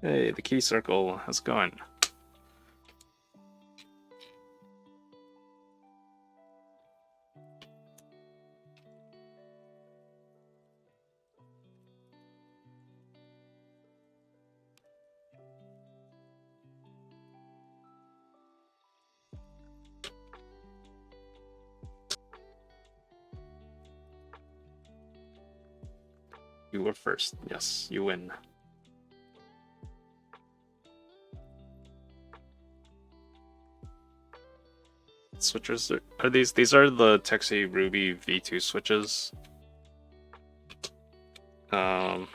Hey, the key circle. How's it going? You were first. Yes, you win. Switches are these? These are the Tecsee Ruby V2 switches. Um,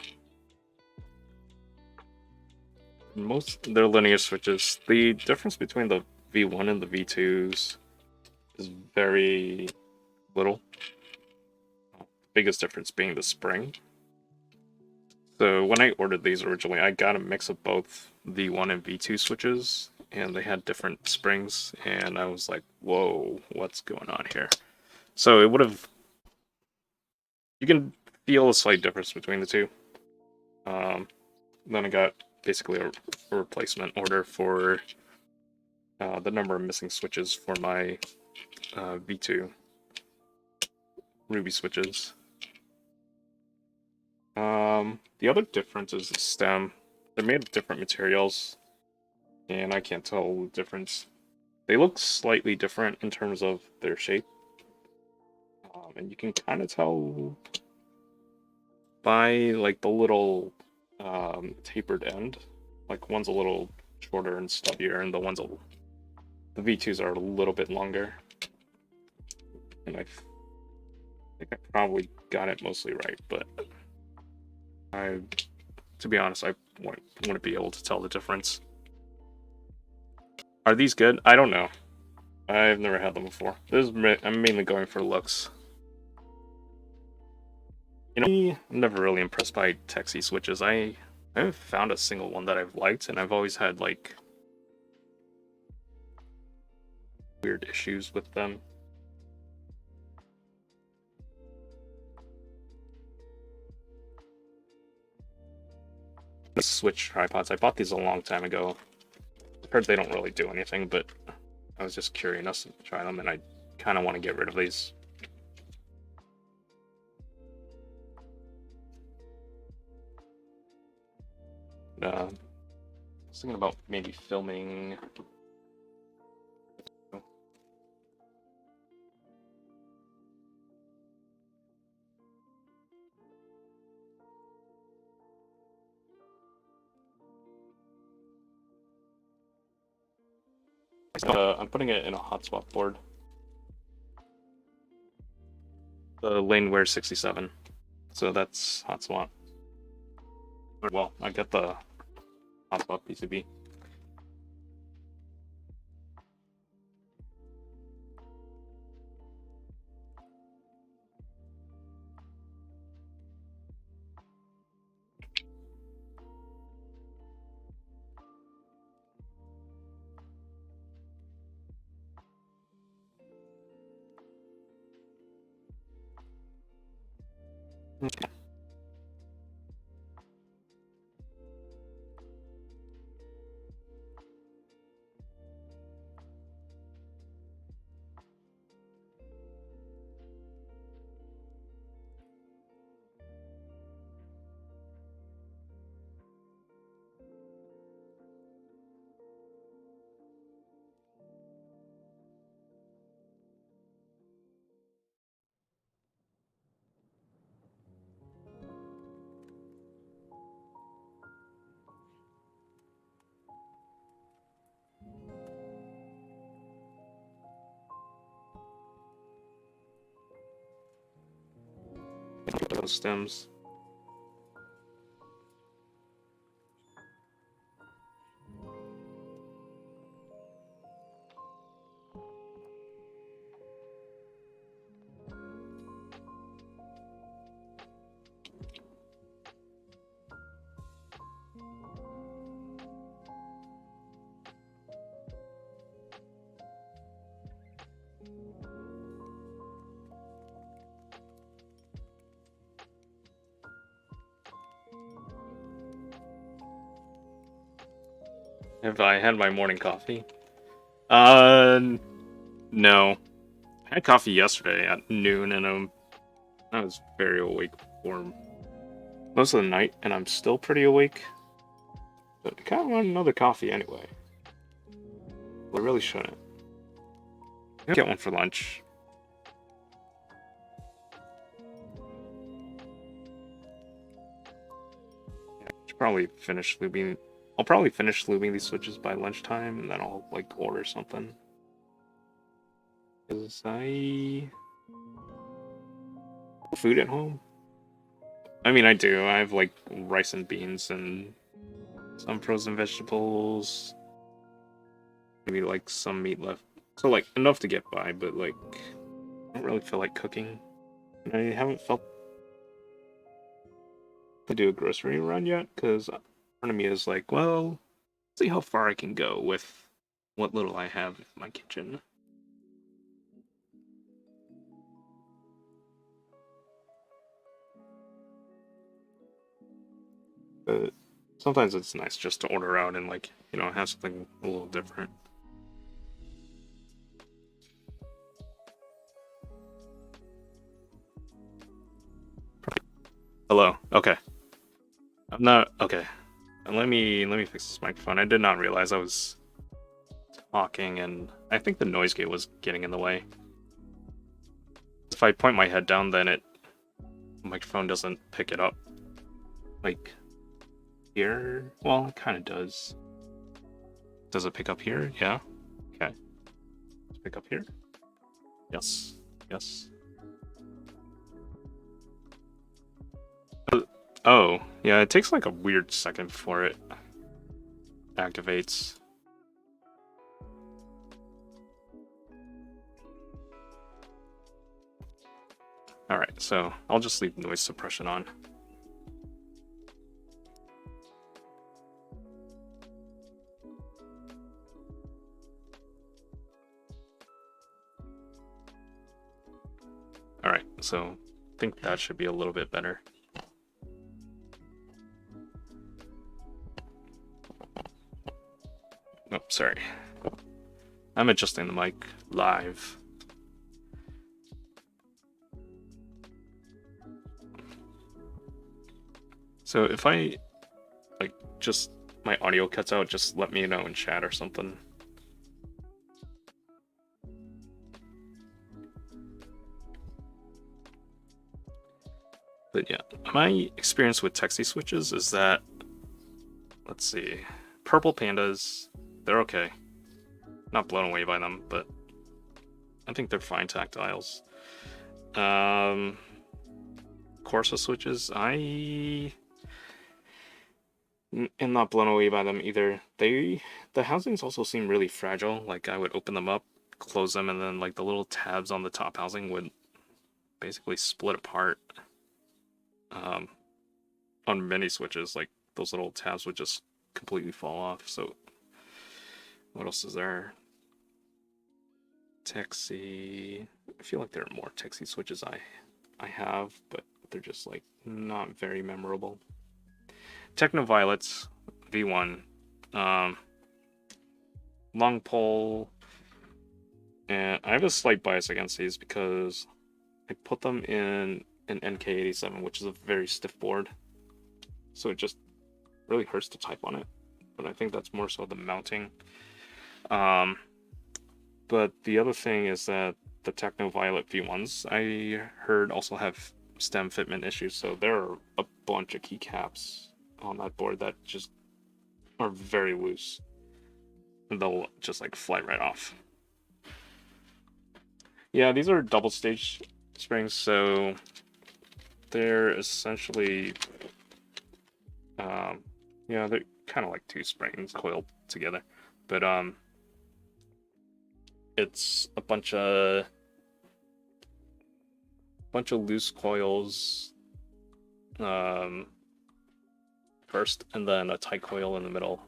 they're linear switches. The difference between the V1 and the V2s is very little. Biggest difference being the spring. So when I ordered these originally, I got a mix of both V1 and V2 switches, and they had different springs, and I was like, whoa, what's going on here? So it would have, you can feel a slight difference between the two. Then I got basically a replacement order for the number of missing switches for my V2 Ruby switches. The other difference is the stem. They're made of different materials, and I can't tell the difference. They look slightly different in terms of their shape, and you can kind of tell by like the little tapered end. Like one's a little shorter and stubbier, and the V2s are a little bit longer. And I think I probably got it mostly right, but to be honest, I wouldn't be able to tell the difference. Are these good? I don't know. I've never had them before. I'm mainly going for looks. You know, I'm never really impressed by Tecsee switches. I haven't found a single one that I've liked, and I've always had like weird issues with them. The Switch tripods, I bought these a long time ago. I've heard they don't really do anything, but I was just curious to try them, and I kind of want to get rid of these. I was thinking about maybe filming. I'm putting it in a hotspot board. The Laneware 67. So that's hotspot. Well, I got the hotspot PCB. Those stems. Have I had my morning coffee? No. I had coffee yesterday at noon, and I was very awake for most of the night, and I'm still pretty awake. But I kind of want another coffee anyway. Well, I really shouldn't. I'll get one for lunch. Should probably finish lubing. I'll probably finish lubing these switches by lunchtime, and then I'll like order something. Cause I food at home. I mean, I do. I have like rice and beans and some frozen vegetables. Maybe like some meat left. So like enough to get by, but like I don't really feel like cooking. And I haven't felt to do a grocery run yet, because part of me is like, well, see how far I can go with what little I have in my kitchen. But sometimes it's nice just to order out and like, you know, have something a little different. Hello. Okay. I'm not okay. Let me fix this microphone. I did not realize I was talking, and I think the noise gate was getting in the way. If I point my head down, then the microphone doesn't pick it up. Like here? Well, it kind of does. Does it pick up here? Yeah. Okay. Let's pick up here. Yes. Yes. Oh, yeah, it takes like a weird second before it activates. Alright, so I'll just leave noise suppression on. Alright, so I think that should be a little bit better. Oh, sorry. I'm adjusting the mic live. So if I, like, just my audio cuts out, just let me know in chat or something. But yeah, my experience with Tecsee switches is that, let's see, purple pandas, they're okay. Not blown away by them, but I think they're fine tactiles. Corsa switches, I am not blown away by them either. The housings also seem really fragile. Like I would open them up, close them, and then like the little tabs on the top housing would basically split apart. On many switches, like those little tabs would just completely fall off. So what else is there? Tecsee. I feel like there are more Tecsee switches I have, but they're just like not very memorable. Technoviolets V1, long pole, and I have a slight bias against these because I put them in an NK87, which is a very stiff board, so it just really hurts to type on it. But I think that's more so the mounting. But the other thing is that the Technoviolet V1s I heard also have stem fitment issues, so there are a bunch of keycaps on that board that just are very loose. And they'll just like fly right off. Yeah, these are double stage springs, so they're essentially, yeah, they're kind of like two springs coiled together, but it's a bunch of loose coils first, and then a tight coil in the middle,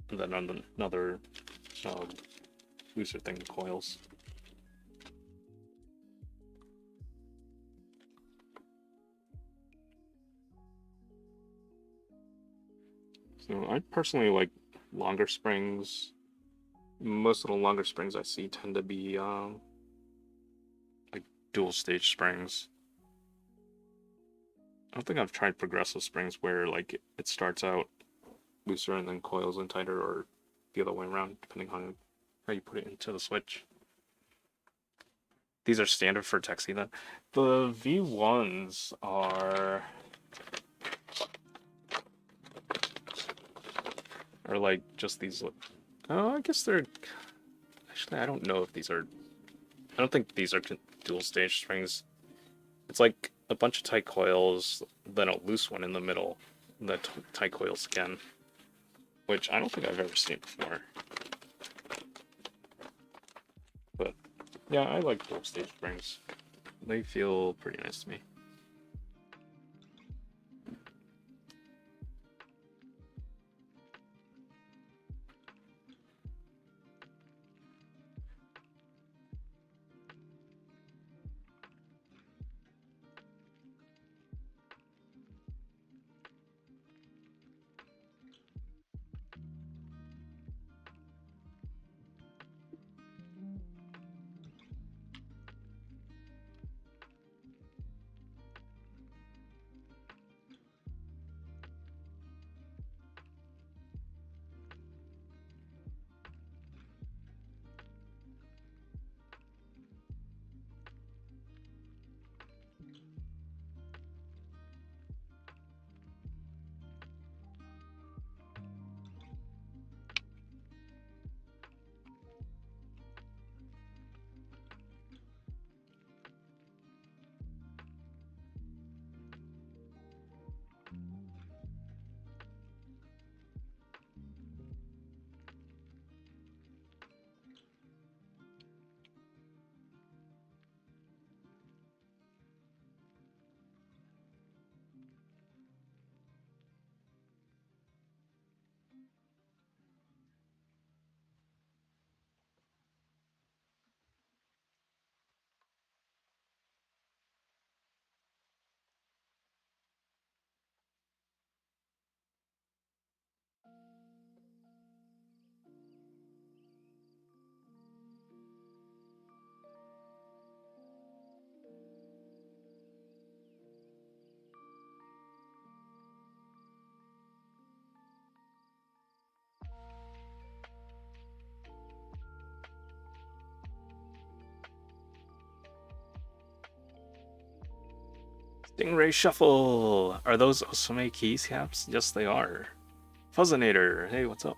and then another looser thing coils. So I personally like longer springs. Most of the longer springs I see tend to be like dual stage springs. I don't think I've tried progressive springs where like it starts out looser and then coils in tighter, or the other way around, depending on how you put it into the switch. These are standard for Tecsee then. The V1s are like just these. Oh, I guess they're actually. I don't know if these are. I don't think these are dual stage springs. It's like a bunch of tight coils, then a loose one in the middle that tight coils again, which I don't think I've ever seen before. But yeah, I like dual stage springs. They feel pretty nice to me. Stingray Shuffle! Are those Osome keycaps? Yes, they are. Fuzzinator, hey, what's up?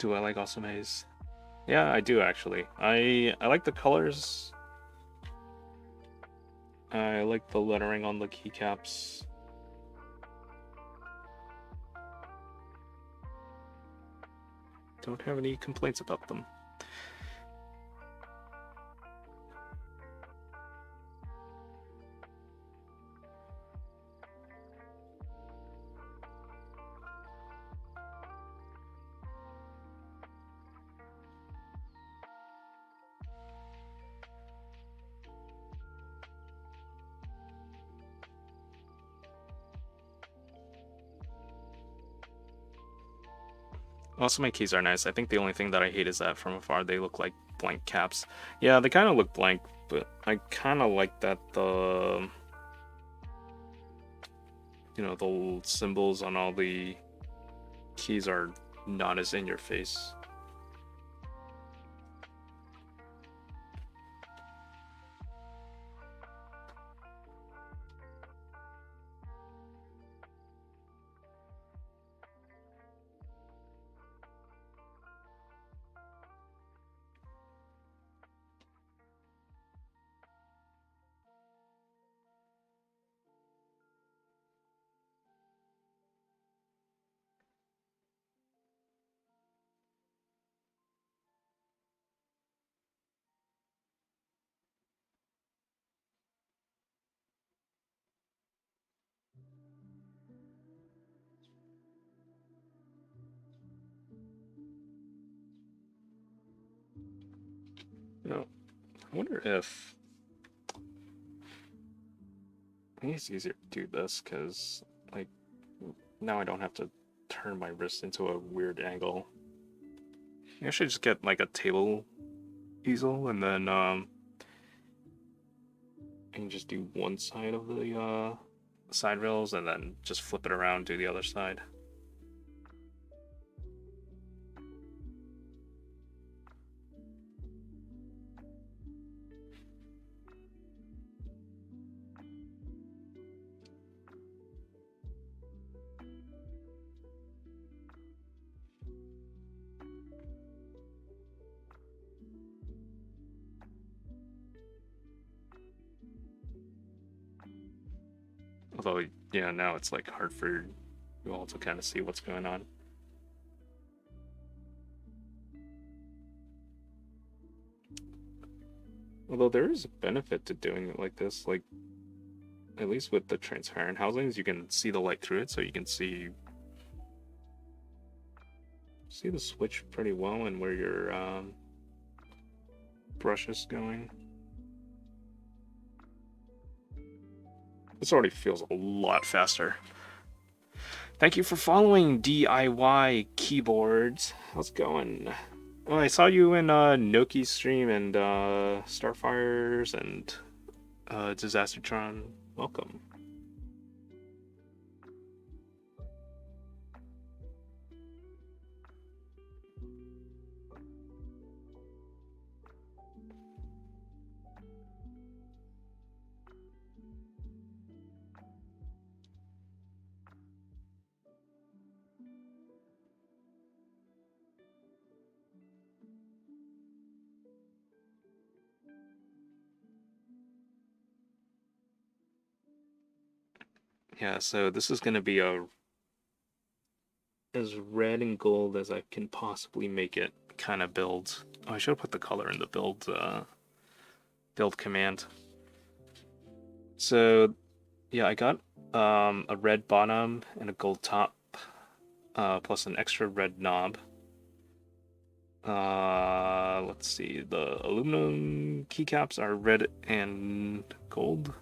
Do I like Osomes? Yeah, I do actually. I like the colors. I like the lettering on the keycaps. Don't have any complaints about them. Also, my keys are nice. I think the only thing that I hate is that from afar they look like blank caps. Yeah, they kind of look blank, but I kind of like that the the symbols on all the keys are not as in your face. You know, I wonder if I think it's easier to do this because, like, now I don't have to turn my wrist into a weird angle. I should just get like a table easel and then I can just do one side of the side rails and then just flip it around, do the other side. Although, yeah, now it's like hard for you all to kind of see what's going on. Although there is a benefit to doing it like this, like at least with the transparent housings, you can see the light through it, so you can see the switch pretty well and where your brush is going. This already feels a lot faster. Thank you for following DIY Keyboards. How's it going? Oh, I saw you in Noki's stream and Starfires and Disastertron. Welcome. Yeah, so this is gonna be as red and gold as I can possibly make it kind of build. Oh, I should have put the color in the build command. So yeah, I got a red bottom and a gold top, plus an extra red knob. Let's see, the aluminum keycaps are red and gold.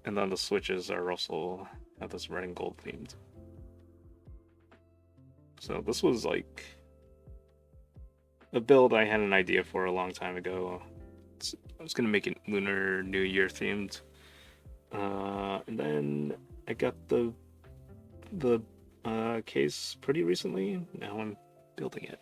And then the switches are also have this red and gold themed. So this was like a build I had an idea for a long time ago. I was gonna make it Lunar New Year themed. And then I got the case pretty recently. Now I'm building it.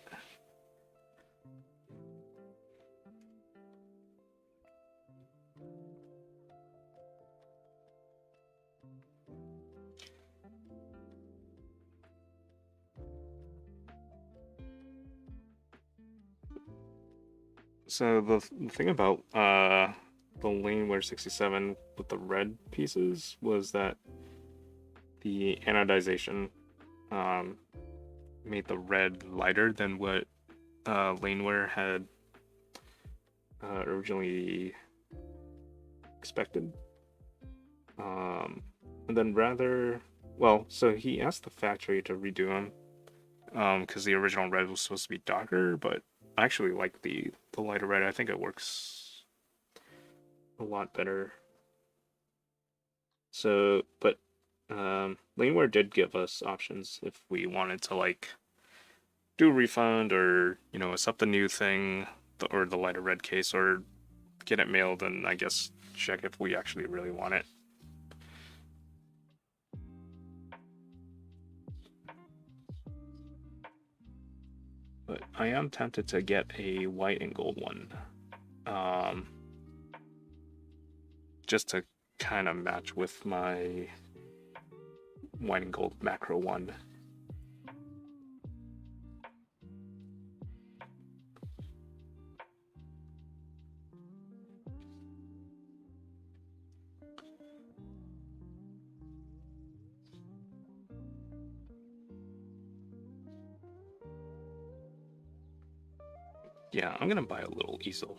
So the thing about the Laneware 67 with the red pieces was that the anodization made the red lighter than what Laneware had originally expected. And then so he asked the factory to redo them because the original red was supposed to be darker, but I actually like the lighter red. I think it works a lot better. So, but Laneware did give us options if we wanted to like do a refund or accept the new thing or the lighter red case or get it mailed and I guess check if we actually really want it. But I am tempted to get a white and gold one. Just to kind of match with my white and gold macro one. Yeah, I'm gonna buy a little easel.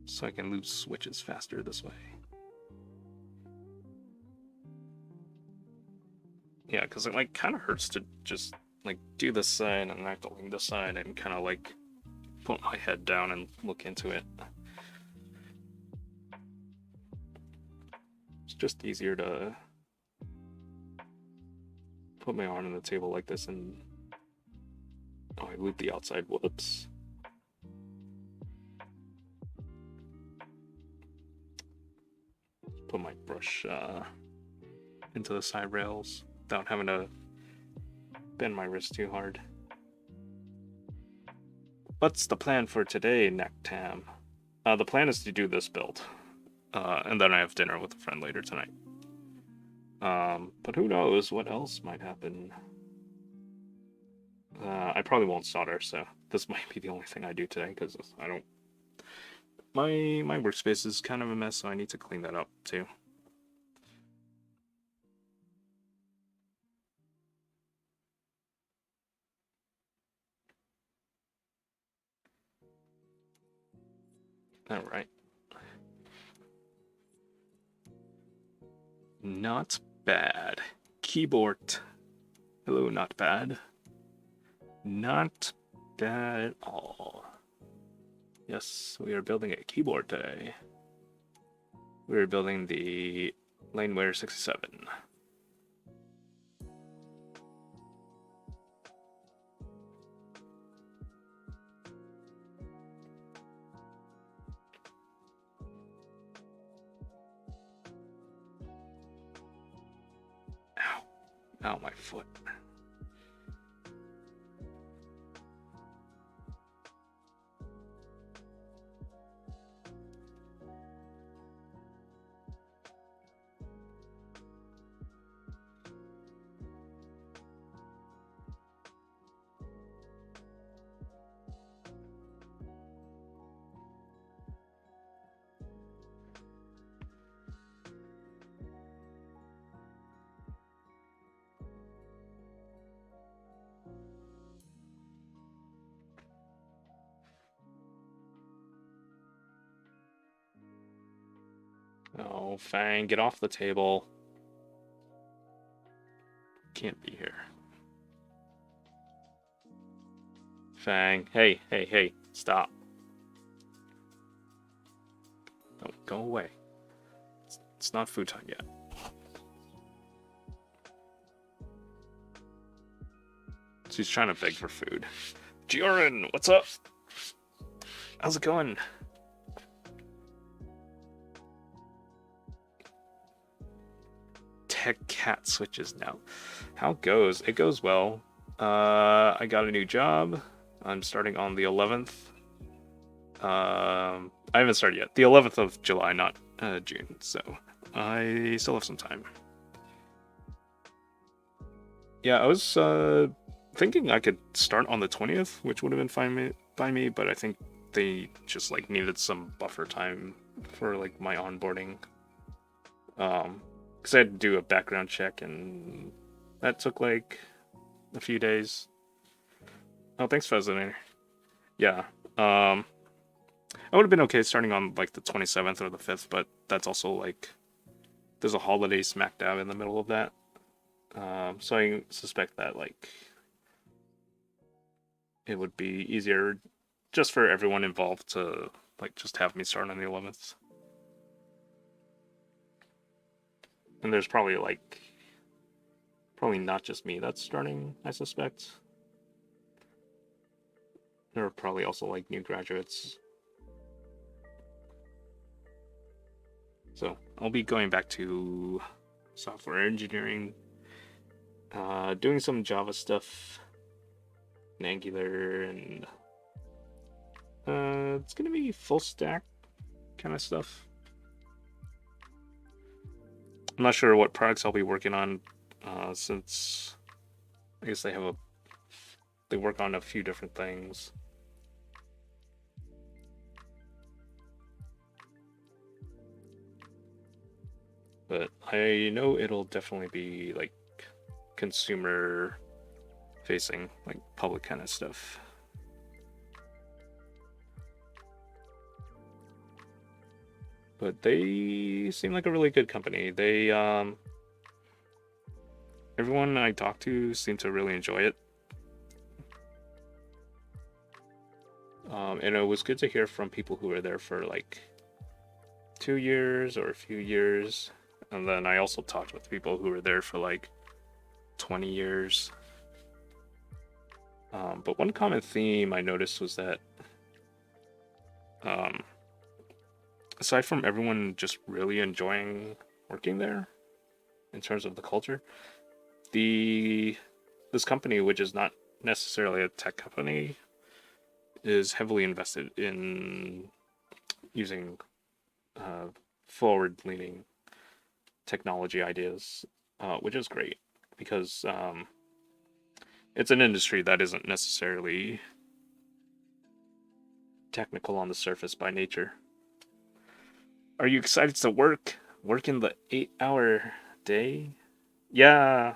So I can lose switches faster this way. Yeah, because it like kind of hurts to just like do this side and act along this side and kind of like put my head down and look into it. It's just easier to put my arm on the table like this and I loop the outside. Whoops. Put my brush into the side rails without having to bend my wrist too hard. What's the plan for today, Nectam? The plan is to do this build, and then I have dinner with a friend later tonight. But who knows what else might happen. I probably won't solder, so this might be the only thing I do today, because I don't... My workspace is kind of a mess, so I need to clean that up, too. Alright. Not bad. Keyboard. Hello, not bad. Not bad at all. Yes, we are building a keyboard today. We are building the Laneware 67. Ow. Ow, my foot. Oh, Fang, get off the table. Can't be here. Fang, hey, hey, hey, stop. Don't go away. It's not food time yet. She's trying to beg for food. Gioran, what's up? How's it going? Tech cat switches now. How it goes? It goes well. I got a new job. I'm starting on the 11th. I haven't started yet. The 11th of July, not June. So I still have some time. Yeah, I was thinking I could start on the 20th, which would have been fine by me, but I think they just like needed some buffer time for like my onboarding. Because I had to do a background check, and that took like a few days. Oh, thanks, Fascinator. Yeah. I would have been okay starting on like the 27th or the 5th, but that's also like there's a holiday smack dab in the middle of that. So I suspect that like it would be easier just for everyone involved to like just have me start on the 11th. And there's probably not just me that's starting, I suspect. There are probably also like new graduates. So I'll be going back to software engineering, doing some Java stuff, and Angular, and it's gonna be full stack kind of stuff. I'm not sure what products I'll be working on, since I guess they work on a few different things. But I know it'll definitely be like consumer facing, like public kind of stuff. But they seem like a really good company. They everyone I talk to seem to really enjoy it. And it was good to hear from people who were there for like 2 years or a few years. And then I also talked with people who were there for like 20 years. But one common theme I noticed was that um, aside from everyone just really enjoying working there in terms of the culture, this company, which is not necessarily a tech company, is heavily invested in using forward-leaning technology ideas, which is great because it's an industry that isn't necessarily technical on the surface by nature. Are you excited to work in the 8-hour day? Yeah,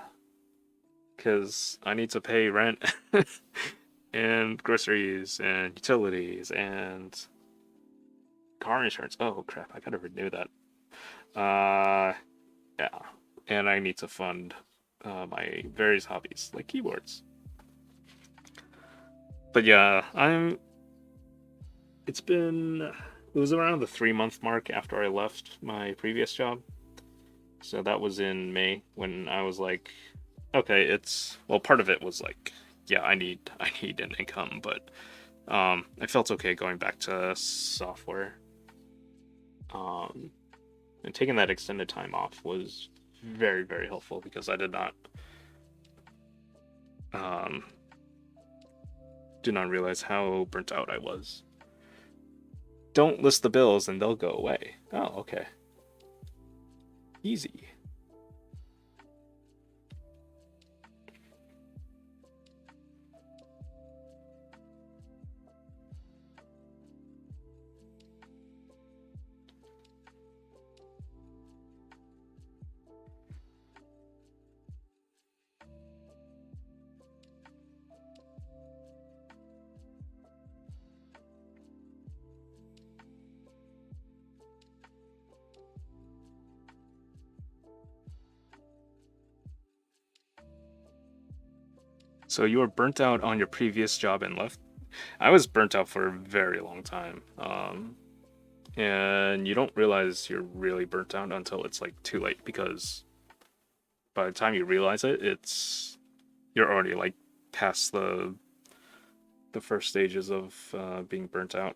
because I need to pay rent and groceries and utilities and car insurance. Oh crap, I gotta renew that. Yeah, and I need to fund my various hobbies like keyboards. But yeah, it was around the 3 month mark after I left my previous job. So that was in May when I was like, okay, part of it was like, yeah, I need an income, but I felt okay going back to software. And taking that extended time off was very, very helpful because I um, did not realize how burnt out I was. Don't list the bills and they'll go away. Oh, okay. Easy. So you were burnt out on your previous job and left? I was burnt out for a very long time. And you don't realize you're really burnt out until it's like too late because by the time you realize it, you're already like past the first stages of being burnt out.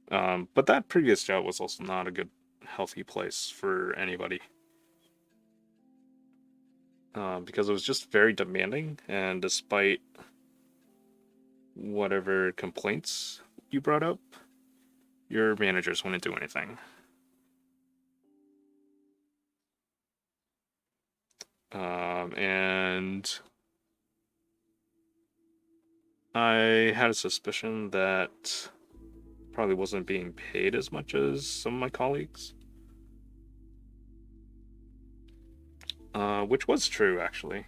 But that previous job was also not a good, healthy place for anybody. Because it was just very demanding, and despite whatever complaints you brought up, your managers wouldn't do anything. And I had a suspicion that probably wasn't being paid as much as some of my colleagues. Which was true, actually.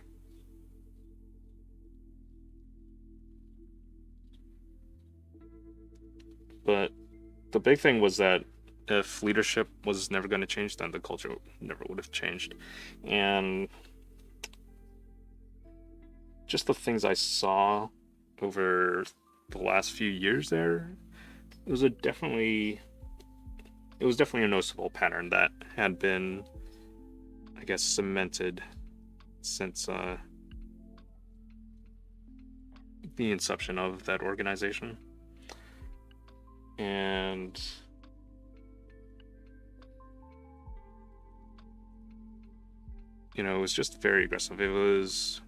But the big thing was that if leadership was never going to change, then the culture never would have changed. And just the things I saw over the last few years there, it was definitely a noticeable pattern that had been, I guess, cemented since the inception of that organization. And it was just very aggressive. It was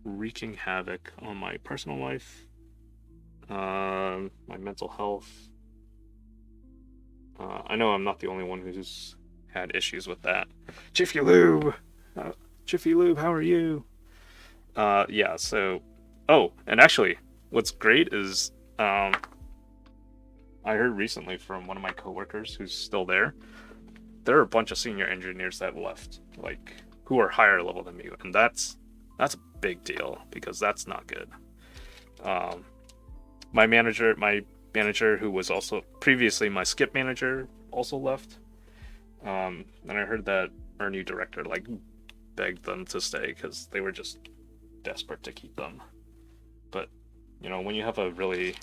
wreaking havoc on my personal life, my mental health. I know I'm not the only one who's had issues with that. Jiffy Lube! Jiffy Lube, how are you? Yeah, so... Oh, and actually, what's great is, I heard recently from one of my coworkers who's still there, there are a bunch of senior engineers that left, like, who are higher level than me, and that's a big deal, because that's not good. My manager, who was also previously my skip manager, also left. And I heard that our new director, like, begged them to stay, because they were just desperate to keep them. But You know, when you have a really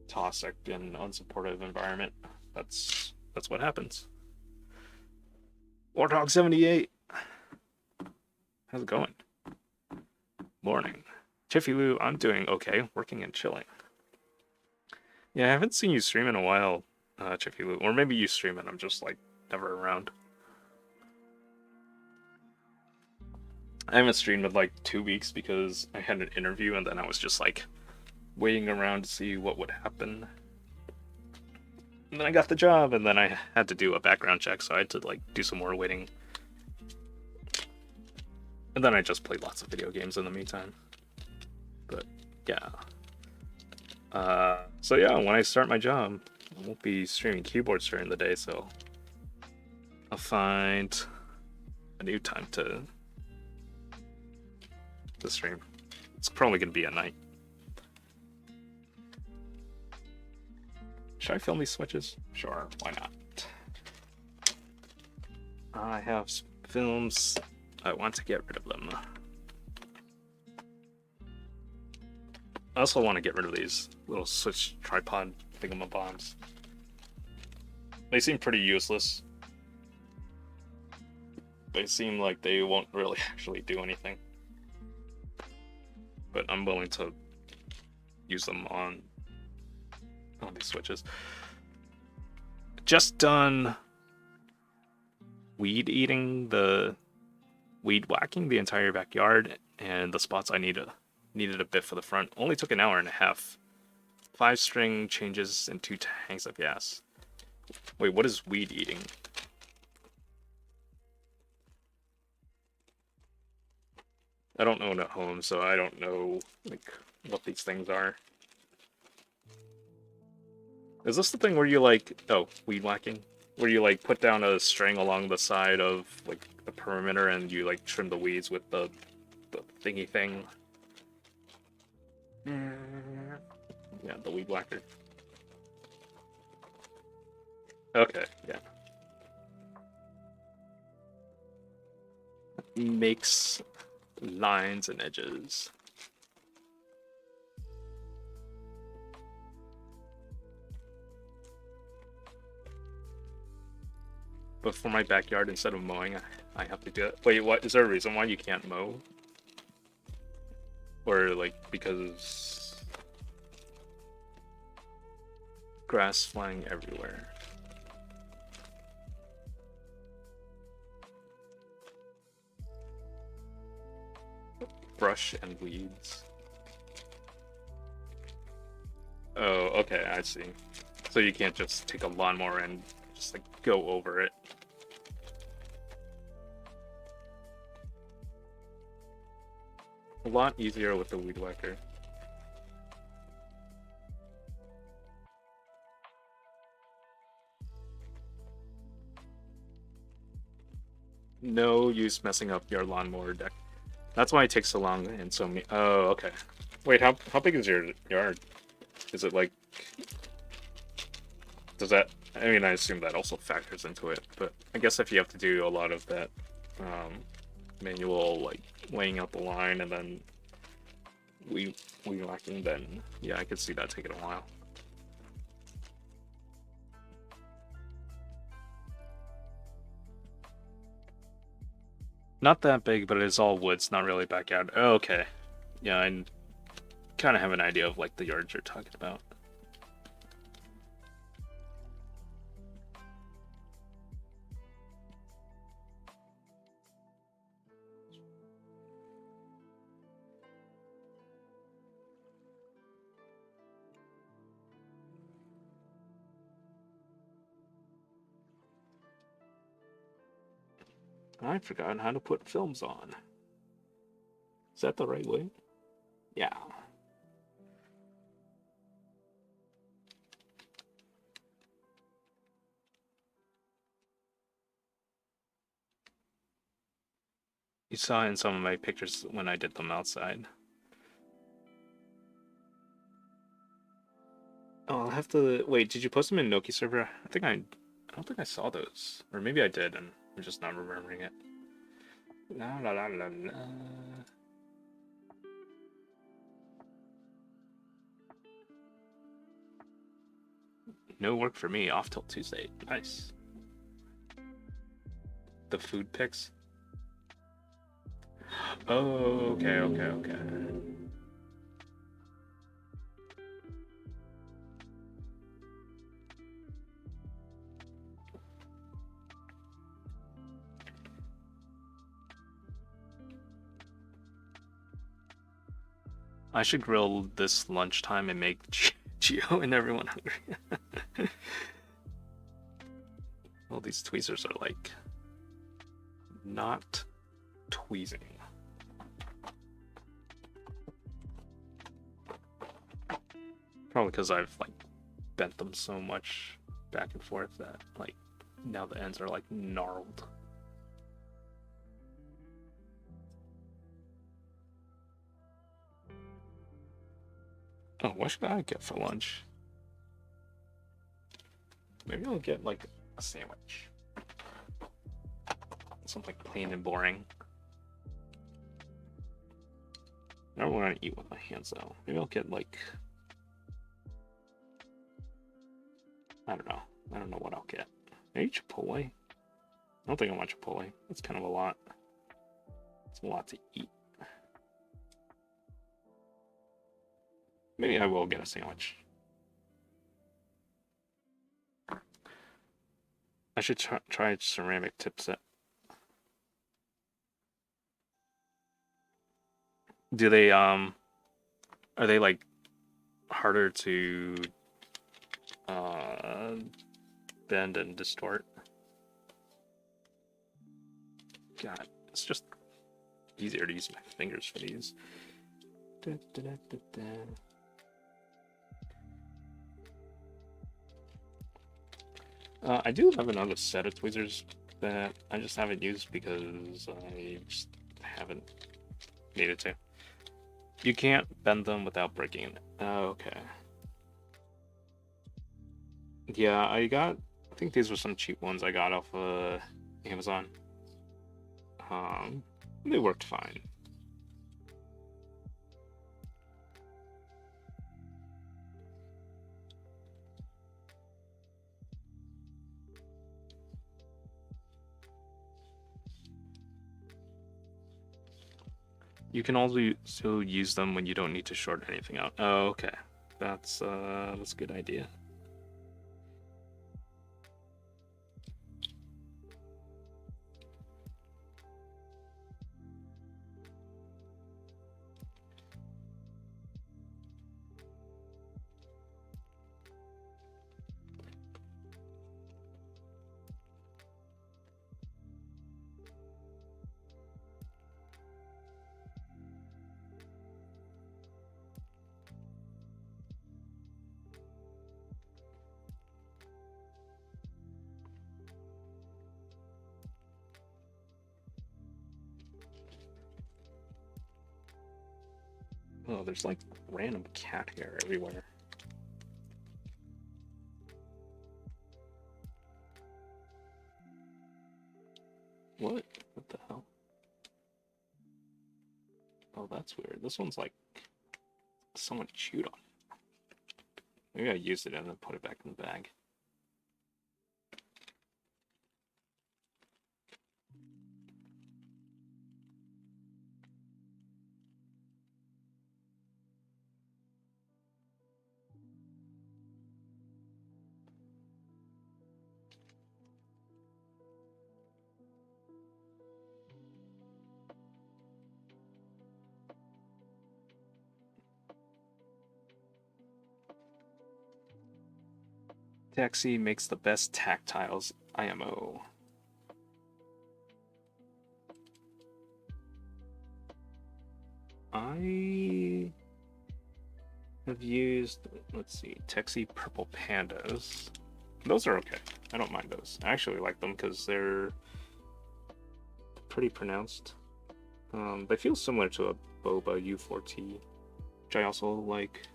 toxic and unsupportive environment, that's what happens. Warthog 78. How's it going? Morning. Chiffy Lou, I'm doing okay, working and chilling. Yeah, I haven't seen you stream in a while, Chiffy Lou. Or maybe you stream and I'm just, like, never around. I haven't streamed in, like, 2 weeks because I had an interview and then I was just, like, waiting around to see what would happen. And then I got the job and then I had to do a background check, so I had to, like, do some more waiting. And then I just played lots of video games in the meantime. But, yeah. So yeah, when I start my job, I won't be streaming keyboards during the day, so I'll find a new time to stream. It's probably gonna be at night. Should I film these switches? Sure, why not? I have films. I want to get rid of them. I also want to get rid of these little switch tripod thingamabobs. They seem pretty useless. They seem like they won't really actually do anything. But I'm willing to use them on these switches. Just done weed whacking the entire backyard, and the spots I needed a bit for the front. Only took an hour and a half. 5 string changes and 2 tanks of gas. Wait, what is weed eating? I don't own a home, so I don't know, like, what these things are. Is this the thing where you, like, weed whacking? Where you, like, put down a string along the side of, like, the perimeter and you, like, trim the weeds with the thingy thing? Yeah, the weed whacker. Okay, yeah. Makes lines and edges. But for my backyard, instead of mowing, I have to do it. Wait, what? Is there a reason why you can't mow? Or, like, because grass flying everywhere? Brush and weeds. Oh, okay, I see. So you can't just take a lawnmower and just, like, go over it. A lot easier with the weed whacker. No use messing up your lawnmower deck. That's why it takes so long and so many. Oh, okay. Wait, how big is your yard? Is it like? Does that? I mean, I assume that also factors into it, but I guess if you have to do a lot of that manual, like, laying out the line and then weed whacking, then yeah, I could see that taking a while. Not that big, but it's all woods, not really backyard. Oh, okay. Yeah, I kind of have an idea of, like, the yards you're talking about. I've forgotten how to put films on. Is that the right way? Yeah. You saw in some of my pictures when I did them outside. Oh, I'll have to wait. Did you post them in Noki server? I don't think I saw those, or maybe I did, and I'm just not remembering it. La la la la la. No work for me. Off till Tuesday. Nice. The food picks? Oh, okay. I should grill this lunchtime and make Geo and everyone hungry. Well, these tweezers are like not tweezing. Probably because I've like bent them so much back and forth that like now the ends are like gnarled. Oh, what should I get for lunch? Maybe I'll get like a sandwich. Something plain and boring. I don't want to eat with my hands though. Maybe I'll get like, I don't know. I don't know what I'll get. Maybe Chipotle? I don't think I want Chipotle. That's kind of a lot. It's a lot to eat. Maybe I will get a sandwich. I should try ceramic tip set. Do they, are they like harder to bend and distort? God, it's just easier to use my fingers for these. I do have another set of tweezers that I just haven't used because I just haven't needed to. You can't bend them without breaking it. Okay. Yeah, I think these were some cheap ones I got off Amazon. They worked fine. You can also still use them when you don't need to short anything out. Oh, okay. That's a good idea. Oh, there's like random cat hair everywhere. What? What the hell? Oh, that's weird. This one's like someone chewed on it. Maybe I used it and then put it back in the bag. Tecsee makes the best tactiles IMO. I have used, let's see, Tecsee Purple Pandas. Those are okay. I don't mind those. I actually like them because they're pretty pronounced. They feel similar to a Boba U4T, which I also like.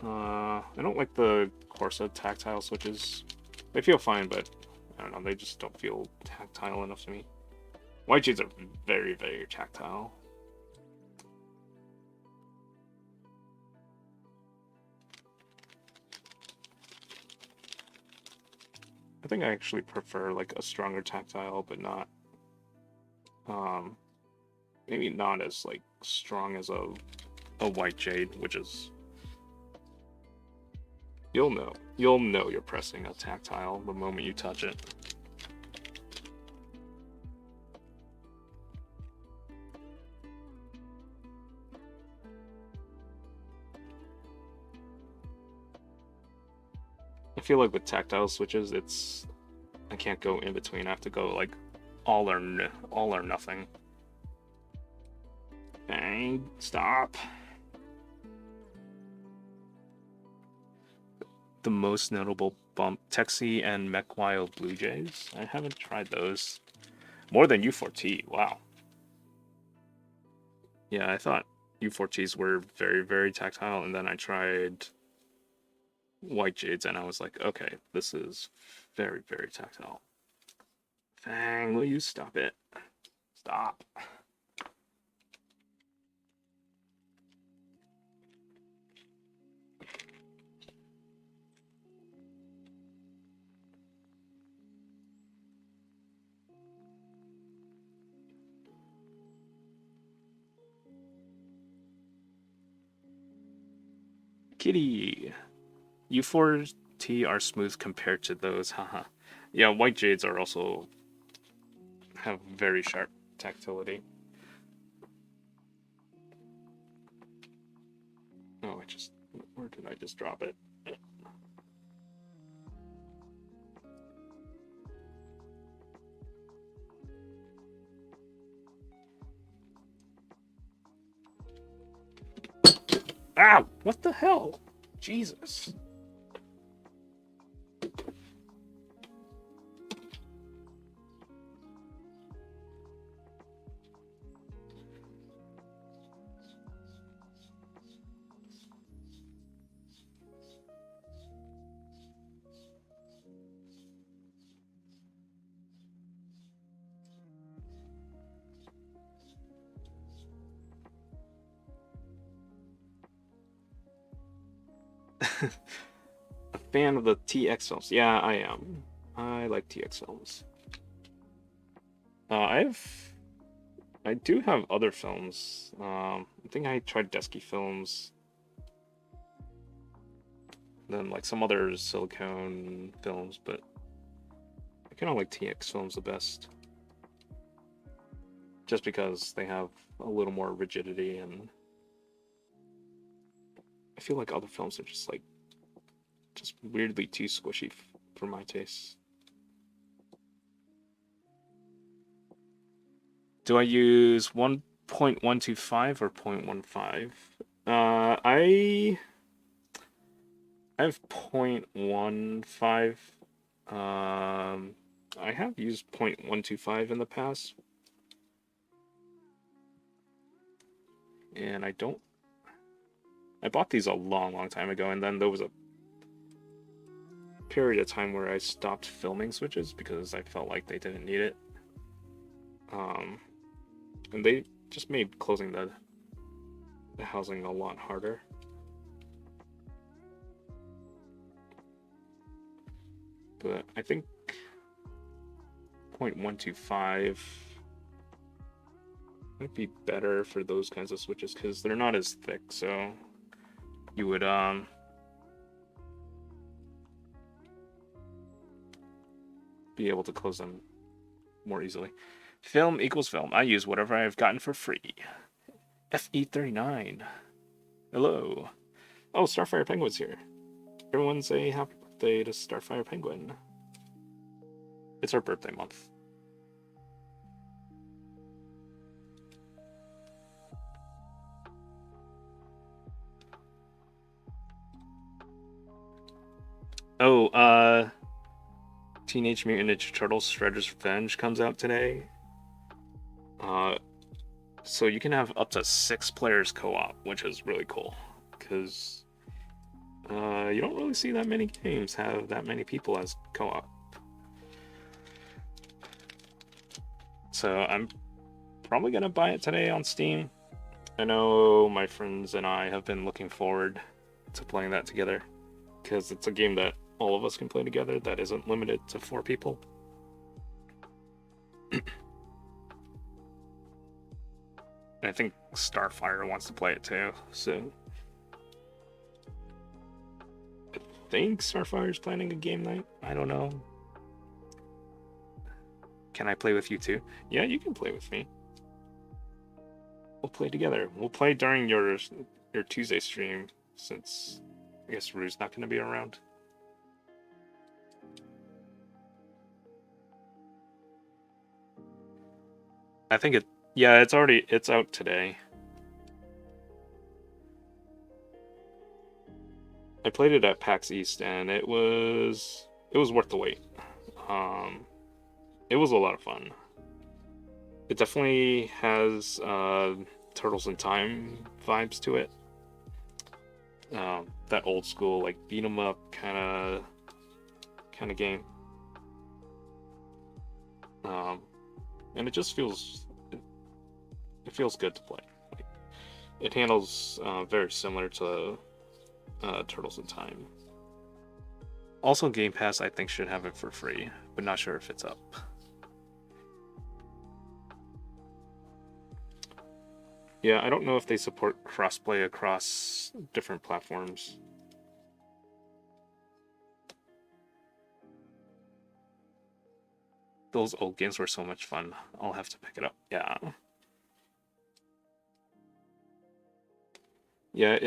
I don't like the Corsa tactile switches. They feel fine, but I don't know, they just don't feel tactile enough to me. White shades are very, very tactile. I think I actually prefer like a stronger tactile, but not maybe not as like strong as a white jade, which is you'll know you're pressing a tactile the moment you touch it. I feel like with tactile switches, I can't go in between. I have to go like all or nothing. Bang! Stop. The most notable bump: Tecsee and Mech Wild Blue Jays. I haven't tried those. More than U4T. Wow. Yeah, I thought U4Ts were very, very tactile, and then I tried white jades, and I was like, okay, this is very, very tactile. Fang, will you stop it? Stop. Kitty. U4T are smooth compared to those, haha. Yeah, white jades are also have very sharp tactility. Oh, where did I just drop it? Ow! What the hell? Jesus. A fan of the TX films. Yeah, I am. I like TX films. I do have other films. I think I tried Desky films. Then like some other silicone films, but I kind of like TX films the best. Just because they have a little more rigidity, and I feel like other films are just weirdly too squishy for my taste. Do I use 1.125 or 0.15? I have 0.15. I have used 0.125 in the past. And I bought these a long time ago, and then there was a period of time where I stopped filming switches because I felt like they didn't need it. And they just made closing the housing a lot harder. But I think 0.125 might be better for those kinds of switches because they're not as thick, so you would be able to close them more easily. Film equals film. I use whatever I've gotten for free. FE39. Hello. Oh, Starfire Penguin's here. Everyone say happy birthday to Starfire Penguin. It's her birthday month. Oh, Teenage Mutant Ninja Turtles Shredder's Revenge comes out today. So you can have up to 6 players co-op, which is really cool, because you don't really see that many games have that many people as co-op. So I'm probably gonna buy it today on Steam. I know my friends and I have been looking forward to playing that together, because it's a game that all of us can play together that isn't limited to 4 people. I think Starfire wants to play it too, so I think Starfire's planning a game night. I don't know. Can I play with you too? Yeah, you can play with me. We'll play together. We'll play during your Tuesday stream, since I guess Rue's not going to be around. I think it. Yeah, it's out today. I played it at PAX East, and it was worth the wait. It was a lot of fun. It definitely has Turtles in Time vibes to it. That old school like beat 'em up kind of game. And it just feels good to play. Like, it handles very similar to Turtles in Time. Also, Game Pass I think should have it for free, but not sure if it's up. Yeah, I don't know if they support crossplay across different platforms. Those old games were so much fun. I'll have to pick it up. Yeah. Yeah,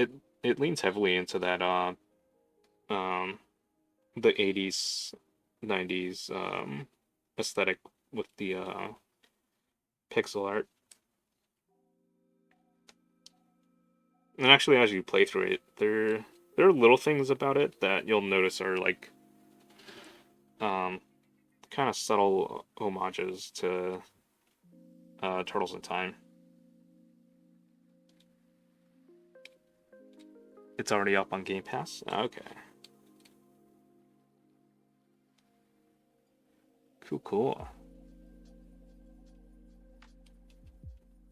it leans heavily into that the 80s 90s aesthetic with the pixel art. And actually, as you play through it, there are little things about it that you'll notice are like kind of subtle homages to Turtles in Time. It's already up on Game Pass? Okay. Cool.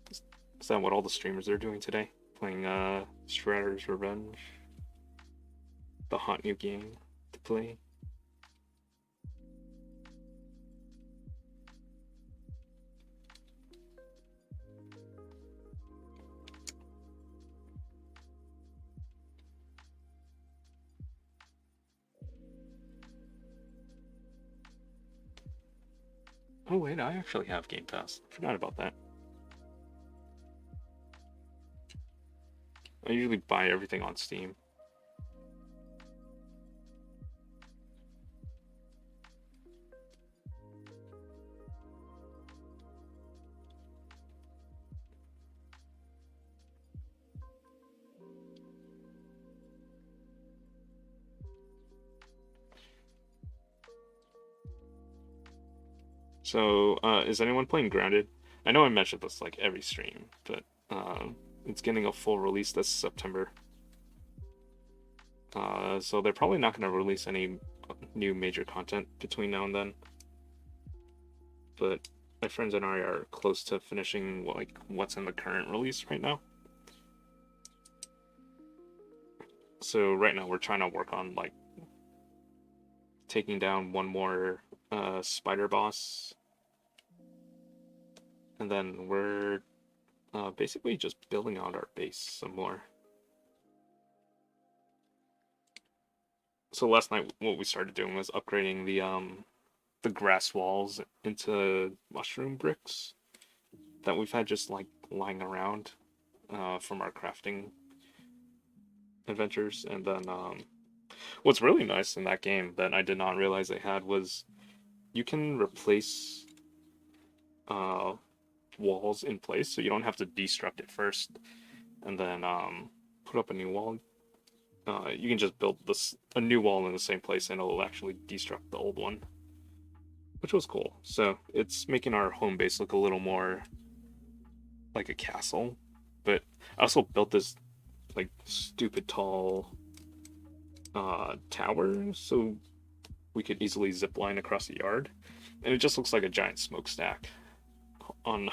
Is that what all the streamers are doing today? Playing Shredder's Revenge? The hot new game to play? Oh wait, I actually have Game Pass. I forgot about that. I usually buy everything on Steam. So, is anyone playing Grounded? I know I mentioned this like every stream, but it's getting a full release this September. So they're probably not going to release any new major content between now and then. But my friends and I are close to finishing like what's in the current release right now. So right now we're trying to work on like taking down one more spider boss, and then we're basically just building out our base some more. So last night what we started doing was upgrading the grass walls into mushroom bricks that we've had just like lying around from our crafting adventures. And then what's really nice in that game that I did not realize they had was you can replace walls in place, so you don't have to destruct it first and then put up a new wall. You can just build a new wall in the same place and it'll actually destruct the old one, which was cool. So it's making our home base look a little more like a castle. But I also built this like stupid tall tower so we could easily zip line across the yard, and it just looks like a giant smokestack on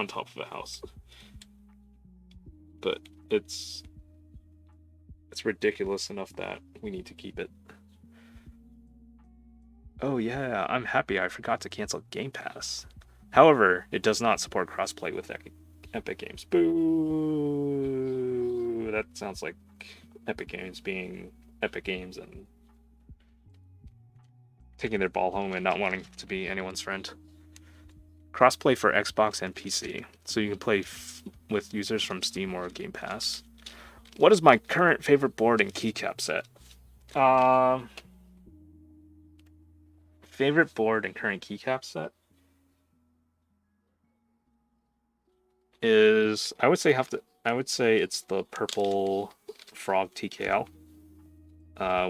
top of the house. But it's ridiculous enough that we need to keep it. Oh yeah, I'm happy I forgot to cancel Game Pass. However, it does not support crossplay with Epic Games. Boo! That sounds like Epic Games being Epic Games and taking their ball home and not wanting to be anyone's friend. Crossplay for Xbox and PC, so you can play with users from Steam or Game Pass. What is my current favorite board and keycap set? Favorite board and current keycap set is I would say it's the purple frog TKL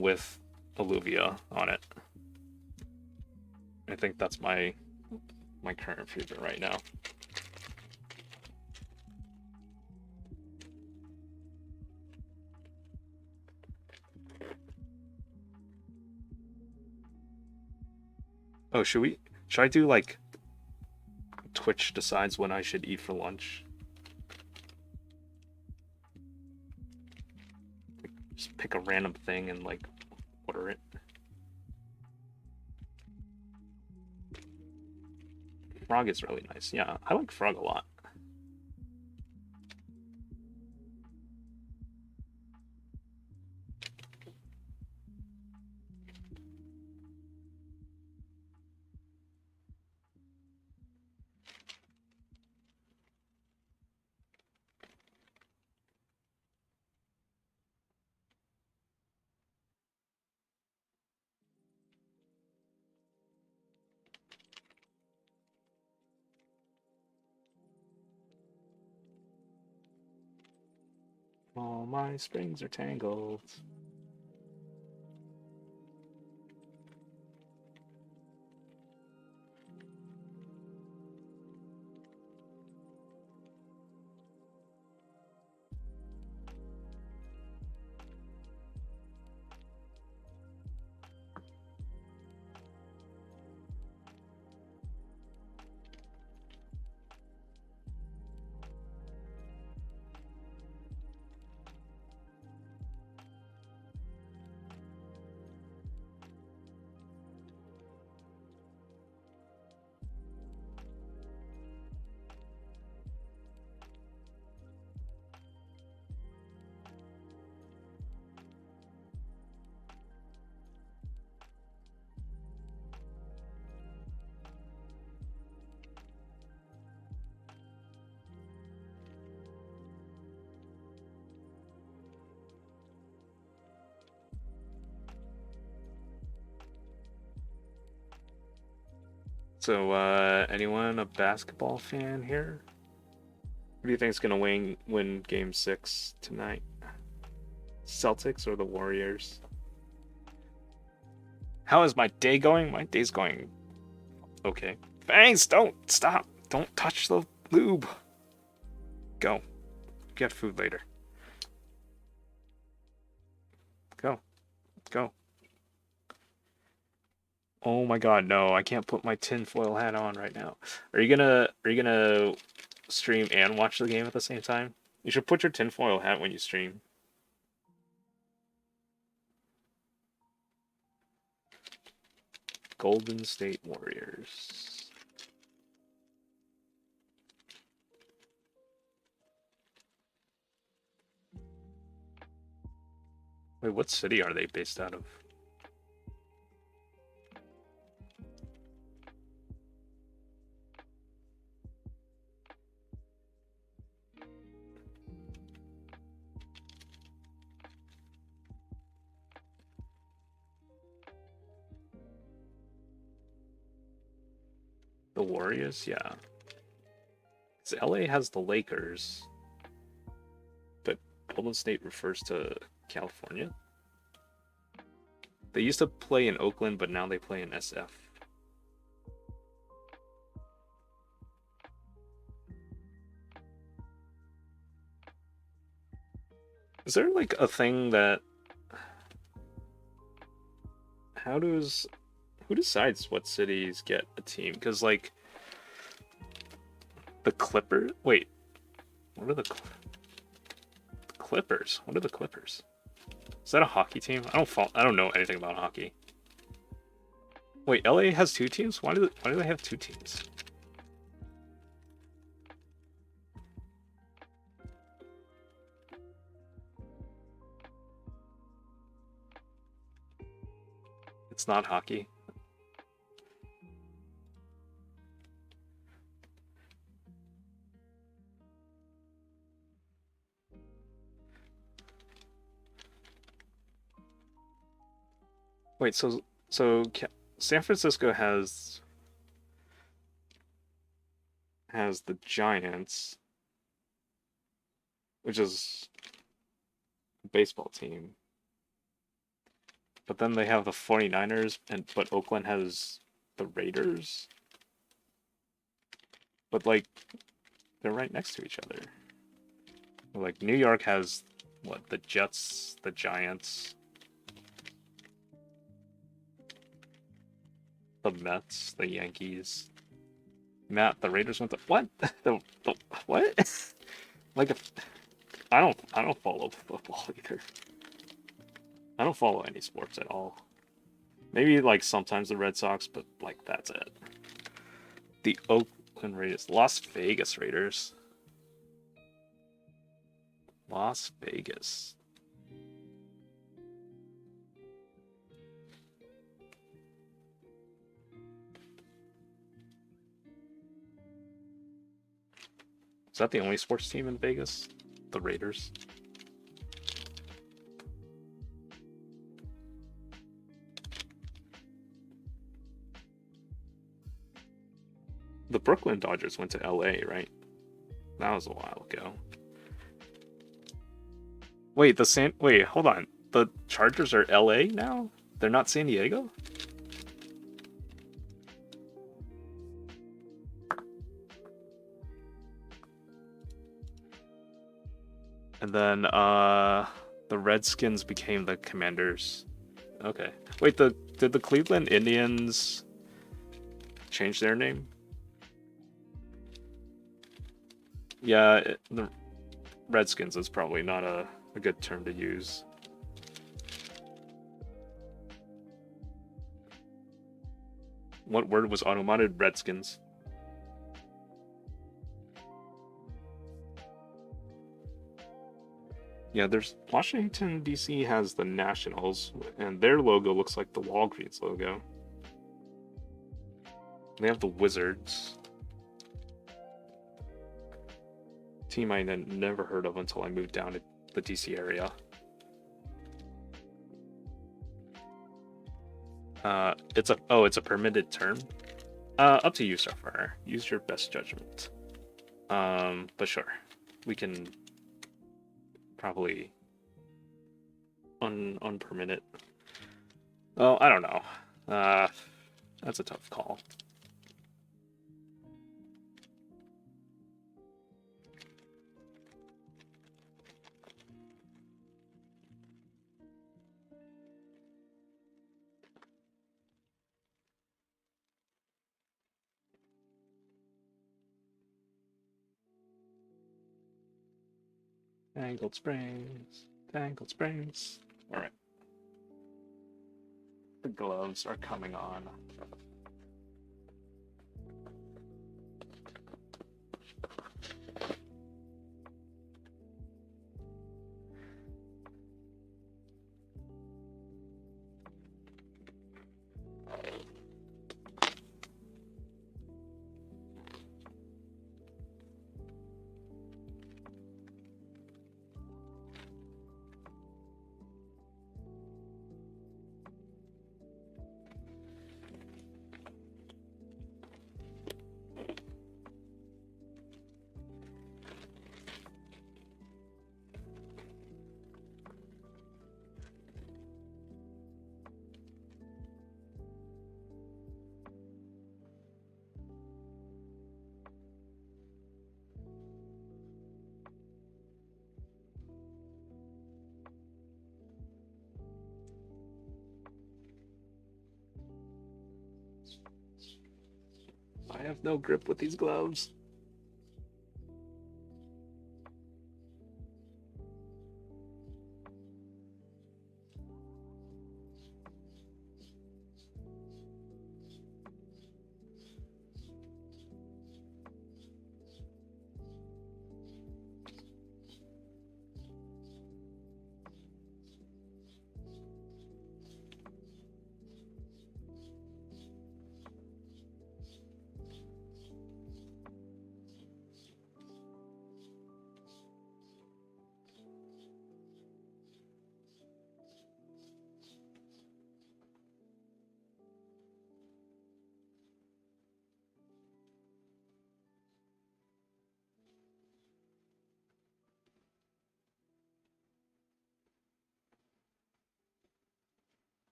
with Alluvia on it. I think that's my current favorite right now. Oh, should I do like Twitch decides when I should eat for lunch? Just pick a random thing and like order it. Frog is really nice. Yeah, I like Frog a lot. All my springs are tangled. So, anyone a basketball fan here? Who do you think is gonna win Game 6 tonight? Celtics or the Warriors? How is my day going? My day's going okay. Fangs, don't stop! Don't touch the lube. Go. Get food later. Go. Go. Oh my god, no, I can't put my tinfoil hat on right now. Are you gonna stream and watch the game at the same time? You should put your tinfoil hat when you stream. Golden State Warriors. Wait, what city are they based out of? The Warriors? Yeah. So LA has the Lakers, but Golden State refers to California. They used to play in Oakland, but now they play in SF. Is there like a thing that who decides what cities get a team? Because like the Clippers. Wait, what are the Clippers? What are the Clippers? Is that a hockey team? I don't know anything about hockey. Wait, LA has two teams? Why do they have two teams? It's not hockey. Wait, so San Francisco has the Giants, which is a baseball team. But then they have the 49ers, but Oakland has the Raiders. But like they're right next to each other. Like New York has what, the Jets, the Giants, the Mets, the Yankees. Matt, the Raiders went to what? The what? Like I don't follow football either. I don't follow any sports at all. Maybe like sometimes the Red Sox, but like that's it. The Oakland Raiders, Las Vegas Raiders. Las Vegas. Is that the only sports team in Vegas? The Raiders? The Brooklyn Dodgers went to LA, right? That was a while ago. Wait, hold on. The Chargers are LA now? They're not San Diego? And then the Redskins became the Commanders. Okay. Wait, did the Cleveland Indians change their name? Yeah, the Redskins is probably not a good term to use. What word was auto-modded? Redskins. Yeah, there's Washington, D.C. has the Nationals, and their logo looks like the Walgreens logo. They have the Wizards. Team I never heard of until I moved down to the DC area. It's a permitted term. Up to you, Starfire. Use your best judgment. But sure, we can probably unpermit it. Well, I don't know. That's a tough call. Tangled Springs. Tangled Springs. Alright. The gloves are coming on. I have no grip with these gloves.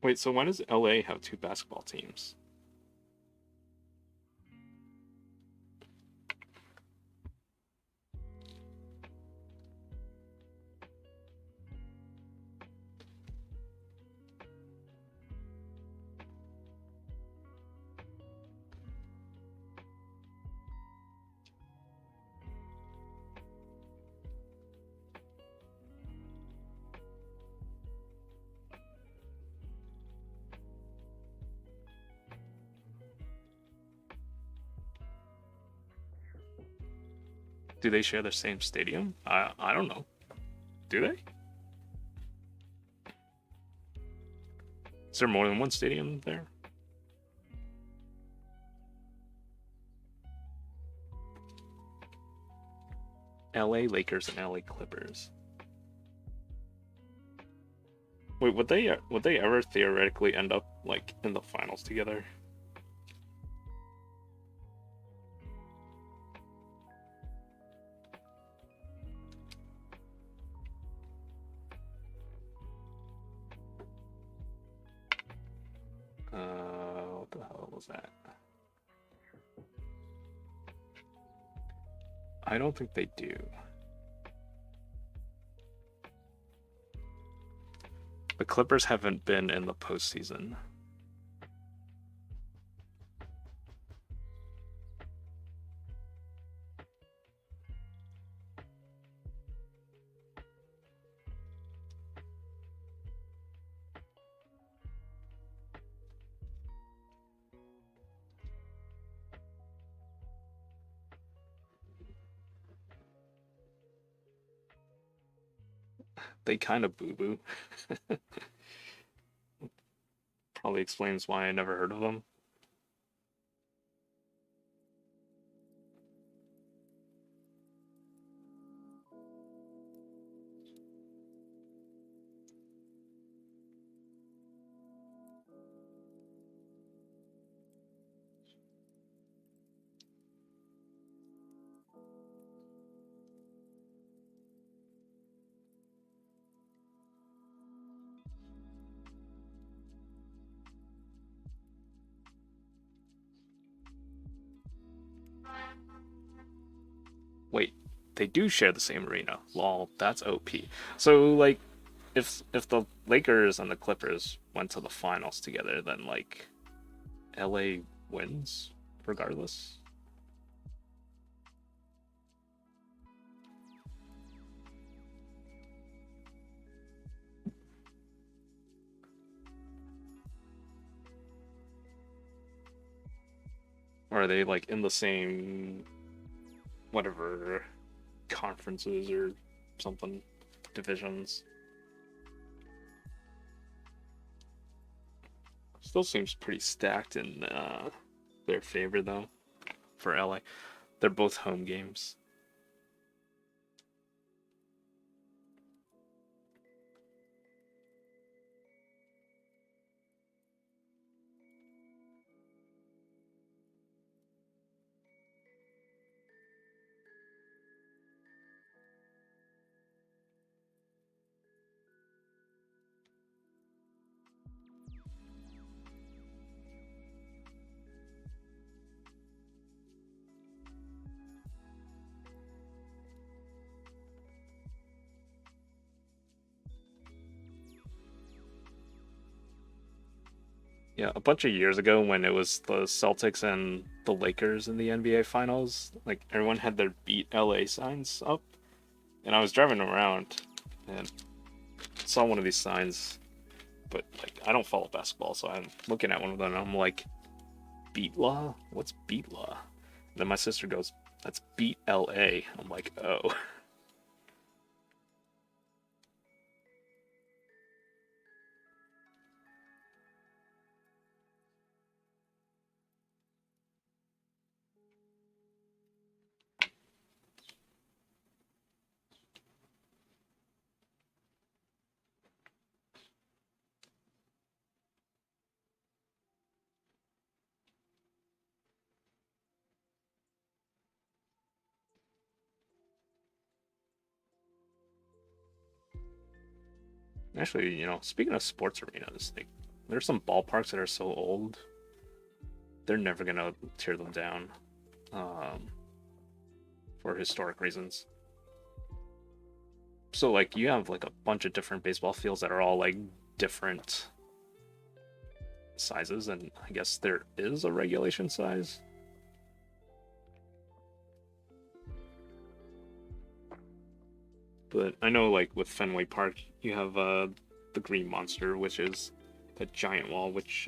Wait, so why does LA have two basketball teams? Do they share the same stadium? I don't know. Do they? Is there more than one stadium there? LA Lakers and LA Clippers. Wait, would they ever theoretically end up like in the finals together? What the hell was that? I don't think they do. The Clippers haven't been in the postseason. They kind of boo-boo. Probably explains why I never heard of them. Wait, they do share the same arena. Lol, that's OP. So like, if the Lakers and the Clippers went to the finals together, then like, LA wins regardless. Or are they like in the same whatever conferences or something divisions? Still seems pretty stacked in their favor though for LA. They're both home games. Yeah, a bunch of years ago when it was the Celtics and the Lakers in the NBA finals, like everyone had their beat LA signs up, and I was driving around and saw one of these signs, but like I don't follow basketball, so I'm looking at one of them and I'm like, beat law? What's beat law? And then my sister goes, that's beat LA. I'm like, oh. Actually, speaking of sports arenas, like There's some ballparks that are so old, they're never gonna tear them down, for historic reasons. So like you have like a bunch of different baseball fields that are all like different sizes, and I guess there is a regulation size. But I know like with Fenway Park, you have the Green Monster, which is a giant wall, which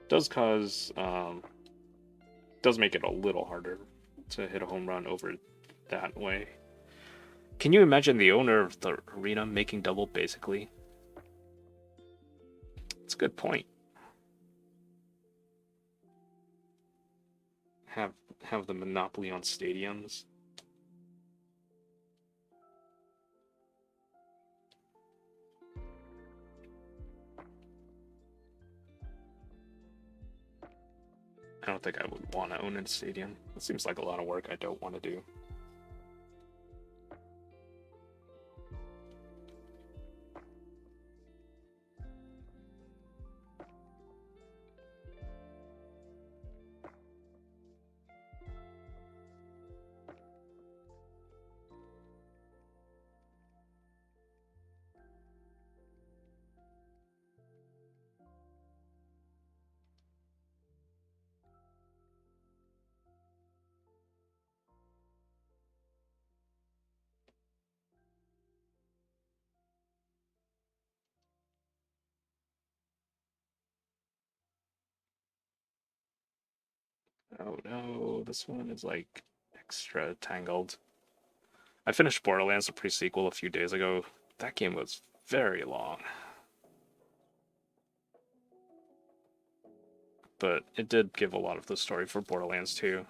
does cause does make it a little harder to hit a home run over that way. Can you imagine the owner of the arena making double basically? It's a good point. Have the monopoly on stadiums. I don't think I would want to own a stadium. It seems like a lot of work I don't want to do. Oh no, this one is like extra tangled. I finished Borderlands, the pre-sequel, a few days ago. That game was very long. But it did give a lot of the story for Borderlands 2,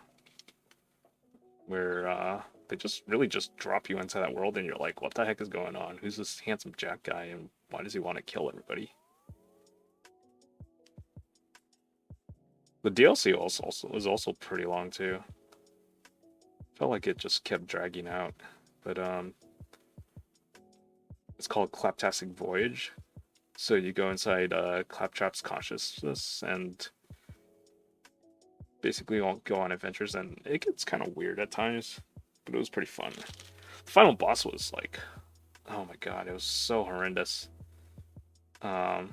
where they just really just drop you into that world and you're like, what the heck is going on? Who's this handsome Jack guy and why does he want to kill everybody? The DLC also was also pretty long too. Felt like it just kept dragging out. But it's called Claptastic Voyage. So you go inside Claptrap's consciousness and basically go on adventures, and it gets kind of weird at times, but it was pretty fun. The final boss was like, oh my god, it was so horrendous. Um,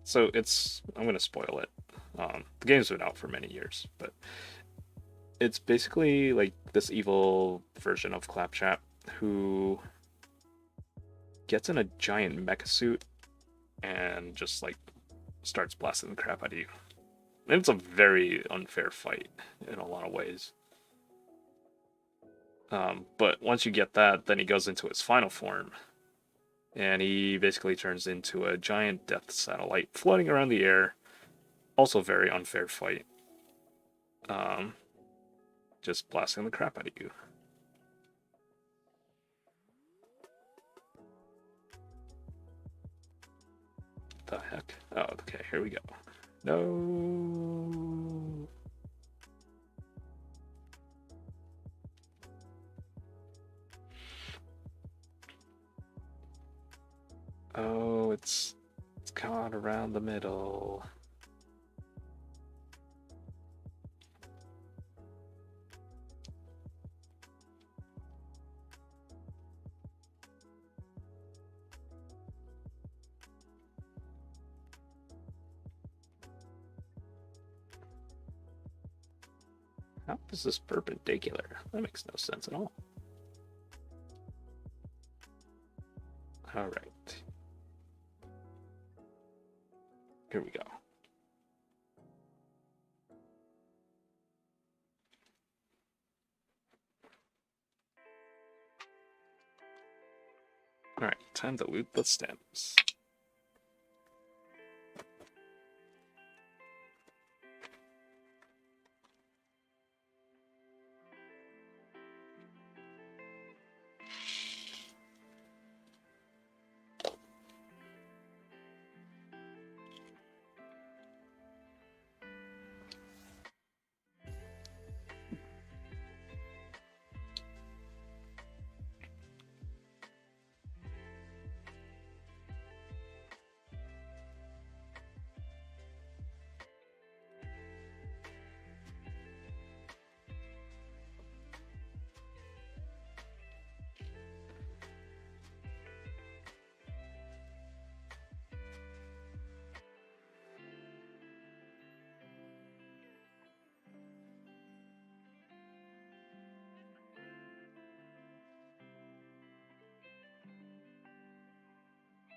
so I'm gonna spoil it. The game's been out for many years, but it's basically like this evil version of Claptrap who gets in a giant mecha suit and just like starts blasting the crap out of you. And it's a very unfair fight in a lot of ways. But once you get that, then he goes into his final form. And he basically turns into a giant death satellite floating around the air. Also very unfair fight. Just blasting the crap out of you. The heck? Oh, okay, here we go. No. Oh, it's caught around the middle. How is this perpendicular? That makes no sense at all. All right. Here we go. All right, time to loop the stems.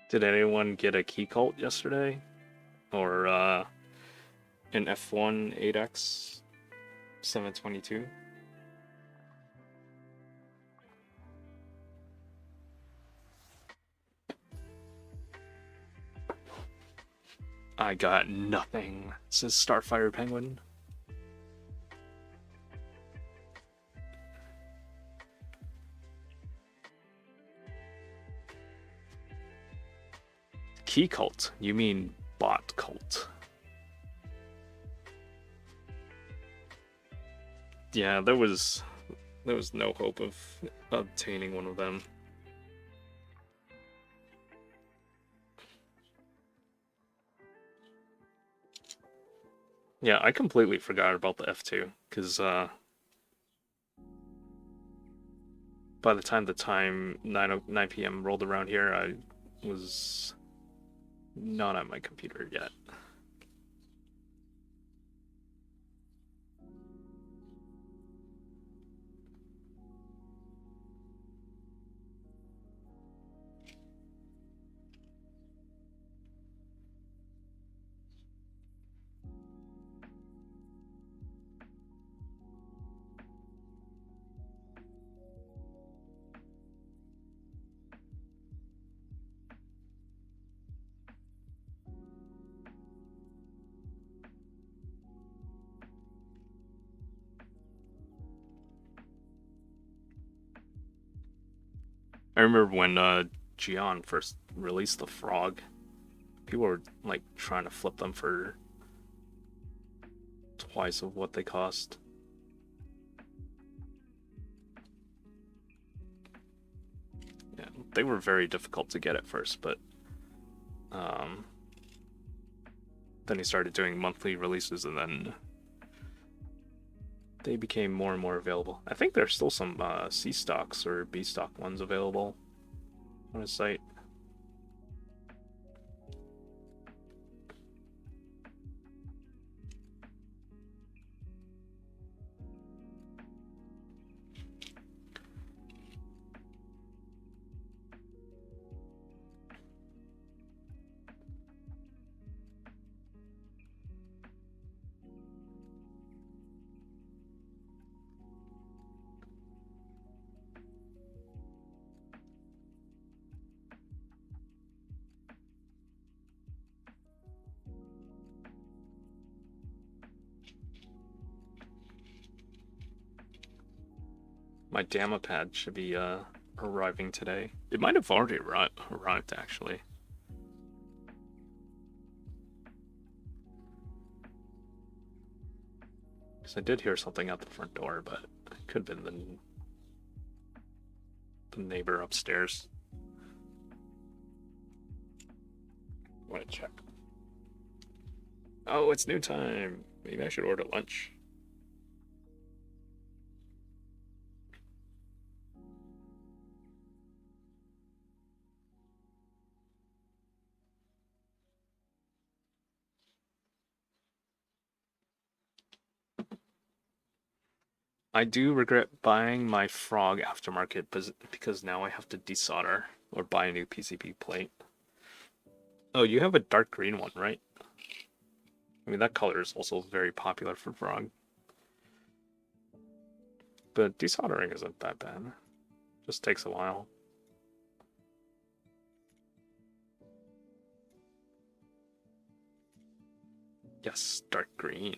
Did anyone get a key cult yesterday? Or an F1 8X 722? I got nothing, says Starfire Penguin. Key cult? You mean bot cult? Yeah, there was no hope of obtaining one of them. Yeah, I completely forgot about the F2 because by the time 9 p.m. rolled around here, I was not on my computer yet. I remember when Gion first released the frog, people were like trying to flip them for twice of what they cost. Yeah, they were very difficult to get at first, but then he started doing monthly releases, and then they became more and more available. I think there's still some C stocks or B stock ones available on his site. My Dama pad should be arriving today. It might have already arrived actually. Because I did hear something at the front door, but it could have been the neighbor upstairs. I want to check. Oh, it's noon time. Maybe I should order lunch. I do regret buying my Frog aftermarket because now I have to desolder or buy a new PCB plate. Oh, you have a dark green one, right? I mean, that color is also very popular for Frog. But desoldering isn't that bad. Just takes a while. Yes, dark green.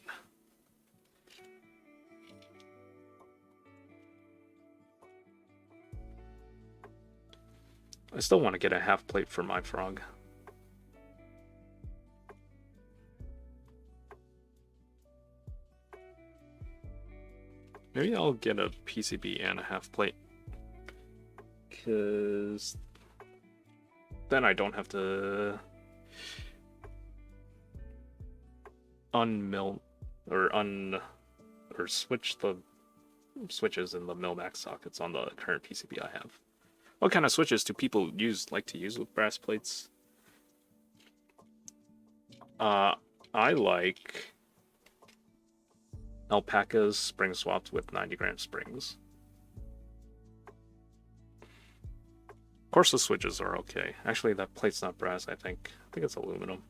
I still want to get a half plate for my Frog. Maybe I'll get a PCB and a half plate. Because then I don't have to unmill or switch the switches in the Milmax sockets on the current PCB I have. What kind of switches do people like to use with brass plates? I like alpacas spring swapped with 90-gram springs. Of course the switches are okay. Actually, that plate's not brass, I think. I think it's aluminum.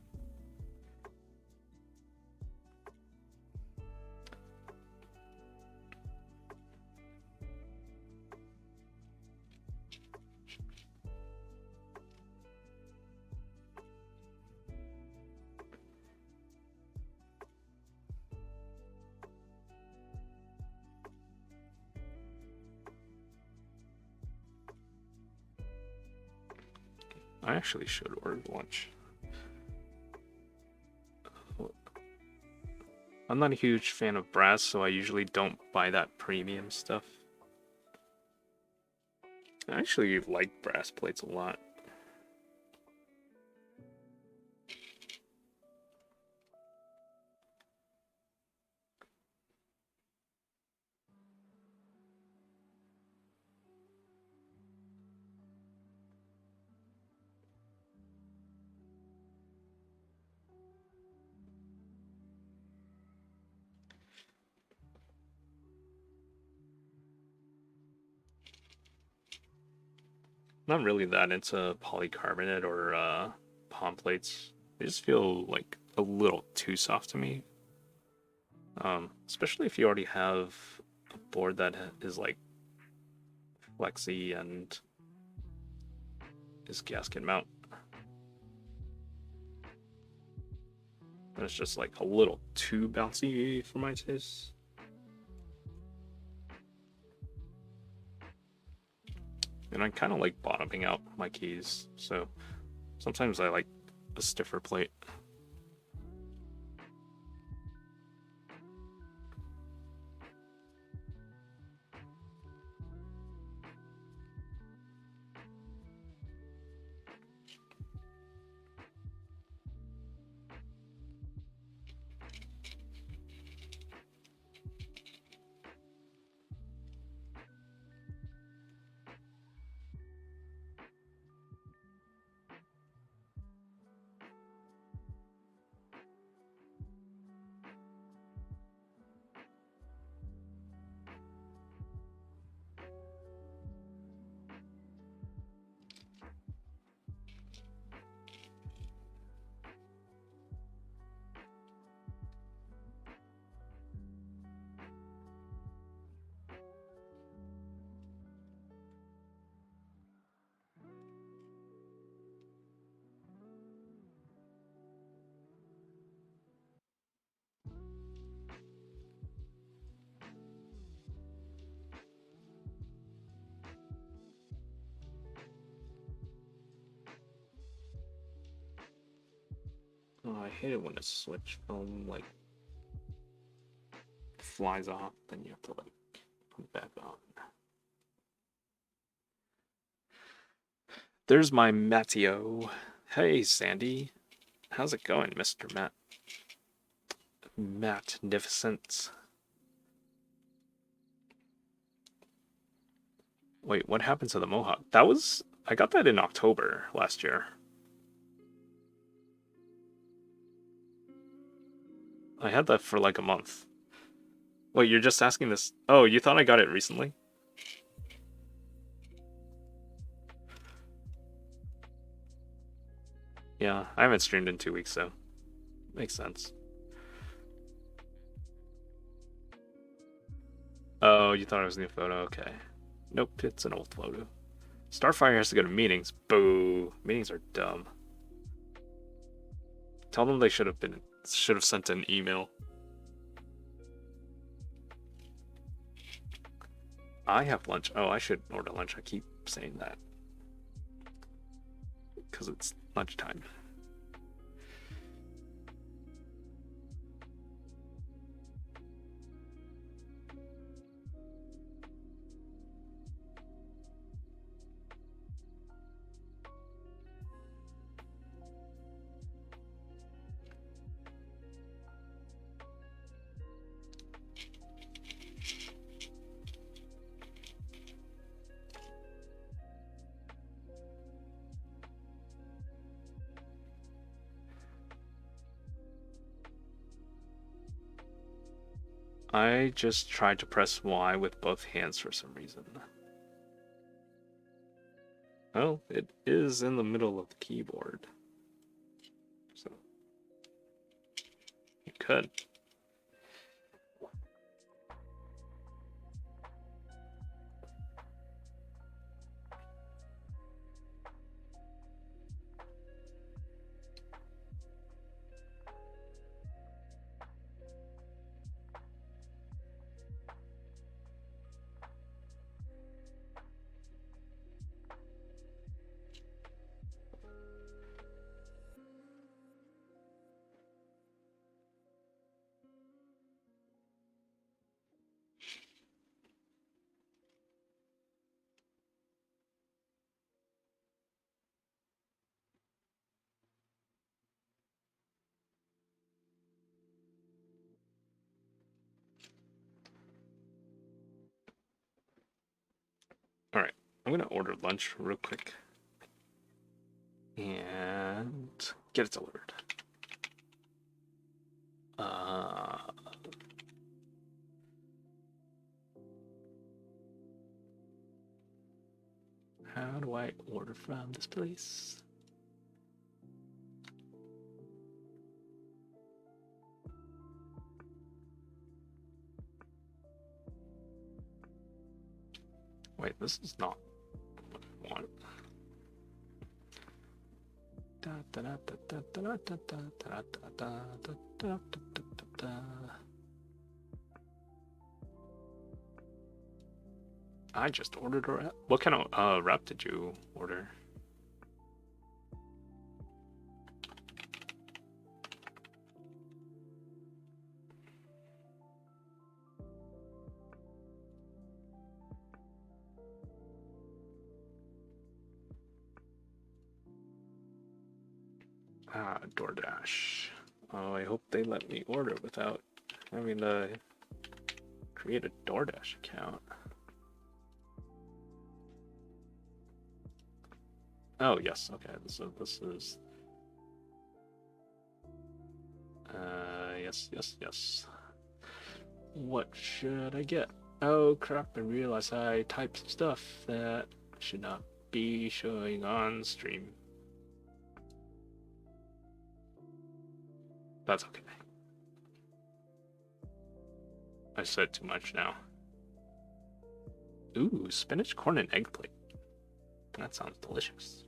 I actually should order lunch. I'm not a huge fan of brass, so I usually don't buy that premium stuff. I actually like brass plates a lot. Not really that into polycarbonate or palm plates. They just feel like a little too soft to me. Especially if you already have a board that is like flexy and is gasket mount. And it's just like a little too bouncy for my taste. And I kind of like bottoming out my keys, so sometimes I like a stiffer plate. Oh, I hate it when a switch film like flies off, then you have to like put it back on. There's my Matteo. Hey, Sandy. How's it going, Mr. Magnificent? Wait, what happened to the Mohawk? I got that in October last year. I had that for like a month. Wait, you're just asking this? Oh, you thought I got it recently? Yeah, I haven't streamed in 2 weeks, so makes sense. Oh, you thought it was a new photo? Okay. Nope, it's an old photo. Starfire has to go to meetings. Boo. Meetings are dumb. Tell them they should have sent an email. I have lunch. Oh, I should order lunch. I keep saying that. Because it's lunchtime. I just tried to press Y with both hands for some reason. Well, it is in the middle of the keyboard. So, you could. Alright, I'm gonna order lunch real quick. And get it delivered. How do I order from this place? Wait, this is not what I want. I just ordered a wrap. What kind of wrap did you order? DoorDash. Oh, I hope they let me order without having to create a DoorDash account. Oh, yes, okay, so this is... yes. What should I get? Oh, crap, I realize I typed some stuff that should not be showing on stream. That's okay. I said too much now. Ooh, spinach, corn, and egg plate. That sounds delicious.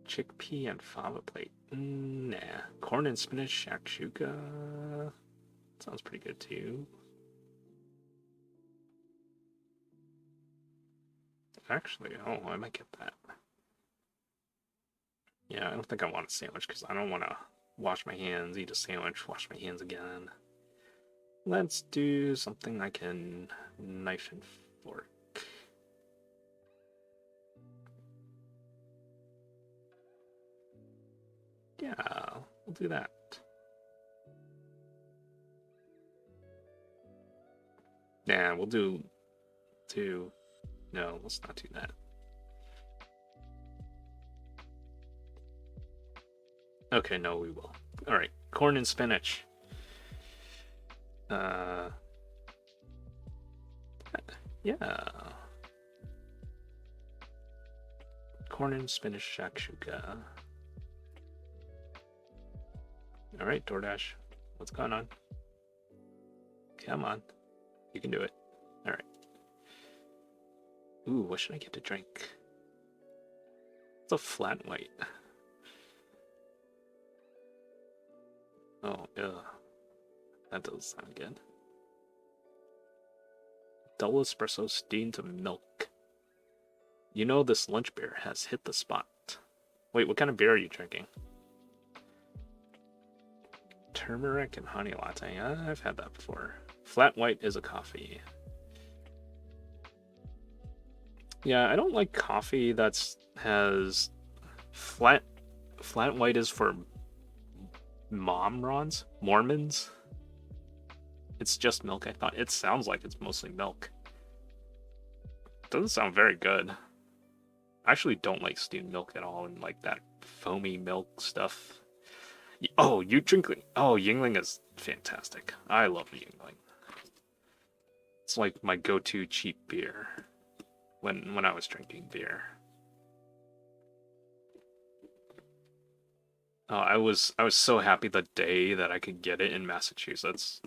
Chickpea and fava plate. Nah. Corn and spinach shakshuka. Sounds pretty good too. Actually, oh, I might get that. Yeah, I don't think I want a sandwich because I don't want to wash my hands, eat a sandwich, wash my hands again. Let's do something I can knife and fork. Yeah, we'll do that. Yeah, we'll do two. No, let's not do that. Okay, no, we will. All right, corn and spinach. Yeah. Corn and spinach shakshuka. All right, DoorDash, what's going on? Come on, you can do it. All right. Ooh, what should I get to drink? It's a flat white. Oh, yeah. That does sound good. Double espresso steamed milk. You know this lunch beer has hit the spot. Wait, what kind of beer are you drinking? Turmeric and honey latte. I've had that before. Flat white is a coffee. Yeah, I don't like coffee that's has flat white is for Mormons. It's just milk. I thought it sounds like it's mostly milk. Doesn't sound very good. I actually don't like steamed milk at all, and like that foamy milk stuff. Oh, you drink? Oh, Yingling is fantastic. I love Yingling. It's like my go-to cheap beer when I was drinking beer. I was so happy the day that I could get it in Massachusetts.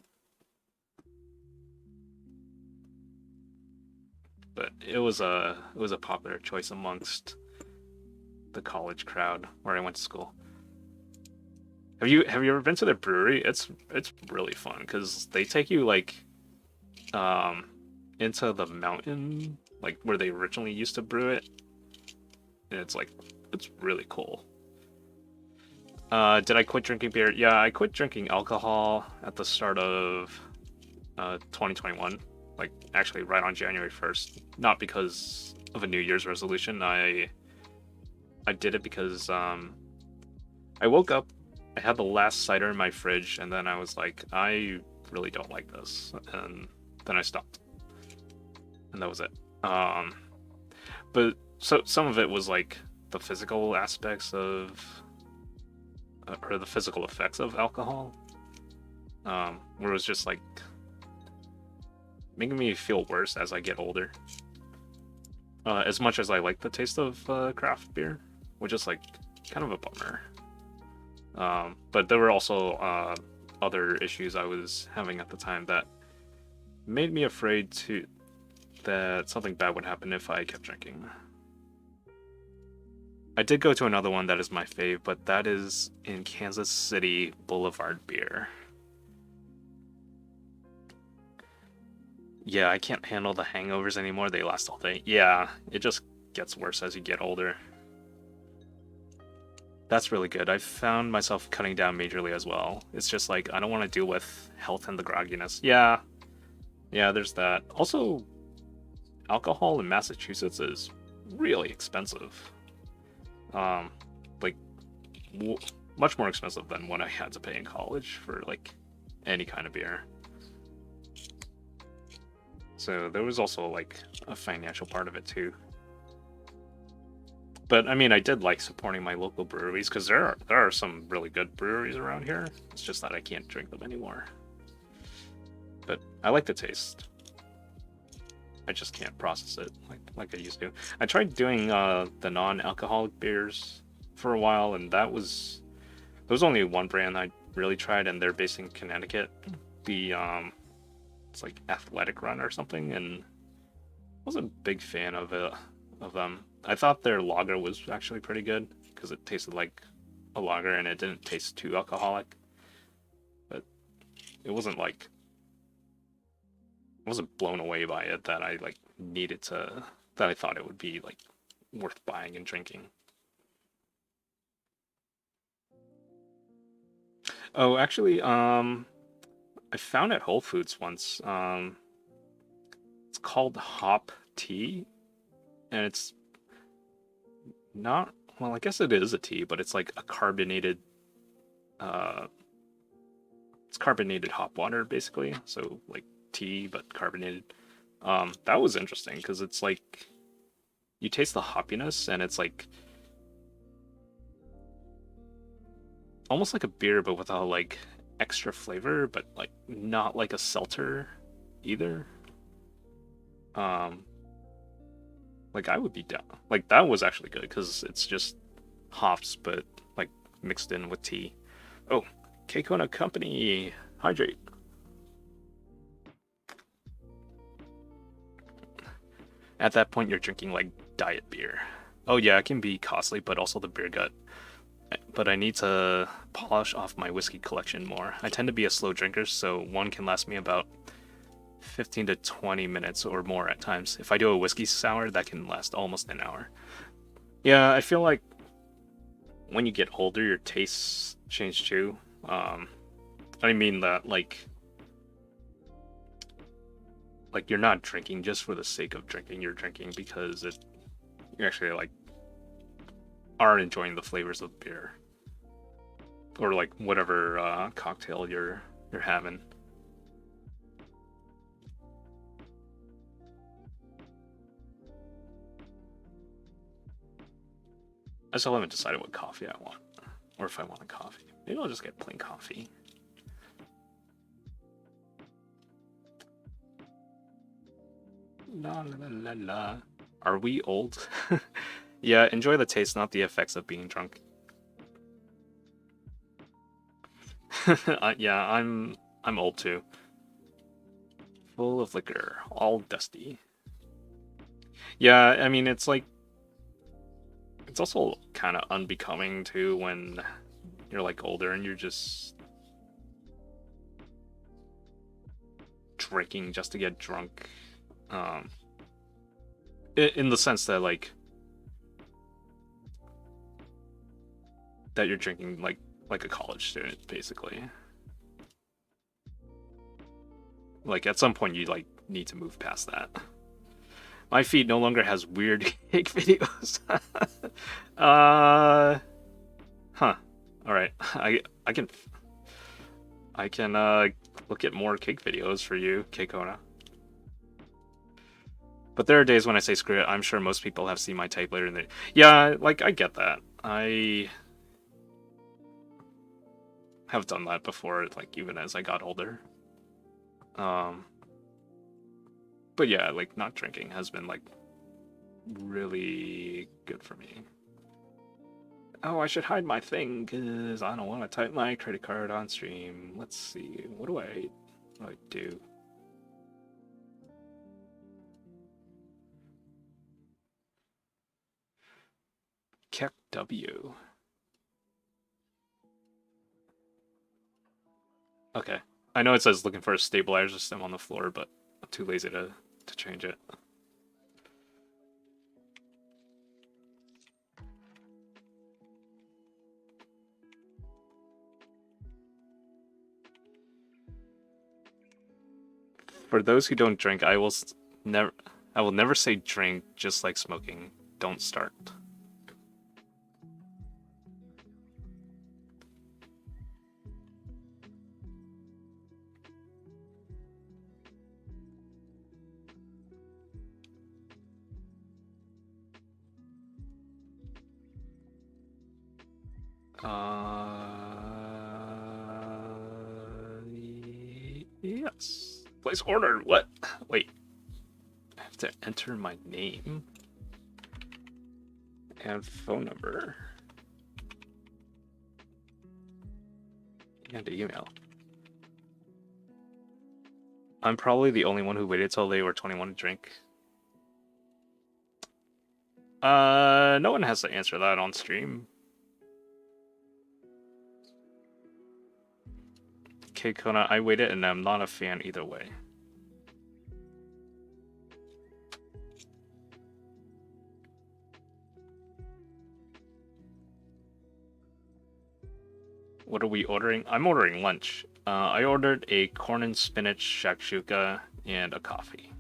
But it was a popular choice amongst the college crowd where I went to school. Have you ever been to the brewery? It's really fun because they take you like into the mountain, like where they originally used to brew it, and it's really cool. Did I quit drinking beer? Yeah, I quit drinking alcohol at the start of 2021. Like actually right on January 1st. Not because of a New Year's resolution. I did it because I woke up, I had the last cider in my fridge, and then I was like, I really don't like this, and then I stopped, and that was it. But so some of it was like the physical aspects of, or the physical effects of alcohol, where it was just like making me feel worse as I get older. As much as I like the taste of craft beer, which is like kind of a bummer. But there were also other issues I was having at the time that made me afraid that something bad would happen if I kept drinking. I did go to another one that is my fave, but that is in Kansas City, Boulevard Beer. Yeah, I can't handle the hangovers anymore. They last all day. Yeah, it just gets worse as you get older. That's really good. I've found myself cutting down majorly as well. It's just like, I don't want to deal with health and the grogginess. Yeah, there's that. Also, alcohol in Massachusetts is really expensive. Like, much more expensive than what I had to pay in college for, like, any kind of beer. So there was also, like, a financial part of it, too. But, I mean, I did like supporting my local breweries, because there are some really good breweries around here. It's just that I can't drink them anymore. But I like the taste. I just can't process it like I used to. I tried doing the non-alcoholic beers for a while, and there was only one brand I really tried, and they're based in Connecticut. It's like Athletic Run or something, and I wasn't a big fan of them. I thought their lager was actually pretty good because it tasted like a lager and it didn't taste too alcoholic. But it wasn't like, I wasn't blown away by it that I like needed to, that I thought it would be like worth buying and drinking. Oh, actually, I found at Whole Foods once. It's called Hop Tea, and it's not, well, I guess it is a tea, but it's like a carbonated, it's carbonated hop water basically. So like tea but carbonated. That was interesting because it's like you taste the hoppiness and it's like almost like a beer but without like extra flavor, but like not like a seltzer either. Like I would be down. Like that was actually good because it's just hops but like mixed in with tea. Oh, K-Kona Company, hydrate. At that point, you're drinking like diet beer. Oh yeah, it can be costly, but also the beer gut. But I need to polish off my whiskey collection more. I tend to be a slow drinker, so one can last me about 15 to 20 minutes or more at times. If I do a whiskey sour, that can last almost an hour. Yeah, I feel like when you get older, your tastes change too. I mean that like you're not drinking just for the sake of drinking. You're drinking because you actually like are enjoying the flavors of beer or like whatever cocktail you're having. I still haven't decided what coffee I want, or if I want a coffee. Maybe I'll just get plain coffee. La la la la. Are we old? Yeah, enjoy the taste, not the effects of being drunk. Yeah, I'm old too. Full of liquor, all dusty. Yeah, I mean it's like it's also kind of unbecoming too when you're like older and you're just drinking just to get drunk. Um, in the sense that like that you're drinking like a college student basically. Like at some point you like need to move past that. My feed no longer has weird cake videos. uh huh. Alright. I can look at more cake videos for you, Keikona. But there are days when I say screw it. I'm sure most people have seen my type later in the yeah, like I get that. I have done that before, like even as I got older. Um but yeah, like not drinking has been like really good for me. Oh, I should hide my thing because I don't want to type my credit card on stream. Let's see. What do I do? Keck W. Okay. I know it says looking for a stabilizer system on the floor, but I'm too lazy to change it. For those who don't drink, I will never say drink, just like smoking. Don't start. Yes. Place order. What? Wait. I have to enter my name and phone number and email. I'm probably the only one who waited till they were 21 to drink. No one has to answer that on stream. Okay, Kona, I waited and I'm not a fan either way. What are we ordering? I'm ordering lunch. I ordered a corn and spinach shakshuka and a coffee.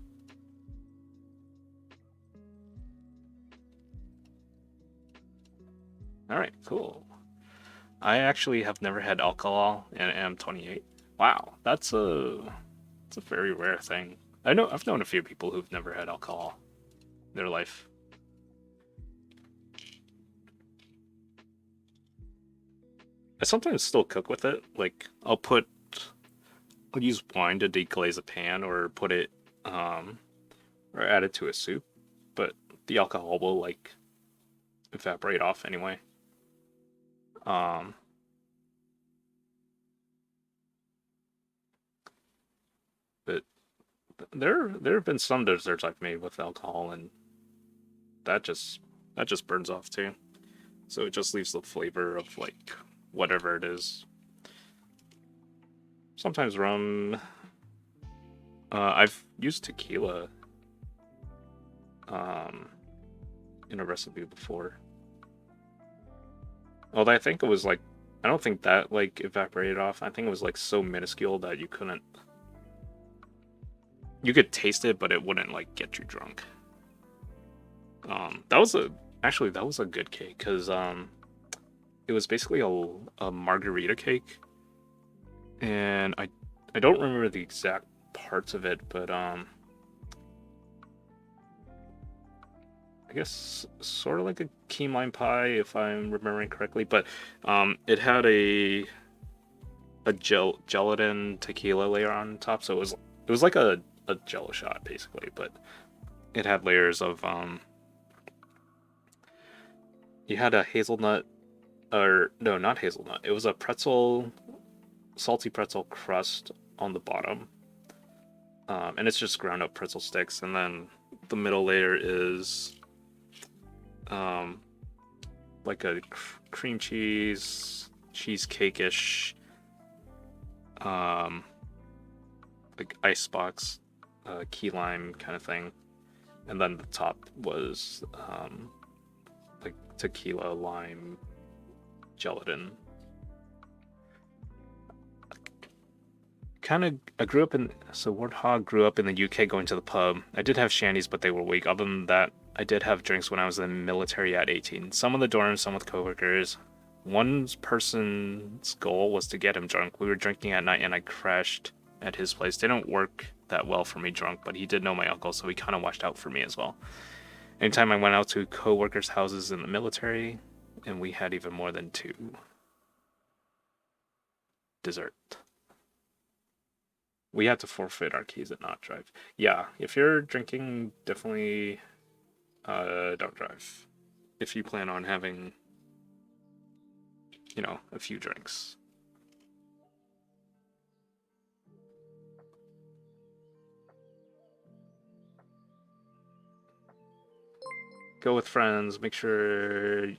Alright, cool. I actually have never had alcohol and am 28. Wow, that's a very rare thing. I've known a few people who've never had alcohol in their life. I sometimes still cook with it. Like I'll use wine to deglaze a pan or put it or add it to a soup, but the alcohol will like evaporate off anyway. But there have been some desserts I've made with alcohol and that just burns off too. So it just leaves the flavor of like whatever it is. Sometimes rum. I've used tequila in a recipe before. Although I think it was like I don't think that like evaporated off. I think it was like so minuscule that you couldn't. You could taste it, but it wouldn't like get you drunk. That was a good cake because it was basically a margarita cake, and I don't remember the exact parts of it, but I guess sort of like a key lime pie if I'm remembering correctly, but it had a gelatin tequila layer on top, so it was like a jello shot basically, but it had layers of you had a hazelnut, or no, not hazelnut. It was a pretzel, salty pretzel crust on the bottom, and it's just ground up pretzel sticks. And then the middle layer is like a cream cheese, cheesecake-ish, like icebox, key lime kind of thing. And then the top was like tequila, lime, gelatin. I grew up in, so Warthog grew up in the UK going to the pub. I did have shandies, but they were weak. Other than that, I did have drinks when I was in the military at 18. Some in the dorms, some with coworkers. One person's goal was to get him drunk. We were drinking at night and I crashed at his place. Didn't work that well for me drunk, but he did know my uncle, so he kind of watched out for me as well. Anytime I went out to coworkers' houses in the military, and we had even more than 2. Dessert. We had to forfeit our keys and not drive. Yeah, if you're drinking, definitely don't drive. If you plan on having, you know, a few drinks. Go with friends, make sure you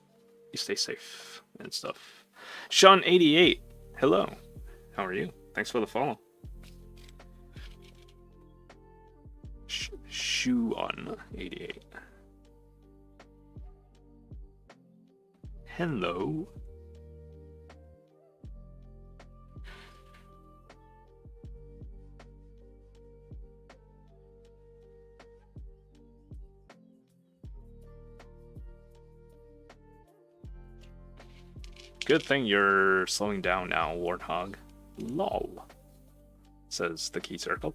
stay safe and stuff. Sean88, hello. How are you? Thanks for the follow. Shoe on 88. Hello. Good thing you're slowing down now, Warthog. Lol, says the key circle.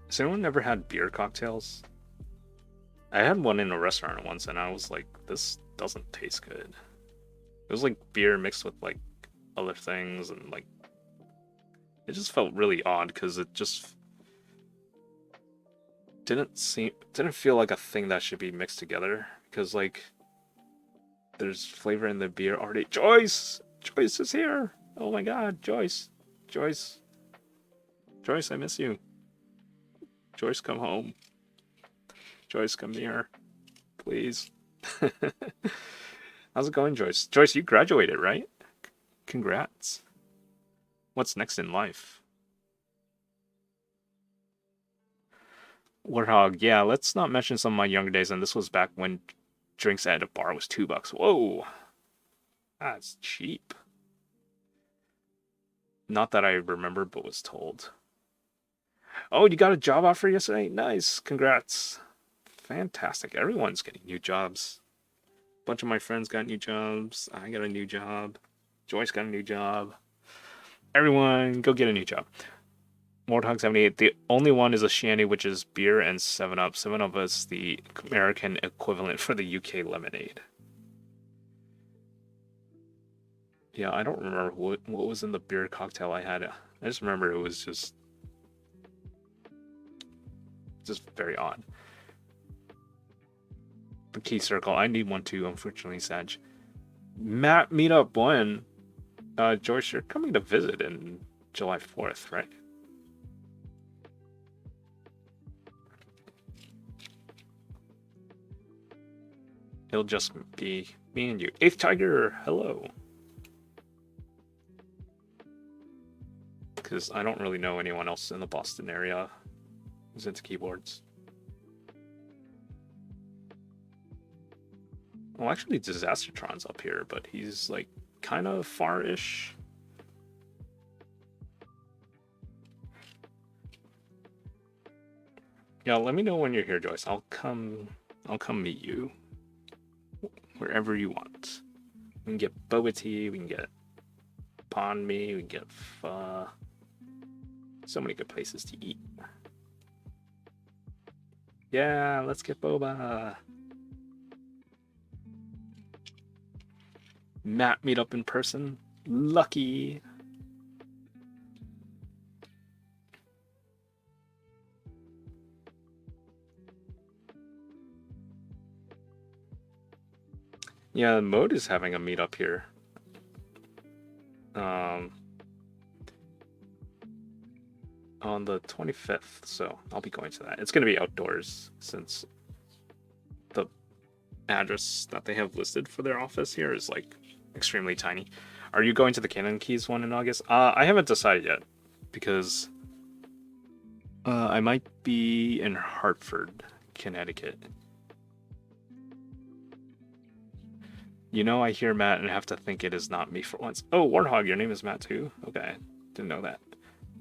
Has anyone ever had beer cocktails? I had one in a restaurant once and I was like, this doesn't taste good. It was like beer mixed with like other things and like it just felt really odd because it just didn't feel like a thing that should be mixed together because like there's flavor in the beer already. Joyce is here. Oh my god, Joyce, I miss you. Joyce, come home. Joyce, come here, please. How's it going, Joyce? Joyce, you graduated, right? Congrats. What's next in life? Warthog, yeah, let's not mention some of my younger days, and this was back when drinks at a bar was $2. Whoa! That's cheap. Not that I remember, but was told. Oh, you got a job offer yesterday? Nice. Congrats. Fantastic. Everyone's getting new jobs. A bunch of my friends got new jobs. I got a new job. Joyce got a new job. Everyone, go get a new job. Warthog 78. The only one is a shandy, which is beer and 7-Up. 7-Up is the American equivalent for the UK lemonade. Yeah, I don't remember what was in the beer cocktail I had. I just remember it was just very odd. The key circle. I need one too, unfortunately, Sag. Matt Meetup 1. Joyce, you're coming to visit in July 4th, right? It'll just be me and you. 8th Tiger, hello. Because I don't really know anyone else in the Boston area who's into keyboards. Well, actually, Disastertron's up here, but he's like kind of far-ish. Yeah, let me know when you're here, Joyce. I'll come meet you wherever you want. We can get boba tea, we can get banh mi, we can get pho. So many good places to eat. Yeah, let's get boba. Matt meet up in person. Lucky. Yeah, Mode is having a meetup here. On the 25th, so I'll be going to that. It's going to be outdoors since the address that they have listed for their office here is like extremely tiny. Are you going to the Cannon Keys one in August? I haven't decided yet because I might be in Hartford, Connecticut. You know, I hear Matt and have to think it is not me for once. Oh, Warthog, your name is Matt too? Okay, didn't know that.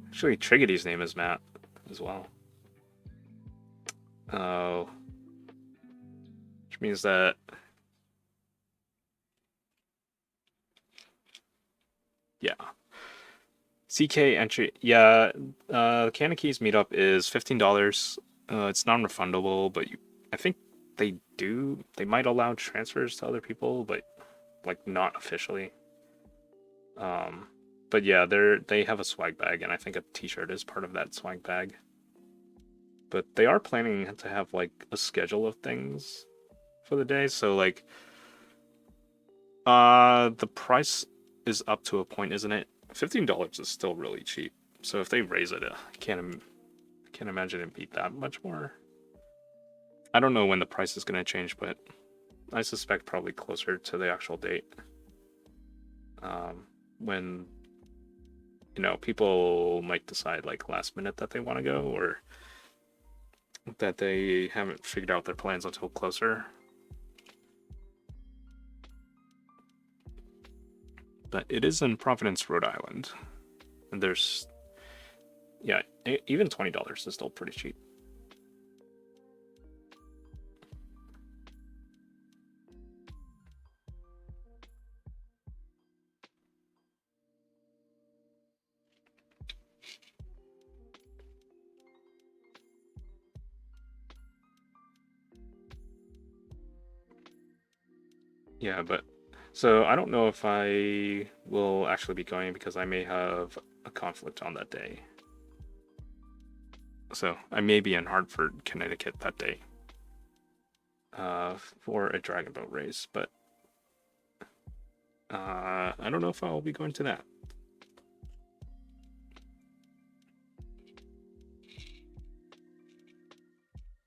Actually, Triggedy's name is Matt as well. Oh. Which means that... Yeah. CK entry. Yeah, Cannon Keys meetup is $15. It's non-refundable, but I think they might allow transfers to other people, but like not officially. But yeah, they have a swag bag, and I think a t-shirt is part of that swag bag. But they are planning to have like a schedule of things for the day, so like the price is up to a point, isn't it? $15 is still really cheap. So if they raise it, I can't imagine it beat that much more. I don't know when the price is going to change, but I suspect probably closer to the actual date. When, you know, people might decide like last minute that they want to go, or that they haven't figured out their plans until closer. But it is in Providence, Rhode Island. And there's, yeah, even $20 is still pretty cheap. Yeah, but so I don't know if I will actually be going because I may have a conflict on that day. So I may be in Hartford, Connecticut that day for a dragon boat race, but I don't know if I'll be going to that.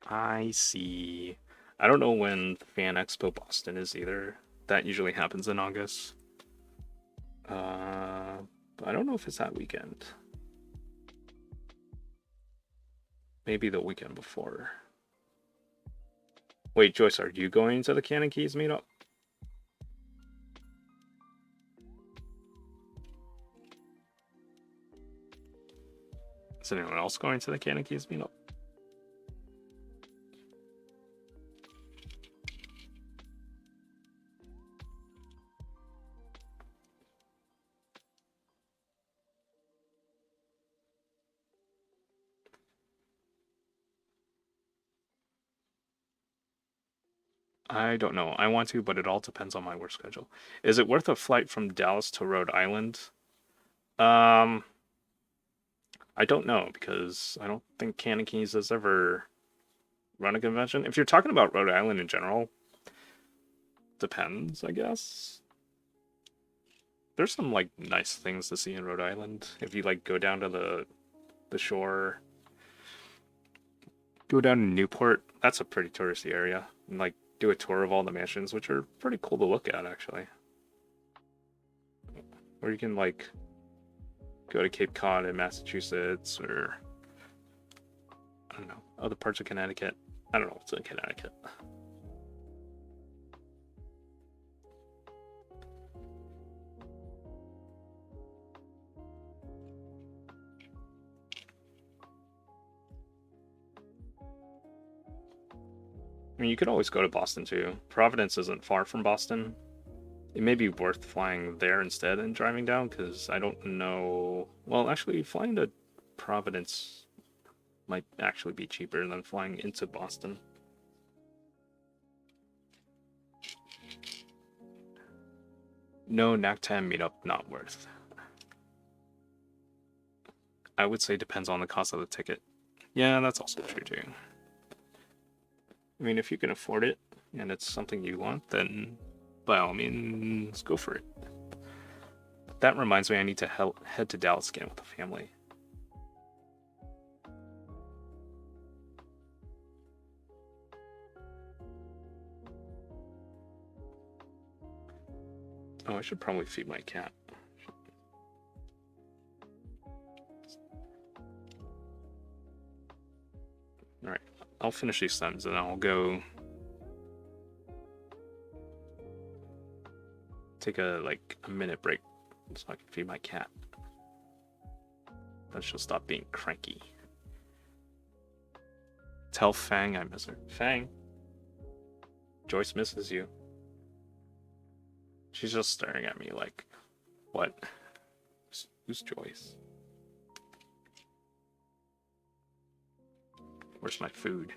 I see. I don't know when Fan Expo Boston is either. That usually happens in August. But I don't know if it's that weekend. Maybe the weekend before. Wait, Joyce, are you going to the Cannon Keys meetup? Is anyone else going to the Cannon Keys meetup? I don't know. I want to, but it all depends on my work schedule. Is it worth a flight from Dallas to Rhode Island? I don't know, because I don't think Cannon Keys has ever run a convention. If you're talking about Rhode Island in general, depends, I guess. There's some like nice things to see in Rhode Island. If you like go down to the shore, go down to Newport, that's a pretty touristy area. And like do a tour of all the mansions, which are pretty cool to look at actually. Or you can like go to Cape Cod in Massachusetts, or I don't know, other parts of Connecticut. I don't know what's in Connecticut. mean, you could always go to Boston too. Providence isn't far from Boston. It may be worth flying there instead and driving down, because I don't know... Well, actually, flying to Providence might actually be cheaper than flying into Boston. No, NACTAM meetup, not worth. I would say depends on the cost of the ticket. Yeah, that's also true too. I mean, if you can afford it, and it's something you want, then by all means, go for it. That reminds me, I need to head to Dallas again with the family. Oh, I should probably feed my cat. Alright, I'll finish these stems and I'll go take a minute break so I can feed my cat. Then she'll stop being cranky. Tell Fang I miss her. Fang! Joyce misses you. She's just staring at me like, what? Who's Joyce? Where's my food?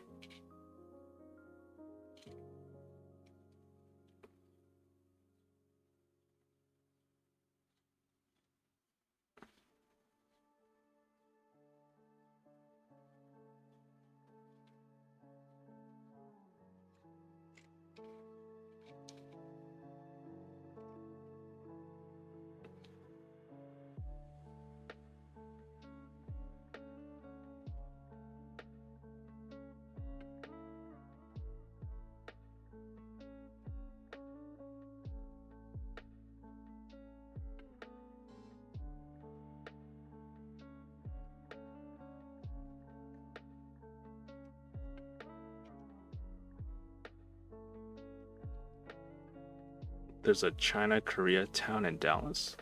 There's a China-Korea town in Dallas.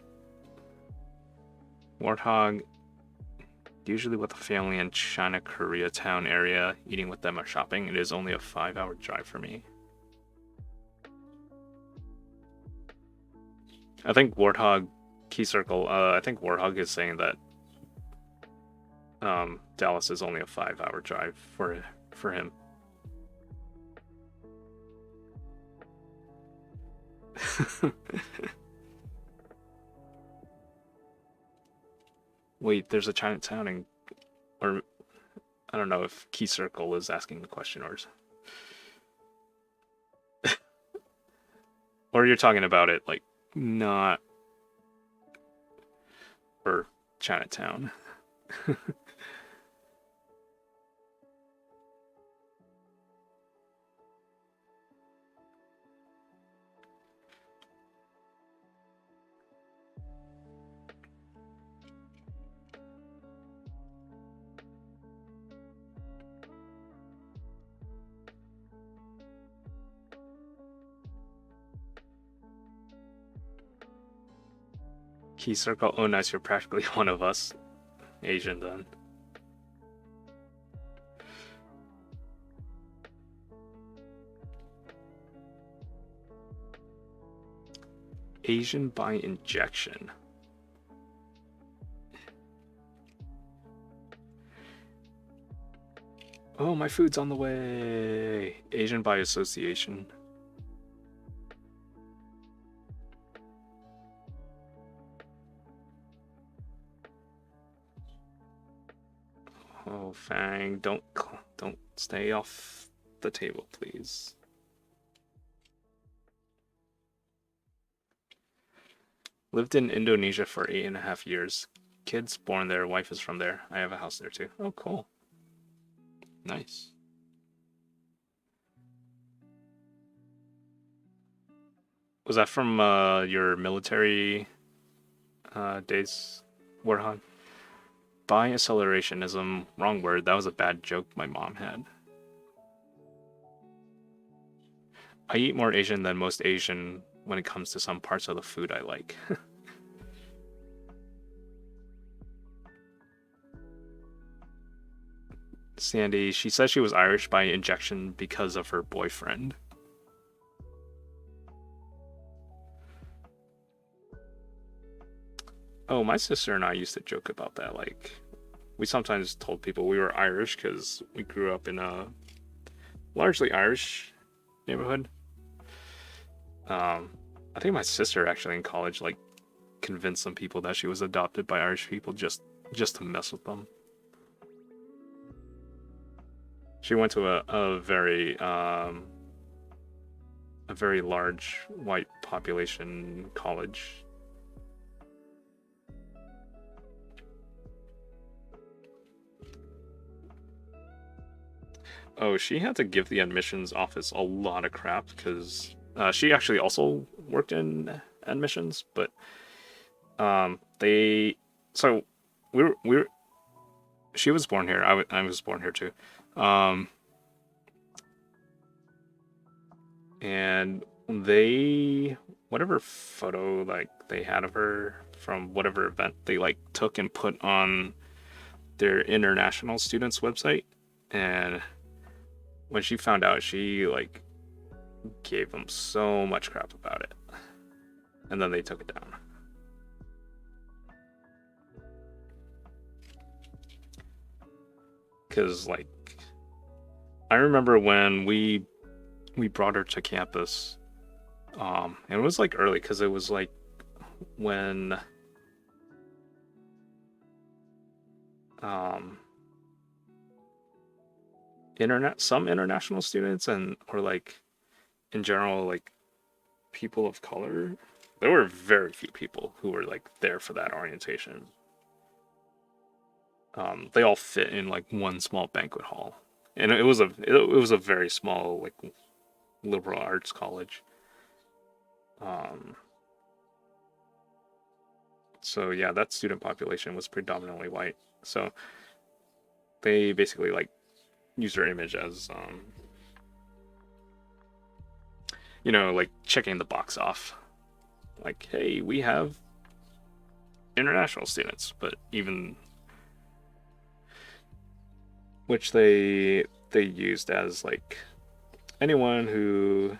Warthog, usually with a family in China-Korea town area, eating with them or shopping. It is only a 5-hour drive for me. I think Warthog, Key Circle, I think Warthog is saying that Dallas is only a 5-hour drive for him. Wait, there's a Chinatown in... Or... I don't know if Key Circle is asking the question or... or you're talking about it, like, not... for Chinatown. Key Circle, oh nice, you're practically one of us. Asian then. Asian by injection. Oh, my food's on the way. Asian by association. Oh, Fang, don't stay off the table, please. Lived in Indonesia for 8.5 years. Kids born there, wife is from there. I have a house there too. Oh, cool. Nice. Was that from your military days, Warhog? By accelerationism, wrong word. That was a bad joke my mom had. I eat more Asian than most Asian when it comes to some parts of the food I like. Sandy, she says she was Irish by injection because of her boyfriend. Oh, my sister and I used to joke about that. Like, we sometimes told people we were Irish because we grew up in a largely Irish neighborhood. I think my sister actually in college like convinced some people that she was adopted by Irish people just to mess with them. She went to a very large white population college. Oh, she had to give the admissions office a lot of crap because she actually also worked in admissions, but they so we were she was born here. I was born here too, and they whatever photo like they had of her from whatever event they like took and put on their international students website, and when she found out, she like gave them so much crap about it, and then they took it down. Because like I remember when we brought her to campus, and it was like early because it was like when some international students and or like in general like people of color, there were very few people who were like there for that orientation. They all fit in like one small banquet hall, and it was a very small like liberal arts college. So yeah, that student population was predominantly white. So they basically like used her image as like checking the box off. Like, hey, we have international students, but even which they used as like anyone who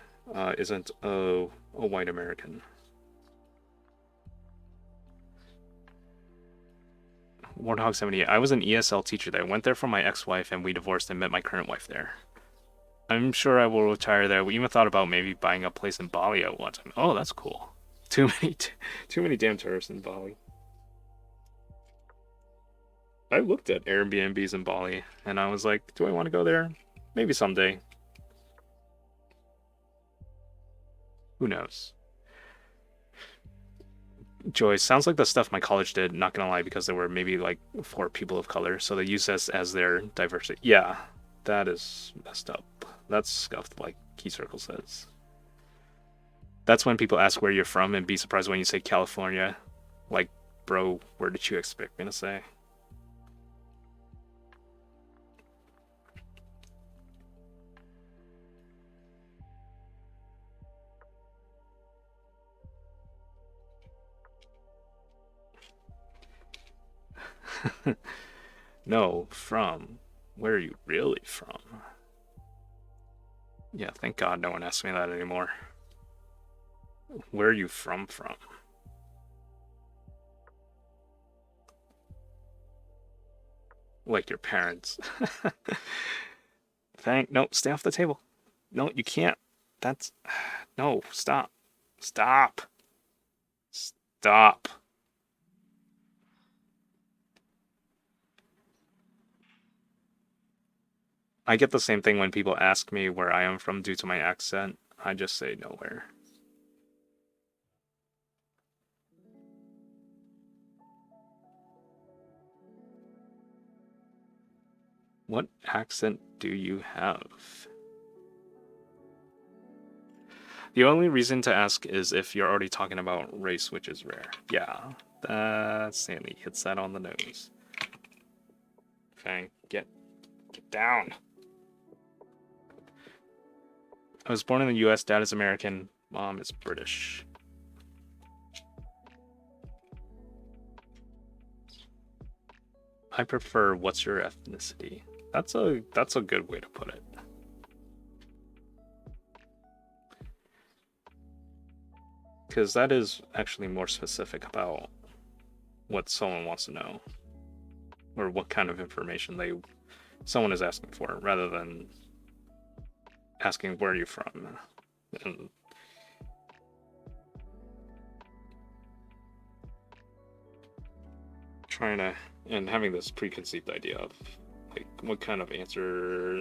isn't a white American. Warthog 78. I was an ESL teacher there. Went there for my ex-wife, and we divorced and met my current wife there. I'm sure I will retire there. We even thought about maybe buying a place in Bali at one time. Oh, that's cool. Too many damn tourists in Bali. I looked at Airbnbs in Bali, and I was like, do I want to go there? Maybe someday. Who knows? Joyce, sounds like the stuff my college did, not gonna lie, because there were maybe like 4 people of color, so they use this as their diversity. Yeah, that is messed up. That's scuffed, like Key Circle says. That's when people ask where you're from and be surprised when you say California. Like, bro, where did you expect me to say? No, from. Where are you really from? Yeah, thank God no one asks me that anymore. Where are you from? Like your parents. No, stay off the table. No, you can't. That's no, stop. Stop. Stop. I get the same thing when people ask me where I am from due to my accent. I just say nowhere. What accent do you have? The only reason to ask is if you're already talking about race, which is rare. Yeah, Sandy hits that on the nose. Fang, get down. I was born in the US, dad is American, mom is British. I prefer what's your ethnicity? That's a good way to put it. Because that is actually more specific about what someone wants to know, or what kind of information someone is asking for, rather than asking where are you from. And and having this preconceived idea of like what kind of answer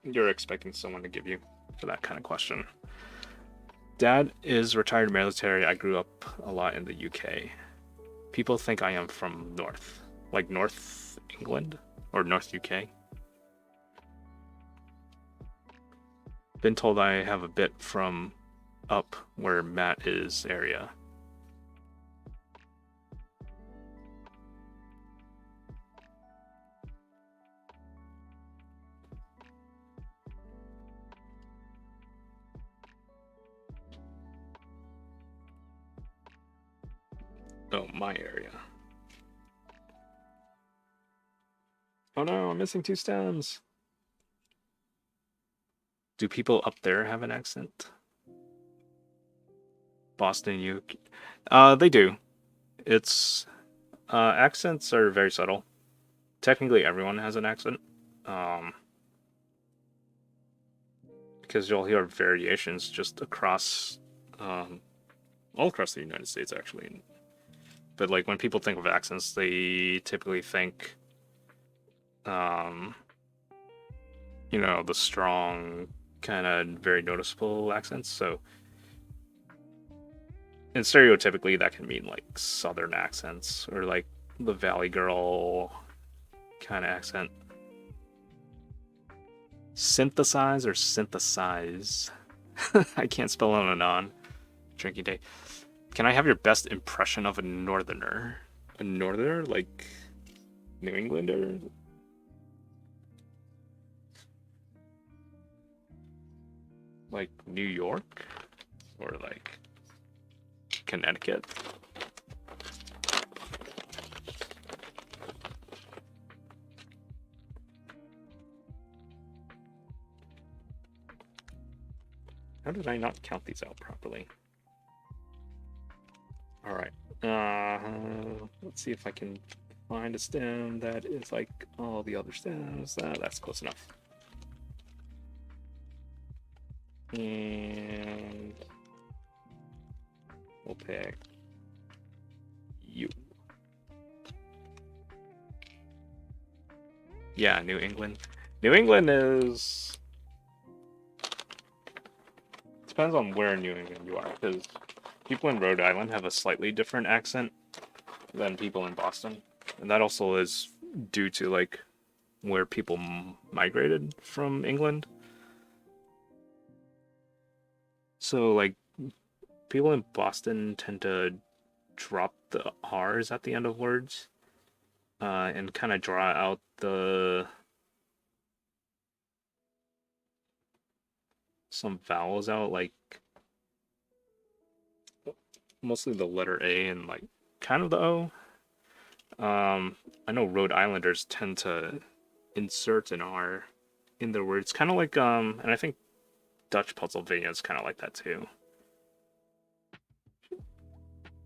you're expecting someone to give you for that kind of question. Dad is retired military. I grew up a lot in the UK. People think I am from North England or North UK. Been told I have a bit from up where Matt is area. Oh, my area. Oh no, I'm missing 2 stems. Do people up there have an accent? Boston, they do. It's accents are very subtle. Technically, everyone has an accent. Because you'll hear variations just across, all across the United States, actually. But like when people think of accents, they typically think, you know, the strong, kind of very noticeable accents. So, and stereotypically, that can mean like Southern accents or like the Valley Girl kind of accent. Synthesize or synthesize? I can't spell on and on. Drinking day. Can I have your best impression of a northerner? A northerner? Like New Englander? Like New York? Or like Connecticut? How did I not count these out properly? Alright. Let's see if I can find a stem that is like all the other stems. That's close enough. And we'll pick you. Yeah, New England. New England is... Depends on where in New England you are, because people in Rhode Island have a slightly different accent than people in Boston. And that also is due to like where people migrated from England. So like people in Boston tend to drop the R's at the end of words and kind of draw out some vowels out, like mostly the letter A and like kind of the O. I know Rhode Islanders tend to insert an R in their words, kind of like and I think Dutch Pennsylvania is kind of like that too.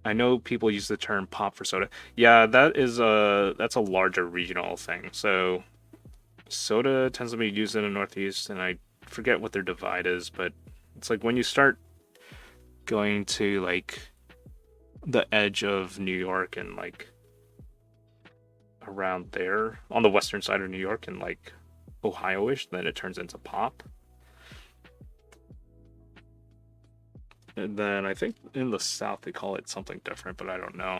I know people use the term pop for soda. Yeah, that's a larger regional thing. So soda tends to be used in the Northeast, and I forget what their divide is, but it's like when you start going to like the edge of New York and like around there on the western side of New York and like Ohio-ish, then it turns into pop. And then I think in the South they call it something different, but I don't know.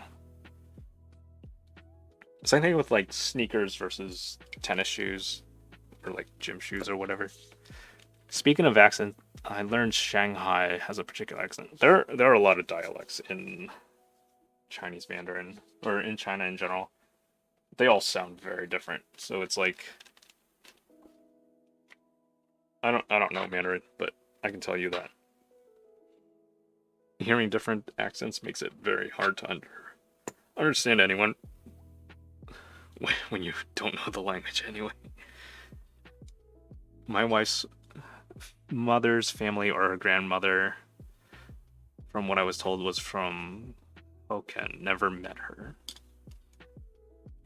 Same thing with like sneakers versus tennis shoes or like gym shoes or whatever. Speaking of accent, I learned Shanghai has a particular accent. There are a lot of dialects in Chinese Mandarin or in China in general. They all sound very different. So it's like I don't know Mandarin, but I can tell you that hearing different accents makes it very hard to understand anyone. when you don't know the language anyway. My wife's mother's family or her grandmother, from what I was told, was from Hokkien. Never met her.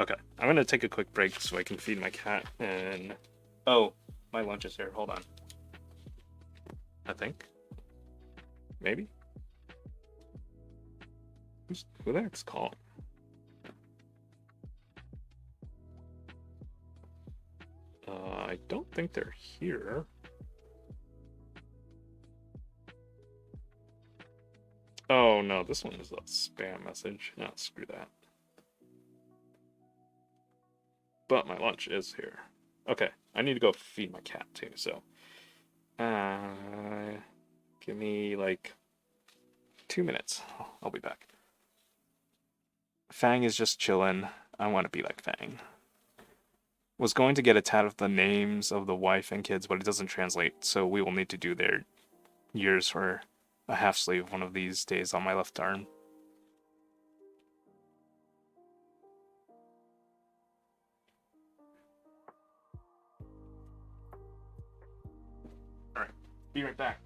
Okay, I'm gonna take a quick break so I can feed my cat and... Oh, my lunch is here. Hold on. I think. Maybe? Who the heck's calling? I don't think they're here. Oh no, this one is a spam message. No, screw that. But my lunch is here. Okay, I need to go feed my cat too, so... give me like 2 minutes. I'll be back. Fang is just chillin'. I want to be like Fang. Was going to get a tat of the names of the wife and kids, but it doesn't translate, so we will need to do their years for a half sleeve one of these days on my left arm. Alright, be right back.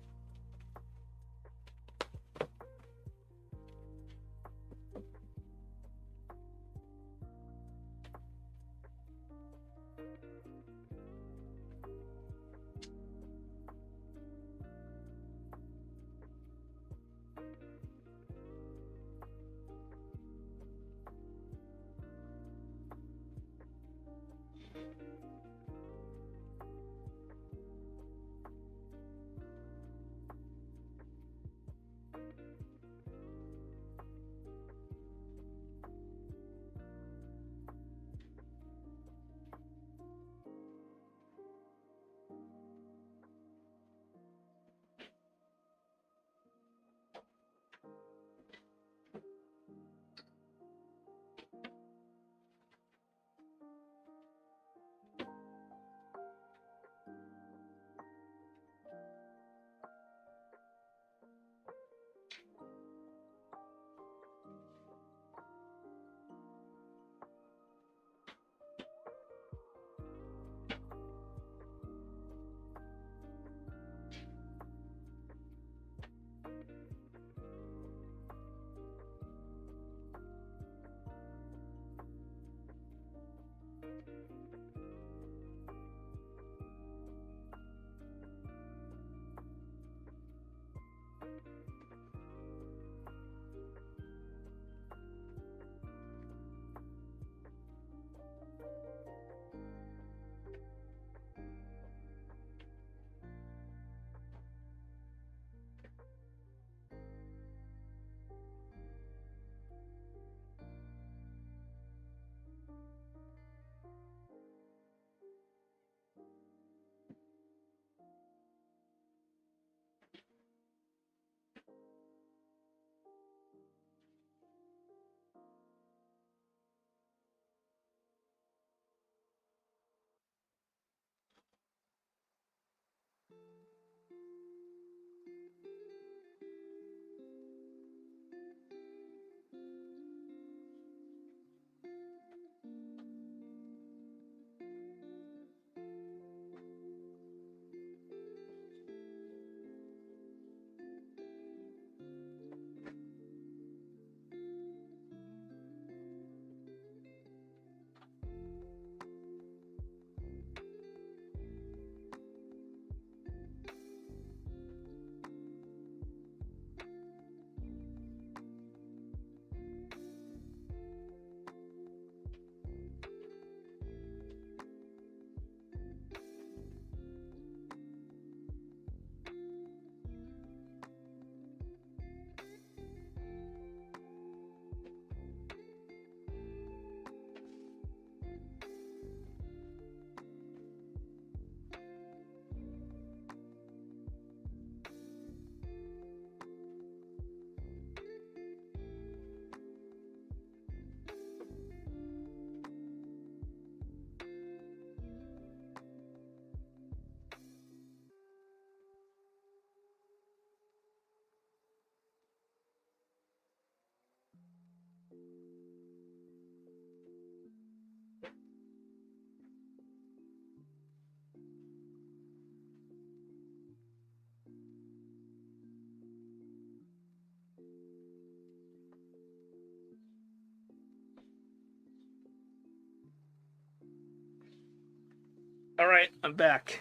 Alright, I'm back.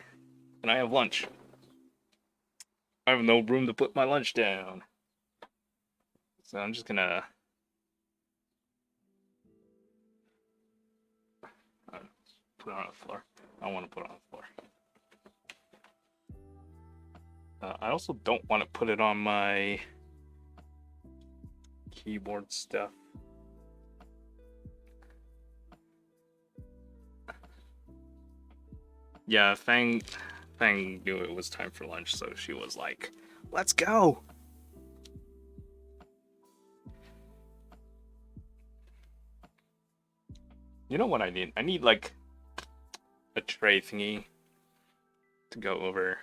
And I have lunch. I have no room to put my lunch down. So I'm just gonna... put it on the floor. I don't want to put it on the floor. I also don't want to put it on my keyboard stuff. Yeah, Fang knew it was time for lunch, so she was like, "Let's go." You know what I need? I need like a tray thingy to go over.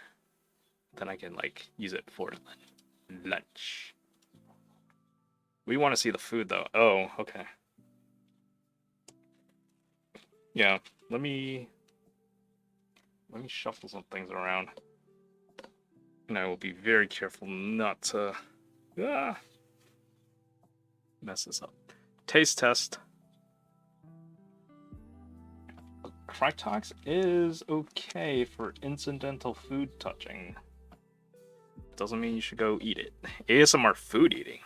Then I can like use it for lunch. We want to see the food though. Oh, okay. Yeah, let me shuffle some things around. And I will be very careful not to mess this up. Taste test. Crytox is okay for incidental food touching. Doesn't mean you should go eat it. ASMR food eating.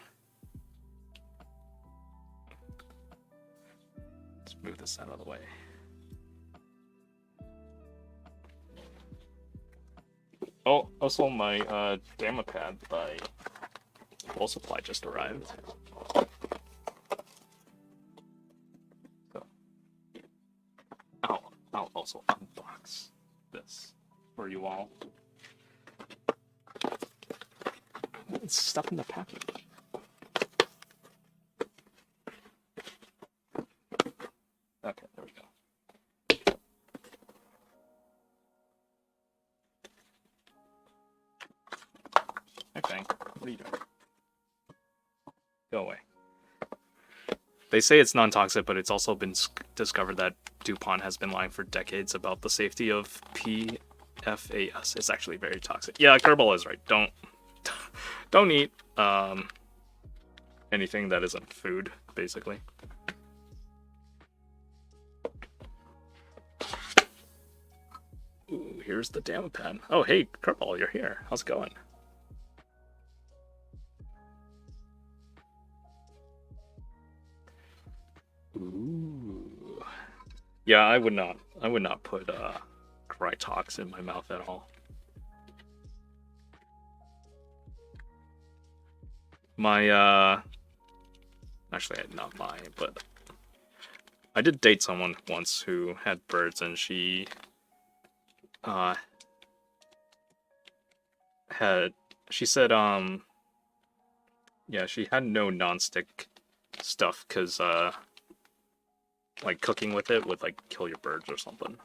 Let's move this out of the way. Oh, also my Damapad by Full Supply just arrived. So, I'll also unbox this for you all. It's stuff in the package. Okay, there we go. Okay, what are you doing? Go away. They say it's non-toxic, but it's also been discovered that DuPont has been lying for decades about the safety of PFAS. It's actually very toxic. Yeah, Kerbal is right. Don't eat anything that isn't food, basically. Ooh, here's the Damapad. Oh, hey, Kerbal, you're here. How's it going? Ooh. Yeah, I would not put Crytox in my mouth at all. My actually not mine, but I did date someone once who had birds, and she said yeah, she had no non-stick stuff because like cooking with it would like kill your birds or something.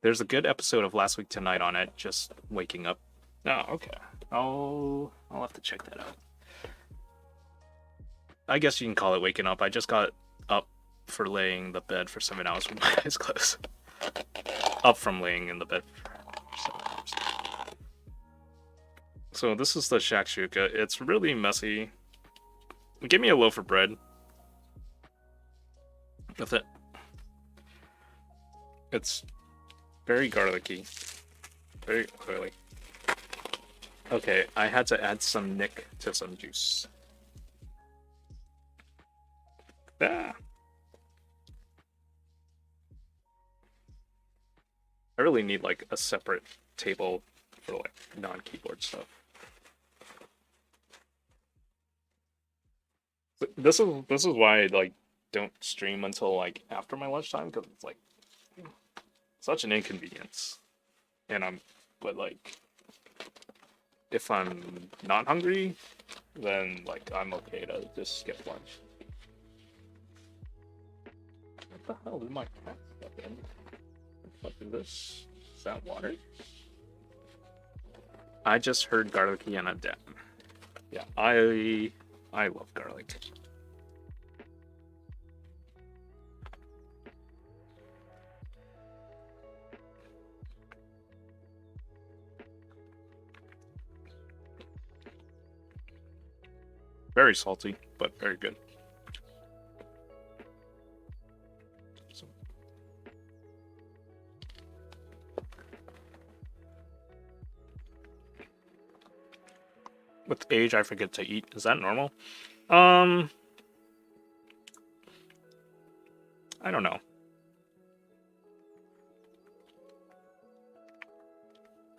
There's a good episode of Last Week Tonight on it, just waking up. Oh, okay. I'll have to check that out. I guess you can call it waking up. I just got up for laying in the bed for 7 hours with my eyes closed. Up from laying in the bed for 7 hours. So this is the shakshuka. It's really messy. Give me a loaf of bread. That's it. It's very garlicky. Very oily. Okay, I had to add some Nick to some juice. Ah. I really need like a separate table for like non-keyboard stuff. This is why I like don't stream until like after my lunchtime, because it's like such an inconvenience. But like if I'm not hungry, then like I'm okay to just skip lunch. What the hell did my cat step in? What is this? Is that water? I just heard garlicky and a dam. Yeah, I love garlic. Very salty, but very good. So, With age, I forget to eat. Is that normal? I don't know.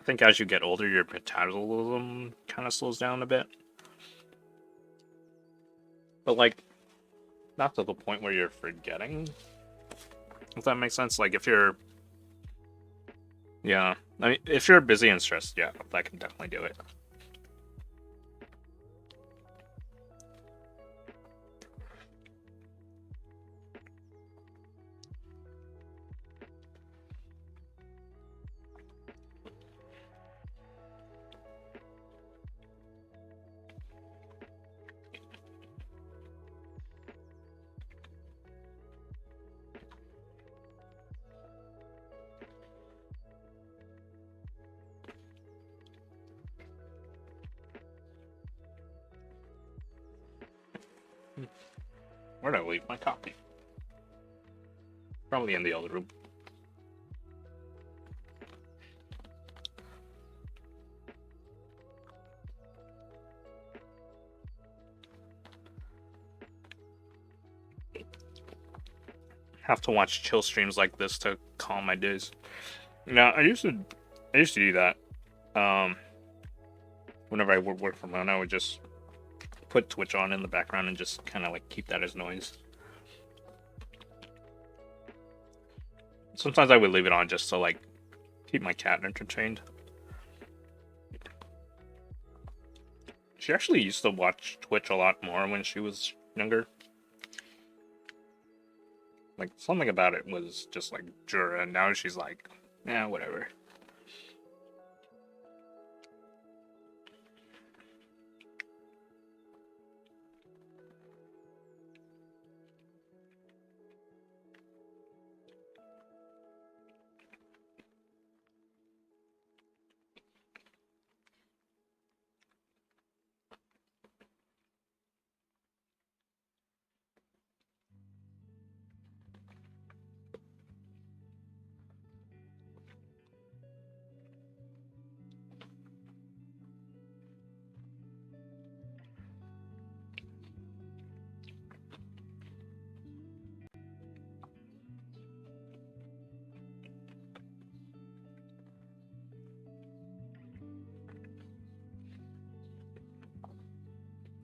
I think as you get older, your metabolism kind of slows down a bit. But, like, not to the point where you're forgetting. If that makes sense. Like, if you're... Yeah. I mean, if you're busy and stressed, yeah, that can definitely do it. Where did I leave my copy? Probably in the other room. Have to watch chill streams like this to calm my days. Now, I used to do that. Whenever I would work from home, I would just put Twitch on in the background and just kind of like keep that as noise. Sometimes I would leave it on just to like keep my cat entertained. She actually used to watch Twitch a lot more when she was younger. Like, something about it was just like, Jura, and now she's like, yeah, whatever.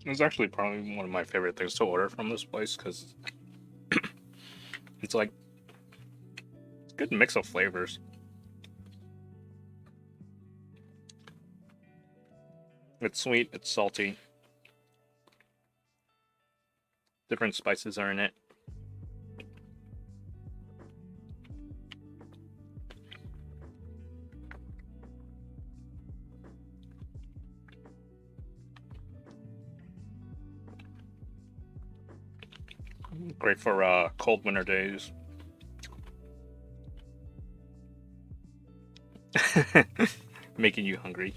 It was actually probably one of my favorite things to order from this place, because it's like a good mix of flavors. It's sweet, it's salty. Different spices are in it. Great for cold winter days. Making you hungry.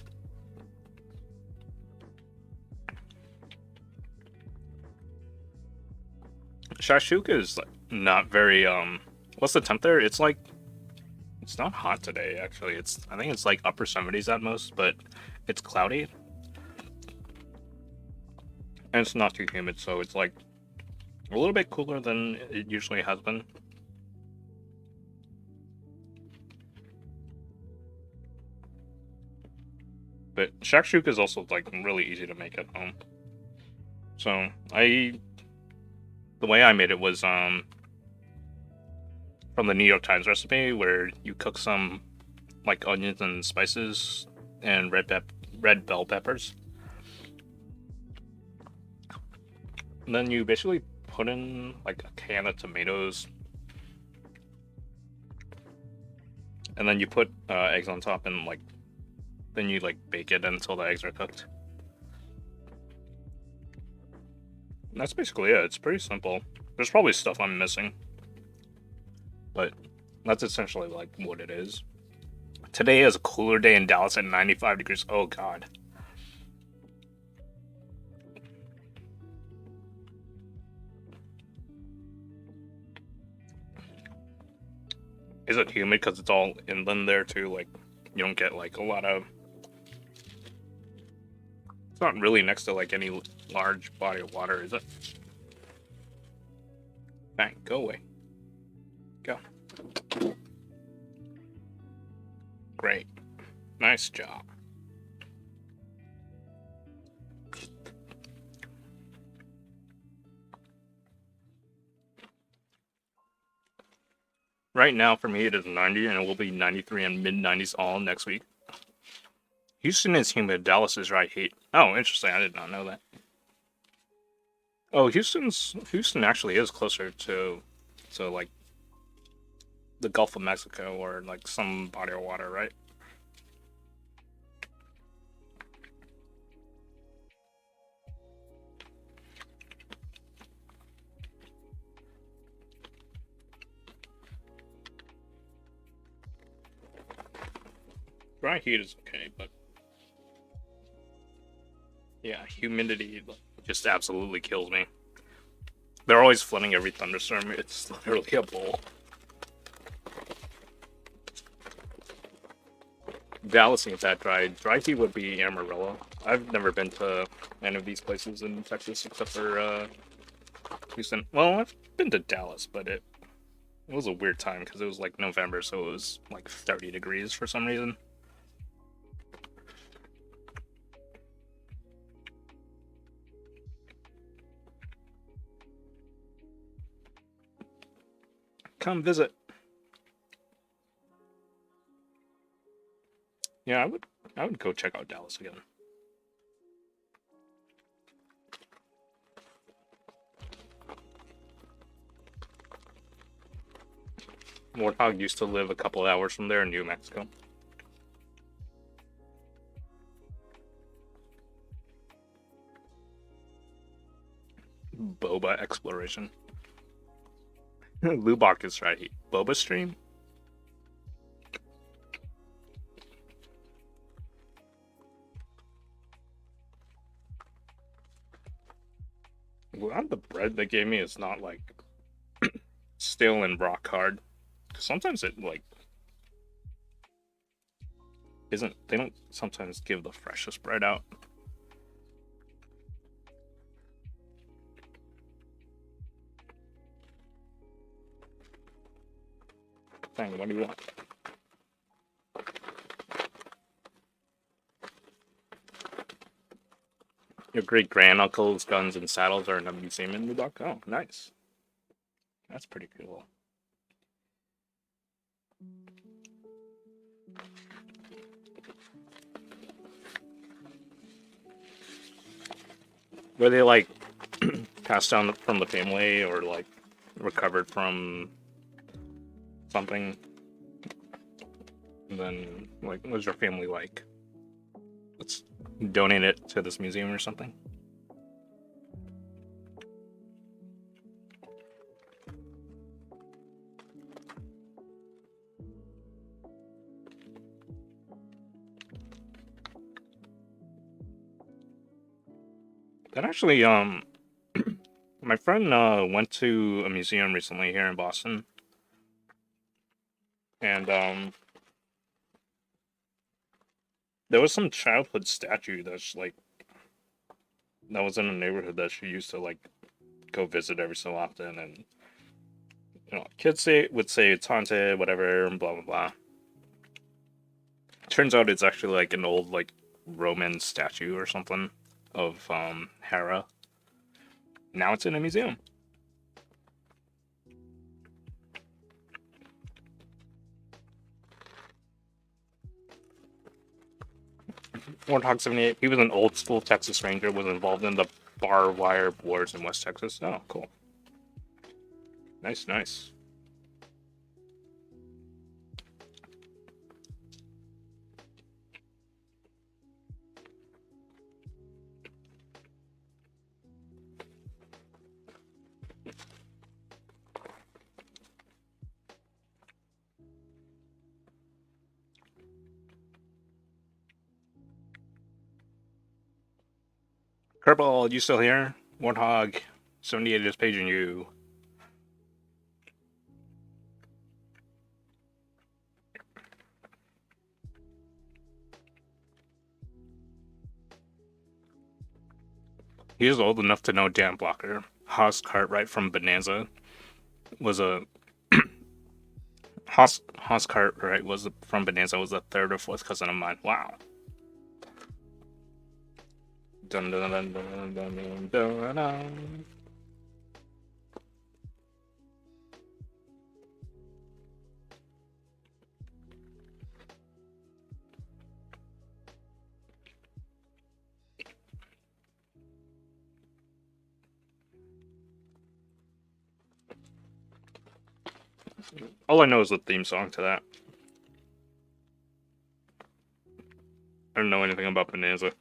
Shashuka is like not very what's the temp there? It's like, it's not hot today actually. I think it's like upper 70s at most, but it's cloudy. And it's not too humid, so it's like a little bit cooler than it usually has been. But shakshuka is also like really easy to make at home. So the way I made it was from the New York Times recipe, where you cook some like onions and spices and red bell peppers. And then you basically put in like a can of tomatoes, and then you put eggs on top, and like then you like bake it until the eggs are cooked. And that's basically it. It's pretty simple. There's probably stuff I'm missing, but that's essentially like what it is. Today is a cooler day in Dallas at 95 degrees. Oh god. Is it humid because it's all inland there too? Like, you don't get like a lot of... It's not really next to like any large body of water, is it? Bang, go away. Go. Great. Nice job. Right now, for me, it is 90, and it will be 93 and mid-90s all next week. Houston is humid. Dallas is dry heat. Oh, interesting. I did not know that. Oh, Houston actually is closer to like the Gulf of Mexico or like some body of water, right? Dry heat is okay, but yeah, humidity just absolutely kills me. They're always flooding every thunderstorm. It's literally a bowl. Dallas ain't that dry. Dry heat would be Amarillo. I've never been to any of these places in Texas except for Houston. Well, I've been to Dallas, but it was a weird time because it was like November, so it was like 30 degrees for some reason. Come visit. Yeah, I would go check out Dallas again. Warthog used to live a couple hours from there in New Mexico. Boba exploration. Lubak is right. Boba stream? Well, the bread they gave me is not like stale and rock hard. Sometimes it like isn't. They don't sometimes give the freshest bread out. Dang, what do you want? Your great granduncle's guns and saddles are in a museum in Lubbock. Oh, nice. That's pretty cool. Were they like passed down from the family or like recovered from something? And then, like, what was your family like? Let's donate it to this museum or something. That actually, my friend went to a museum recently here in Boston, and there was some childhood statue that's like that was in a neighborhood that she used to like go visit every so often, and kids would say it's haunted, whatever, and blah blah blah. Turns out it's actually like an old like Roman statue or something of Hera. Now it's in a museum. Warthog 78. He was an old school Texas Ranger. Was involved in the barbed wire wars in West Texas. Oh, cool. Nice, nice. Kerbal, you still here? Warthog 78 is paging you. He is old enough to know Dan Blocker. Haas Cartwright from Bonanza was a Haas Cartwright was from Bonanza was a third or fourth cousin of mine. Wow. Dun dun dun dun dun dun dun. All I know is the theme song to that. I don't know anything about Bonanza.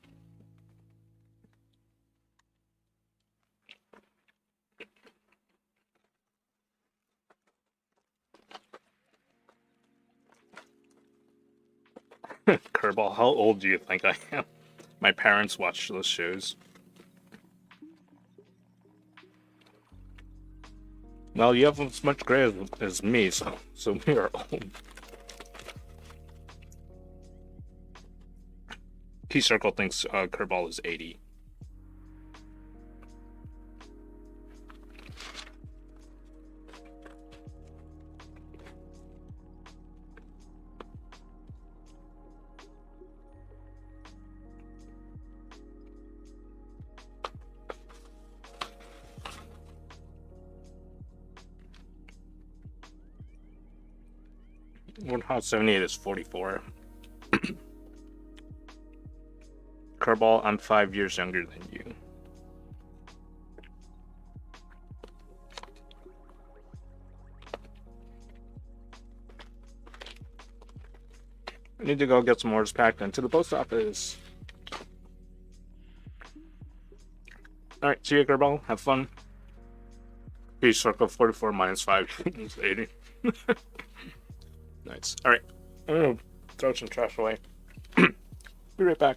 Kerbal, how old do you think I am? My parents watched those shows. Well, you have as much gray as me, so we are old. Key Circle thinks Kerbal is 80. Hot 78 is 44. Kerbal, I'm 5 years younger than you. I need to go get some orders packed into the post office. Alright, see you, Kerbal. Have fun. Peace Circle 44 minus 5 is 80. Nice. Alright. I'm gonna throw some trash away. Be right back.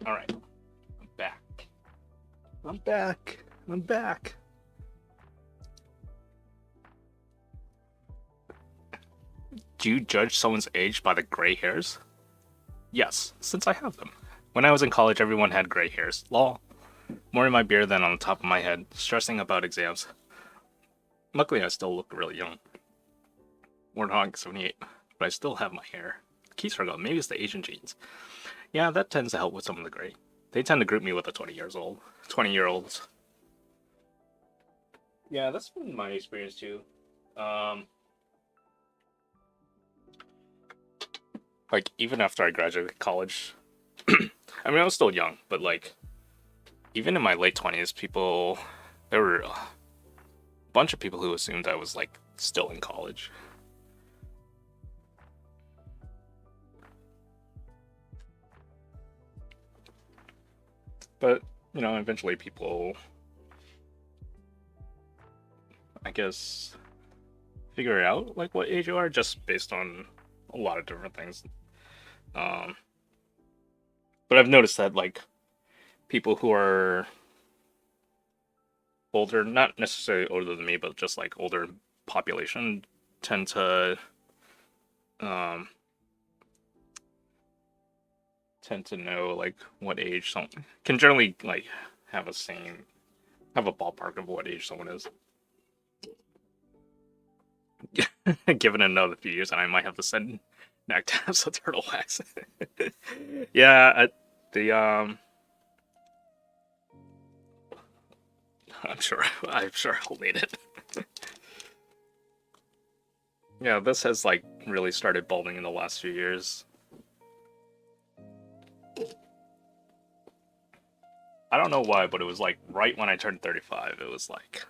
Alright. I'm back. I'm back. I'm back. Do you judge someone's age by the gray hairs? Yes, since I have them. When I was in college, everyone had gray hairs. Lol. More in my beard than on the top of my head, stressing about exams. Luckily, I still look really young. Warthog 78, but I still have my hair. Key struggle, maybe it's the Asian genes. Yeah, that tends to help with some of the gray. They tend to group me with the 20-year-olds. Yeah, that's been my experience too. Like, even after I graduated college, I mean, I was still young, but like, even in my late 20s, there were a bunch of people who assumed I was like still in college. But, you know, eventually people, I guess, figure out like what age you are just based on a lot of different things. But I've noticed that like people who are older, not necessarily older than me, but just like older population, tend to know like what age someone can generally like have a ballpark of what age someone is. Given another few years, and I might have to send Knack to have some turtle wax. Yeah, I'm sure I'll need it. Yeah, this has like really started balding in the last few years. I don't know why, but it was like right when I turned 35, it was like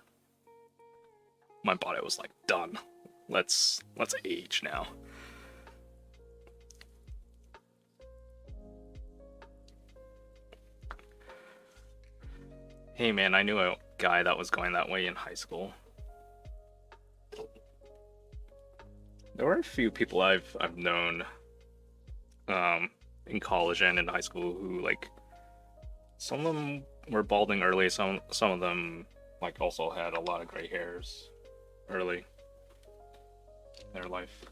my body was like done. Let's age now. Hey man, I knew a guy that was going that way in high school. There were a few people I've known in college and in high school who like some of them were balding early, some of them like also had a lot of gray hairs early in their life.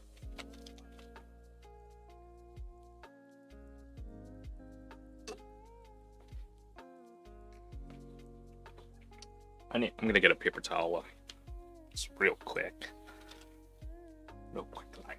I'm gonna get a paper towel. It's real quick. Real quick like.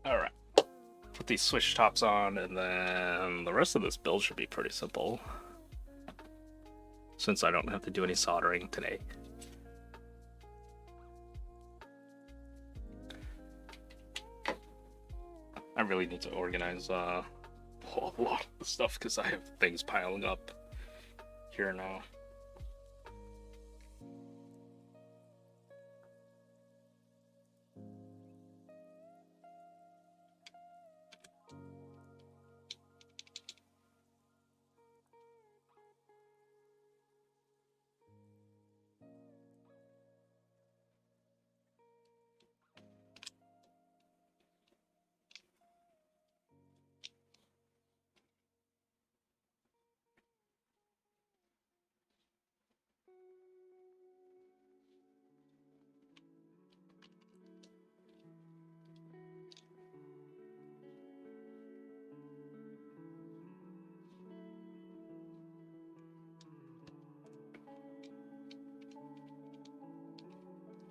Alright. Put these switch tops on, and then the rest of this build should be pretty simple. Since I don't have to do any soldering today. I really need to organize a lot of the stuff because I have things piling up here now.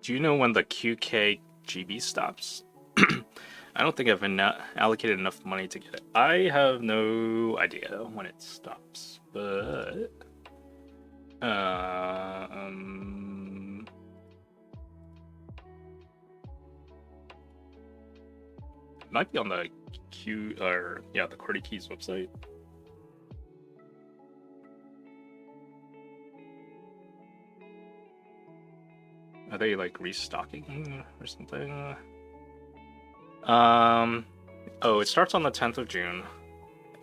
Do you know when the QKGB stops? I don't think I've allocated enough money to get it. I have no idea when it stops, but it might be on the the Cordy Keys website. Are they like restocking or something? Oh, it starts on the 10th of June.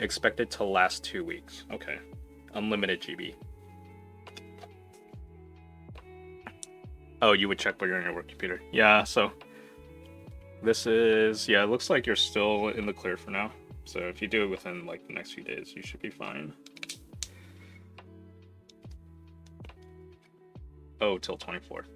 Expected to last 2 weeks. Okay. Unlimited GB. Oh, you would check while you're on your work computer. Yeah, so this is, yeah, it looks like you're still in the clear for now. So if you do it within like the next few days, you should be fine. Oh, till 24th.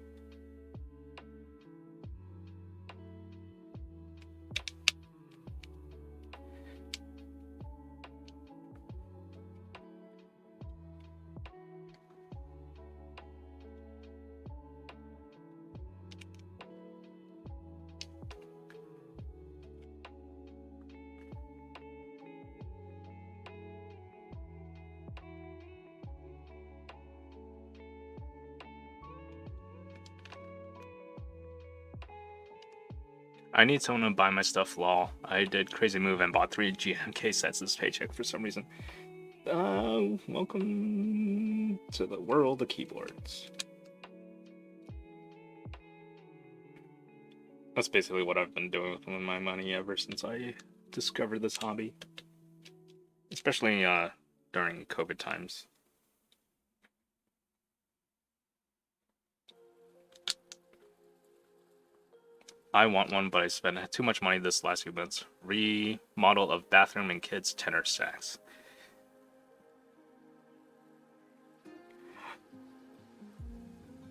I need someone to buy my stuff, lol. I did crazy move and bought 3 GMK sets this paycheck for some reason. Welcome to the world of keyboards. That's basically what I've been doing with my money ever since I discovered this hobby. Especially during COVID times. I want one, but I spent too much money this last few months. Remodel of bathroom and kids' tenor sax.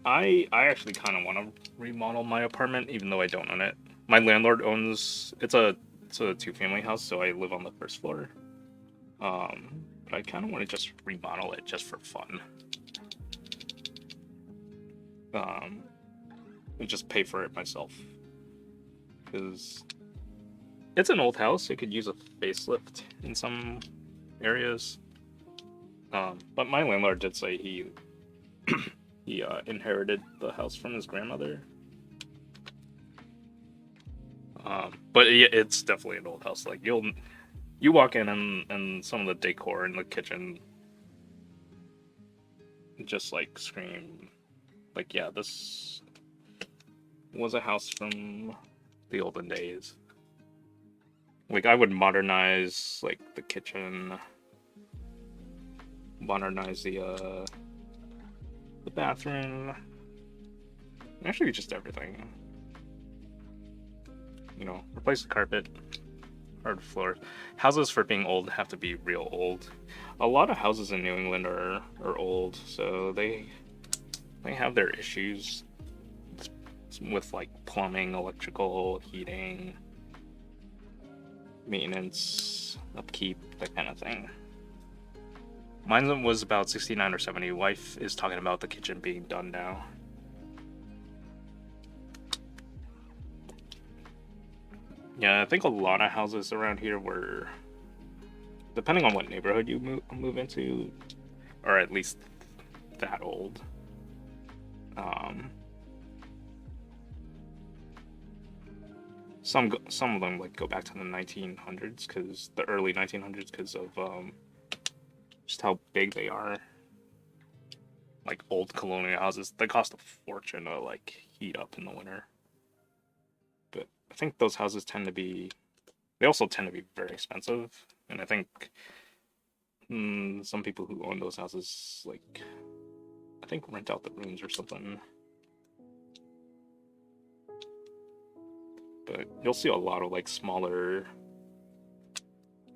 I actually kind of want to remodel my apartment, even though I don't own it. My landlord owns it's a 2-family house, so I live on the first floor. But I kind of want to just remodel it just for fun. And just pay for it myself. Because it's an old house. It could use a facelift in some areas. But my landlord did say he inherited the house from his grandmother. But it's definitely an old house. Like you walk in and some of the decor in the kitchen just like scream like, yeah, this was a house from the olden days. Like, I would modernize like the kitchen, modernize the bathroom, actually just everything. You know, replace the carpet, hard floor. Houses for being old have to be real old. A lot of houses in New England are old, so they have their issues with like plumbing, electrical, heating, maintenance, upkeep, that kind of thing. Mine was about 69 or 70. Wife is talking about the kitchen being done now. Yeah, I think a lot of houses around here were, depending on what neighborhood you move into, or at least that old. Some of them like go back to the 1900s, because the early 1900s, because of just how big they are. Like old colonial houses, they cost a fortune to like heat up in the winter. But I think those houses tend to be, they also tend to be very expensive, and I think some people who own those houses, like, I think rent out the rooms or something. But you'll see a lot of like smaller,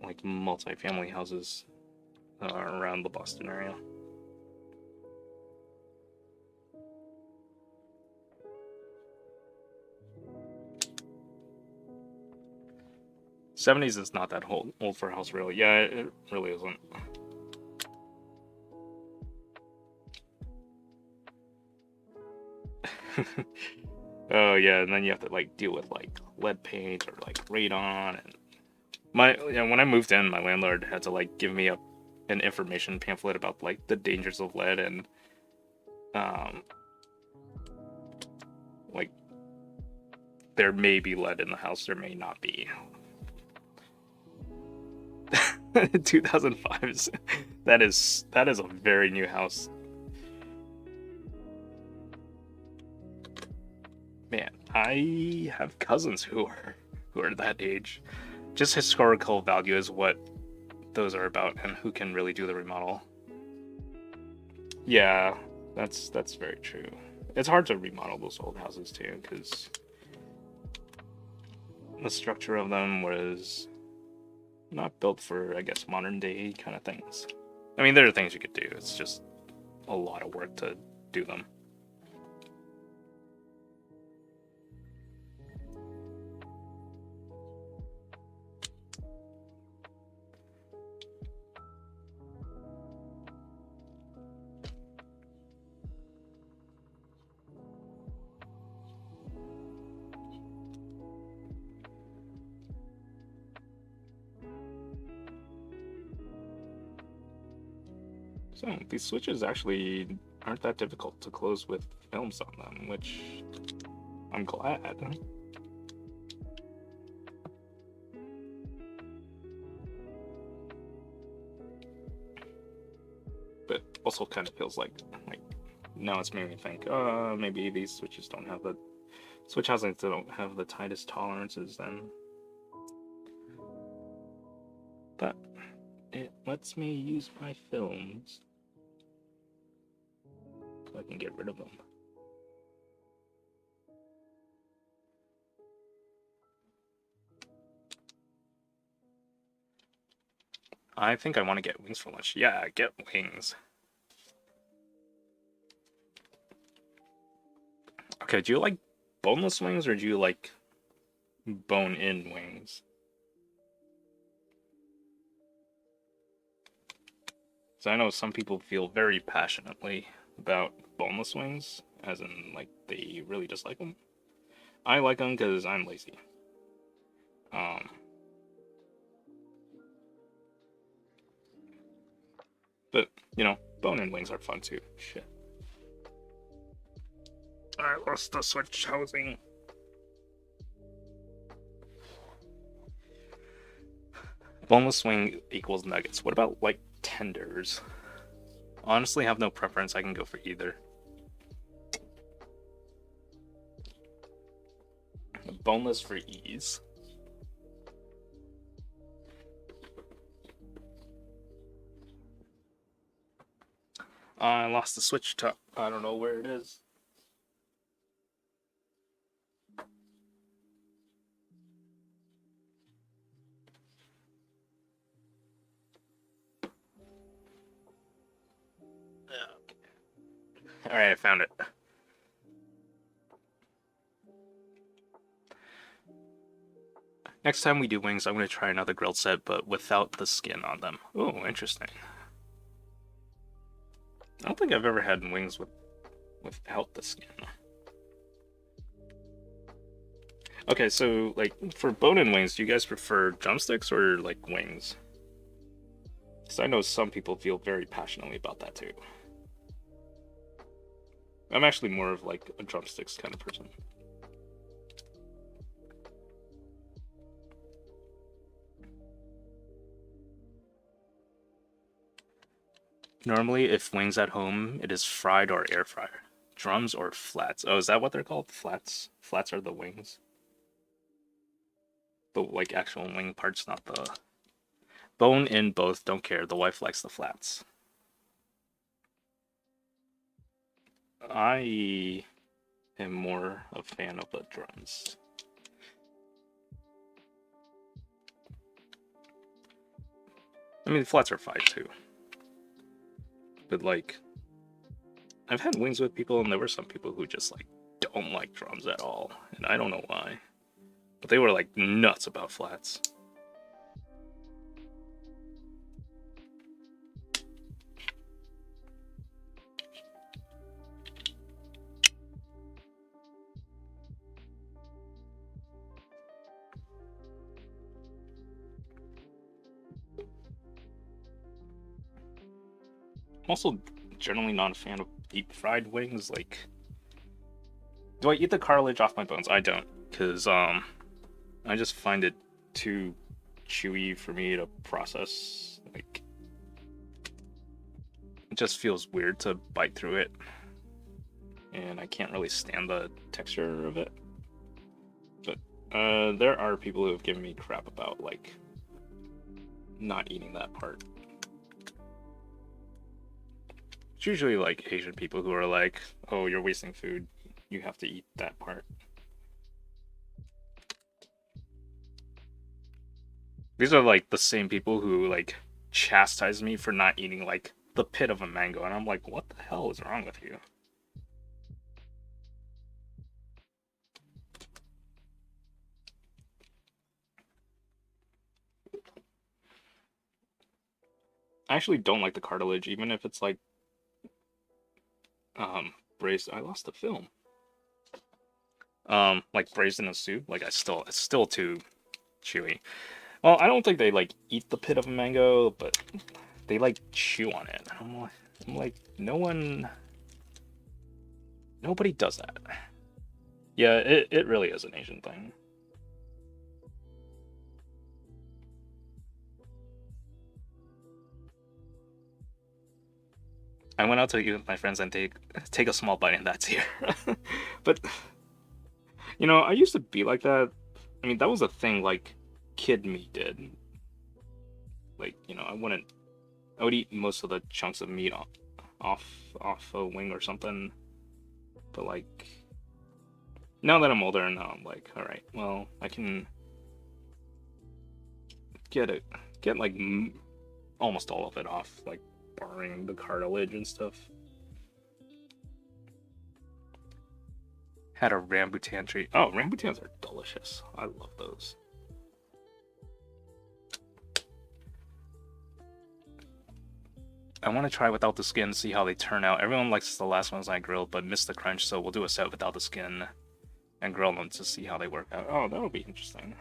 like multi-family houses around the Boston area. '70s is not that old for a house, really. Yeah, it really isn't. Oh yeah, and then you have to like deal with like lead paint or like radon. And when I moved in, my landlord had to like give me an information pamphlet about like the dangers of lead and um like there may be lead in the house, there may not be. 2005 that is a very new house. Man, I have cousins who are that age. Just historical value is what those are about, and who can really do the remodel. Yeah, that's very true. It's hard to remodel those old houses too, because the structure of them was not built for, I guess, modern day kind of things. I mean, there are things you could do. It's just a lot of work to do them. So these switches actually aren't that difficult to close with films on them, which I'm glad. But also kind of feels like now it's made me think, maybe these switches don't have the switch housings don't have the tightest tolerances then. But it lets me use my films so I can get rid of them. I think I want to get wings for lunch. Yeah, get wings. Okay, do you like boneless wings or do you like bone-in wings? So I know some people feel very passionately about boneless wings, as in like they really dislike them. I like them because I'm lazy. But you know, bone-in wings are fun too. Shit. I lost the switch housing. Boneless wing equals nuggets. What about like tenders? Honestly, have no preference. I can go for either. Boneless for ease. I lost the switch to. I don't know where it is. Alright, I found it. Next time we do wings, I'm going to try another grilled set, but without the skin on them. Oh, interesting. I don't think I've ever had wings without the skin. Okay, so, like, for bone-in wings, do you guys prefer drumsticks or, like, wings? Because I know some people feel very passionately about that, too. I'm actually more of, like, a drumsticks kind of person. Normally, if wings at home, it is fried or air fryer. Drums or flats. Oh, is that what they're called? Flats? Flats are the wings. But, like, actual wing parts, not the... Bone in both, don't care. The wife likes the flats. I am more a fan of the drums. I mean, the flats are fine too. But like, I've had wings with people, and there were some people who just like don't like drums at all, and I don't know why. But they were like nuts about flats. also generally not a fan of deep fried wings. Like, do I eat the cartilage off my bones? I don't, because I just find it too chewy for me to process. Like, it just feels weird to bite through it, and I can't really stand the texture of it. But there are people who have given me crap about like not eating that part. It's usually like Asian people who are like, "Oh, you're wasting food. You have to eat that part." These are like the same people who like chastise me for not eating like the pit of a mango, and I'm like, what the hell is wrong with you? I actually don't like the cartilage, even if it's like braised. I lost the film. Like braised in a soup. Like it's still too chewy. Well, I don't think they like eat the pit of a mango, but they like chew on it. I'm like, nobody does that. Yeah, it really is an Asian thing. I went out to eat with my friends and take a small bite and that's here. But you know, I used to be like that. I mean, that was a thing like kid me did. Like, you know, I would eat most of the chunks of meat off a wing or something. But like now that I'm older, now I'm like, all right, well, I can get like almost all of it off, like barring the cartilage and stuff. Had a rambutan tree. Oh, rambutans are delicious. I love those. I want to try without the skin, see how they turn out. Everyone likes the last ones I grilled, but missed the crunch, so we'll do a set without the skin and grill them to see how they work out. Oh, that'll be interesting.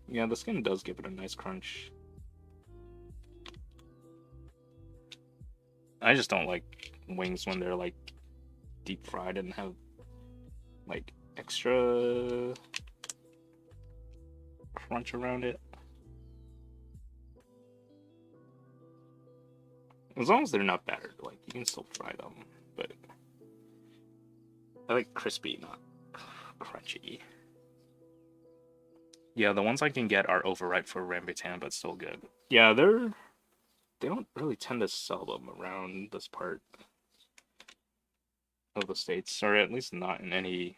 Yeah, the skin does give it a nice crunch. I just don't like wings when they're like deep fried and have like extra crunch around it. As long as they're not battered, like you can still fry them, but I like crispy, not crunchy. Yeah, the ones I can get are overripe for rambutan, but still good. Yeah, they don't really tend to sell them around this part of the States, or at least not in any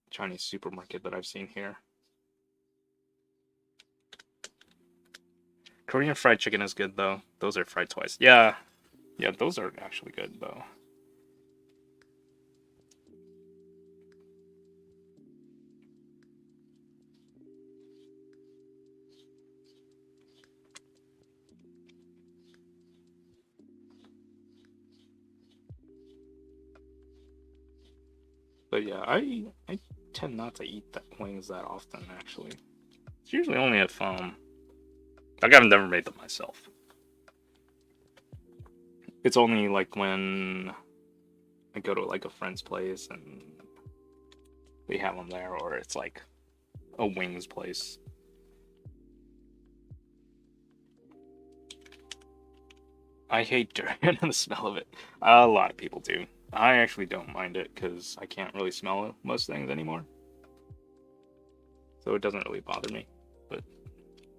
Chinese supermarket that I've seen here. Korean fried chicken is good though. Those are fried twice. Yeah, those are actually good though. But yeah, I tend not to eat wings that often actually. It's usually only if like I've never made them myself. It's only like when I go to like a friend's place and they have them there, or it's like a wings place. I hate durian and the smell of it. A lot of people do. I actually don't mind it because I can't really smell most things anymore. So it doesn't really bother me. But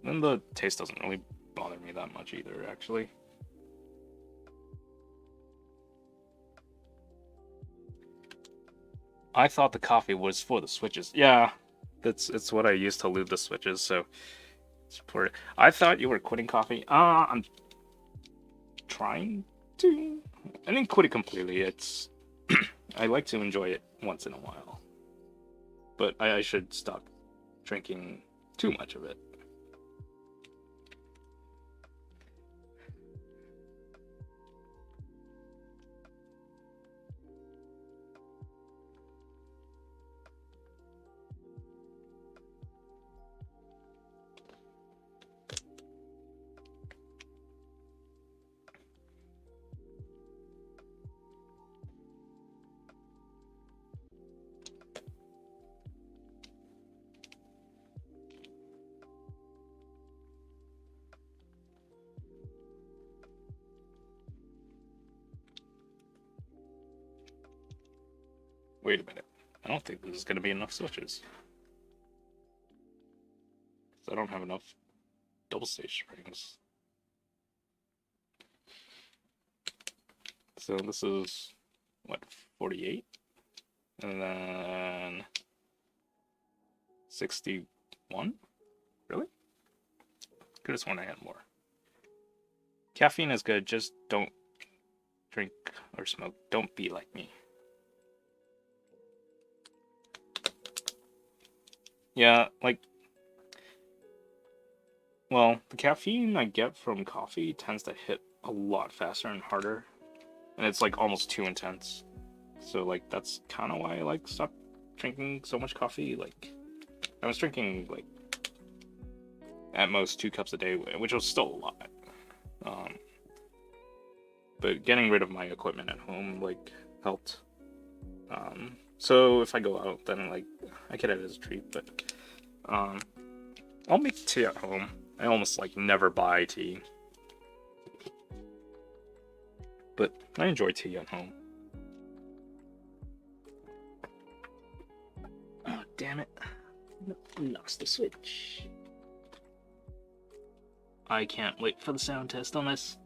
then the taste doesn't really bother me that much either, actually. I thought the coffee was for the switches. Yeah, it's what I use to lube the switches, so support it. I thought you were quitting coffee. I'm trying to. I didn't quit it completely. It's I like to enjoy it once in a while, but I should stop drinking too much of it. Wait a minute. I don't think this is going to be enough switches. I don't have enough double stage springs. So this is, what, 48? And then 61? Really? Could have sworn I had more. Caffeine is good, just don't drink or smoke. Don't be like me. Yeah, like, well, the caffeine I get from coffee tends to hit a lot faster and harder. And it's like almost too intense. So like that's kind of why I like stopped drinking so much coffee. Like I was drinking like at most 2 cups a day, which was still a lot. But getting rid of my equipment at home like helped. So if I go out, then like I get it as a treat. But I'll make tea at home. I almost like never buy tea, but I enjoy tea at home. Oh damn it! Lost the switch. I can't wait for the sound test on this.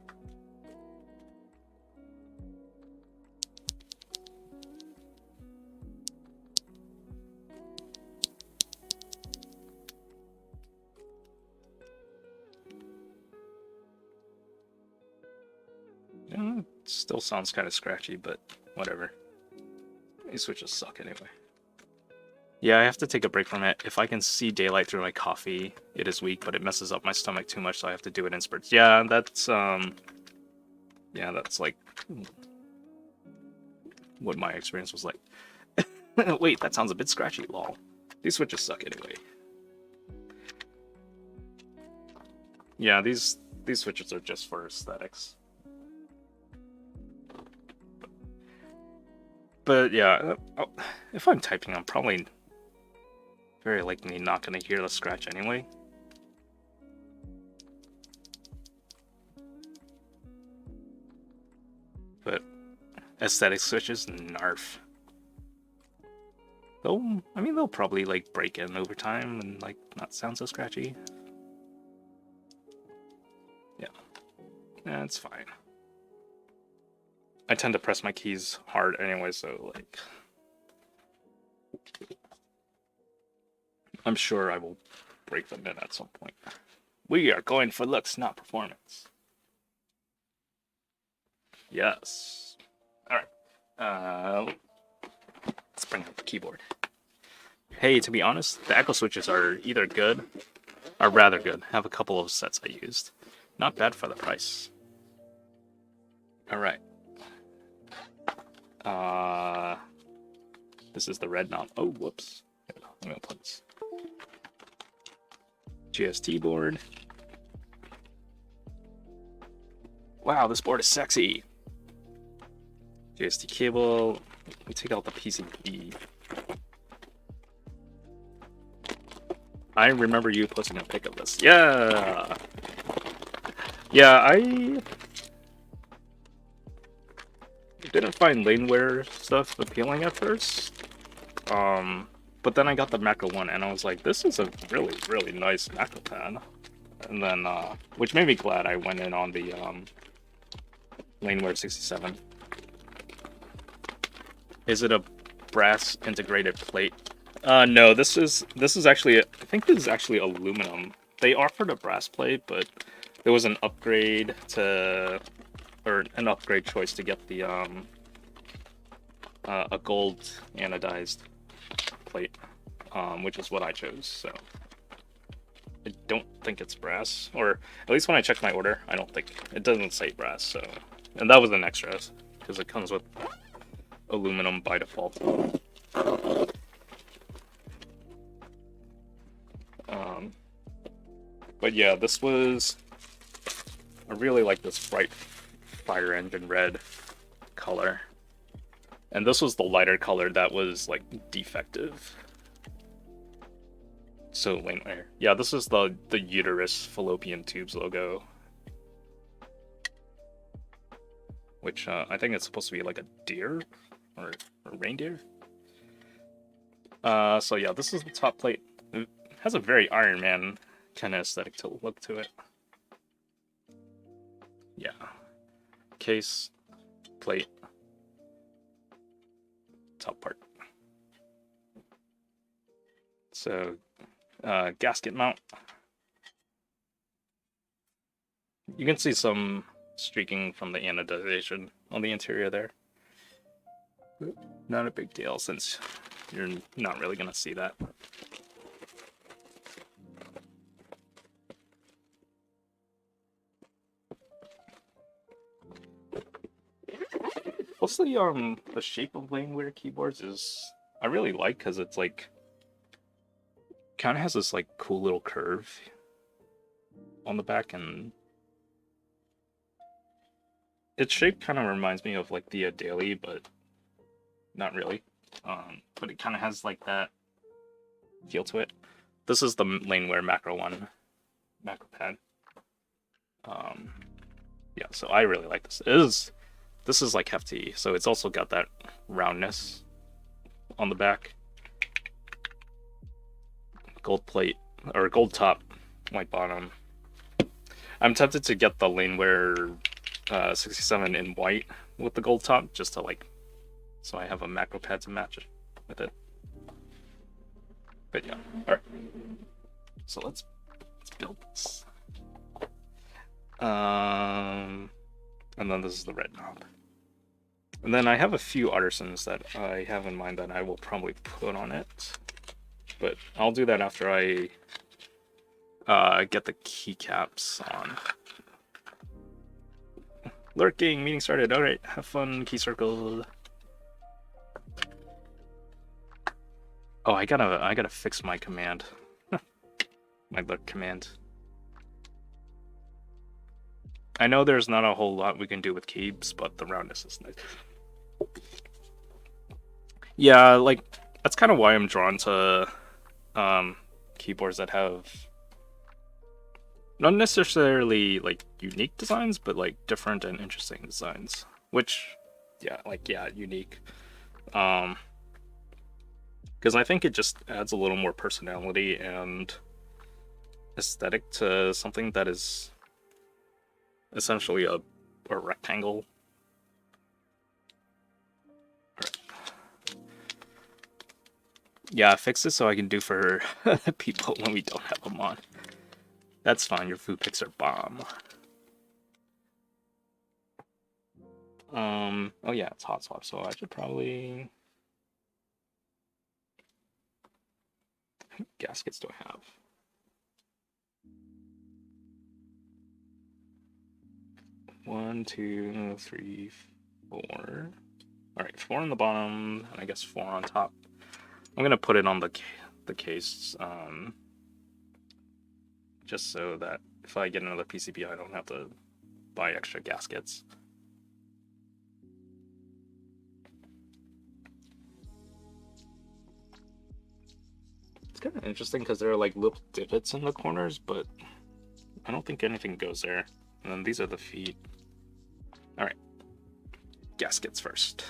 Yeah, it still sounds kind of scratchy, but whatever. These switches suck anyway. Yeah, I have to take a break from it. If I can see daylight through my coffee, it is weak, but it messes up my stomach too much, so I have to do it in spurts. Yeah, that's like what my experience was like. Wait, that sounds a bit scratchy, lol. These switches suck anyway. Yeah, these switches are just for aesthetics. But yeah, if I'm typing, I'm probably very likely not going to hear the scratch anyway. But aesthetic switches, narf. They'll probably like break in over time and like not sound so scratchy. Yeah, it's fine. I tend to press my keys hard anyway, so like I'm sure I will break them in at some point. We are going for looks, not performance. Yes. Alright. Let's bring up the keyboard. Hey, to be honest, the echo switches are rather good. Have a couple of sets I used. Not bad for the price. Alright. This is the red knob. Oh, whoops. I'm gonna put this. GST board. Wow, this board is sexy. GST cable. We take out the PCB. I remember you posting a pic of this. Yeah! Yeah, I didn't find Laneware stuff appealing at first. But then I got the macro one and I was like, this is a really, really nice macro pad. And then, which made me glad I went in on the Laneware 67. Is it a brass integrated plate? No, this is actually, I think this is actually aluminum. They offered a brass plate, but there was an upgrade an upgrade choice to get the a gold anodized plate, which is what I chose. So I don't think it's brass, or at least when I checked my order, I don't think it doesn't say brass. So, and that was an extra because it comes with aluminum by default. But yeah, this was, I really like this bright fire engine red color. And this was the lighter color that was like defective. So Laneware. Yeah, this is the uterus fallopian tubes logo. Which I think it's supposed to be like a deer or a reindeer. So yeah, this is the top plate. It has a very Iron Man kind of aesthetic to look to it. Yeah. Case, plate, top part. So, gasket mount. You can see some streaking from the anodization on the interior there. Not a big deal since you're not really going to see that. Plus the shape of Laneware keyboards is I really like because it's like kind of has this like cool little curve on the back, and its shape kind of reminds me of like the Daily, but not really. But it kind of has like that feel to it. This is the Laneware macro one, macro pad. Yeah, so I really like this. This is like hefty, so it's also got that roundness on the back. Gold plate, or gold top, white bottom. I'm tempted to get the Laneware 67 in white with the gold top, just to like, so I have a macro pad to match it with it. But yeah, alright. So let's build this. And then this is the red knob. And then I have a few artisans that I have in mind that I will probably put on it. But I'll do that after I get the keycaps on. Lurking, meeting started. Alright, have fun, key circle. Oh, I gotta fix my command. My lurk command. I know there's not a whole lot we can do with keys, but the roundness is nice. Yeah, like that's kind of why I'm drawn to keyboards that have not necessarily like unique designs, but like different and interesting designs. Which, yeah, unique. Because I think it just adds a little more personality and aesthetic to something that is essentially a rectangle. Right. Yeah, fix it so I can do for people when we don't have them on. That's fine, your food picks are bomb. Oh yeah, it's hot swap, so I should probably... How many gaskets do I have? One, two, three, four. Alright, 4 on the bottom, and I guess 4 on top. I'm gonna put it on the case, just so that if I get another PCB, I don't have to buy extra gaskets. It's kind of interesting because there are like little divots in the corners, but I don't think anything goes there. And then these are the feet. Alright, gaskets first.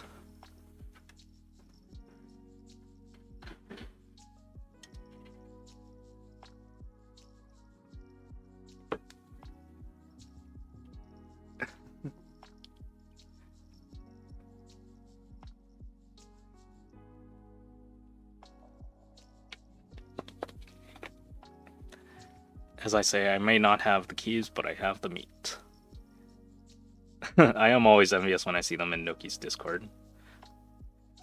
As I say, I may not have the keys, but I have the meat. I am always envious when I see them in Noki's Discord.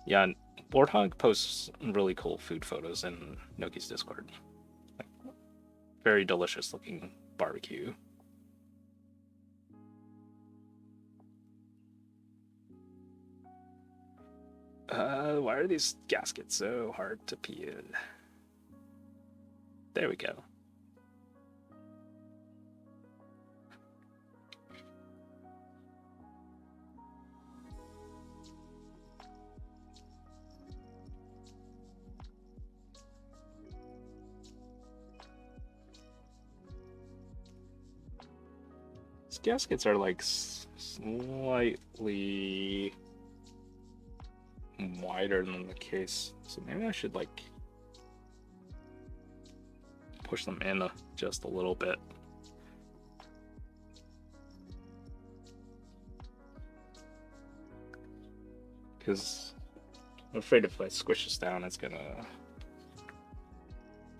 Yeah, Boardhog posts really cool food photos in Noki's Discord. Like, very delicious looking barbecue. Why are these gaskets so hard to peel? There we go. These gaskets are like slightly wider than the case, so maybe I should like push them in just a little bit. Because I'm afraid if I squish this down, it's gonna...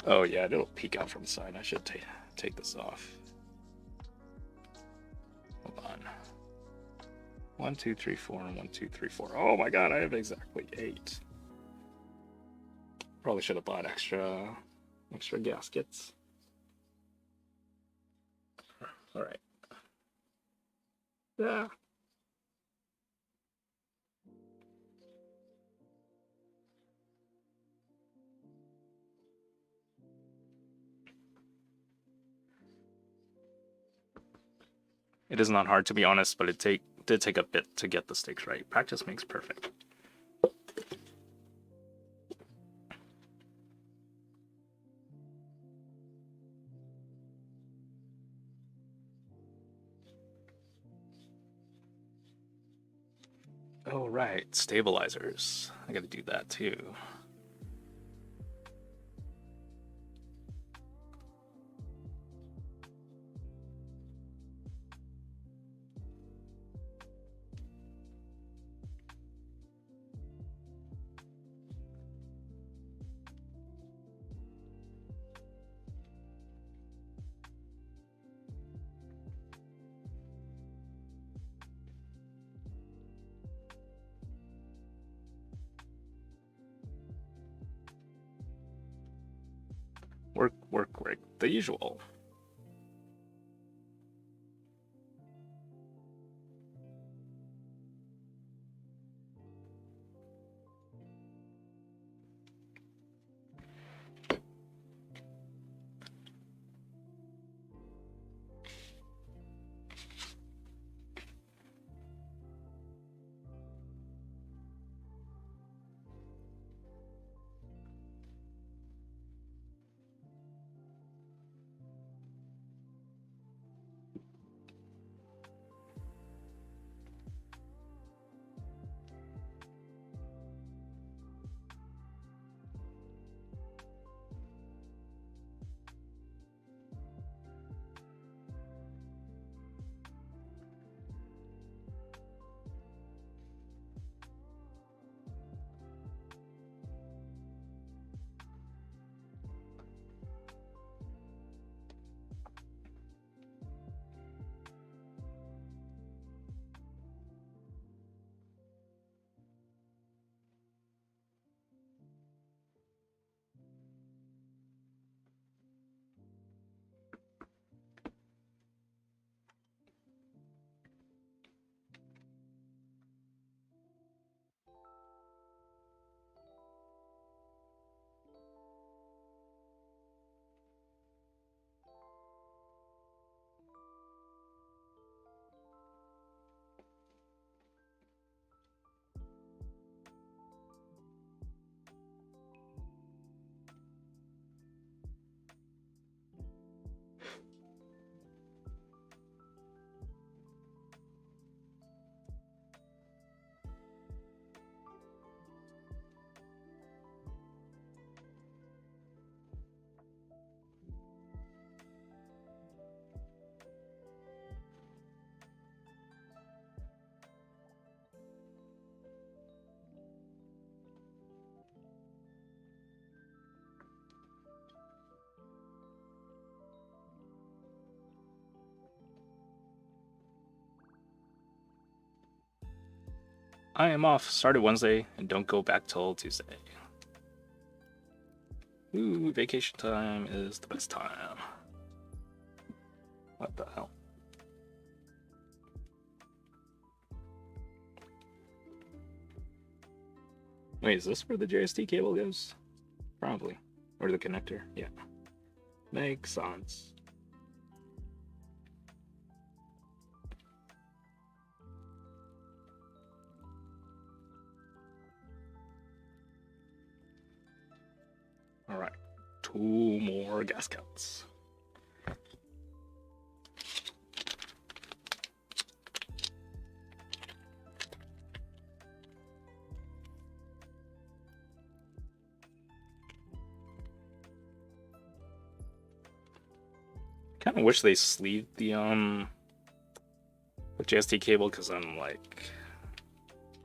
Oh yeah, it'll peek out from the side. I should take this off. Hold on. 1, 2, 3, 4, and 1, 2, 3, 4. Oh my god, I have exactly 8. Probably should have bought extra gaskets. All right. Yeah. It is not hard, to be honest, but it did take a bit to get the stakes right. Practice makes perfect. Oh, right. Stabilizers. I gotta do that too. Work, the usual. I am off. Started Wednesday and don't go back till Tuesday. Ooh, vacation time is the best time. What the hell? Wait, is this where the JST cable goes? Probably. Or the connector, yeah. Makes sense. Alright, 2 more gaskets. kind of wish they sleeved the JST cable, because I'm like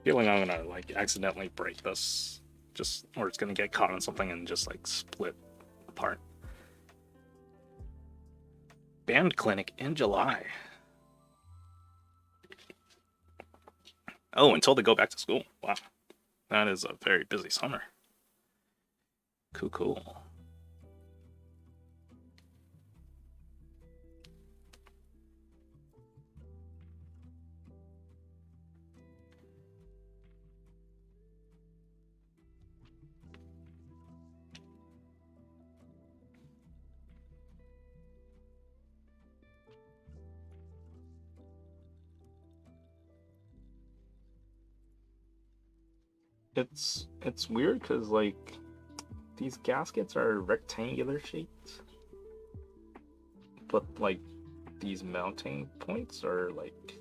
feeling I'm gonna like accidentally break this, just or it's gonna get caught on something and just like split apart. Band clinic in July. Oh, until they go back to school. Wow, that is a very busy summer. Cool. It's weird because like these gaskets are rectangular shaped, but like these mounting points are like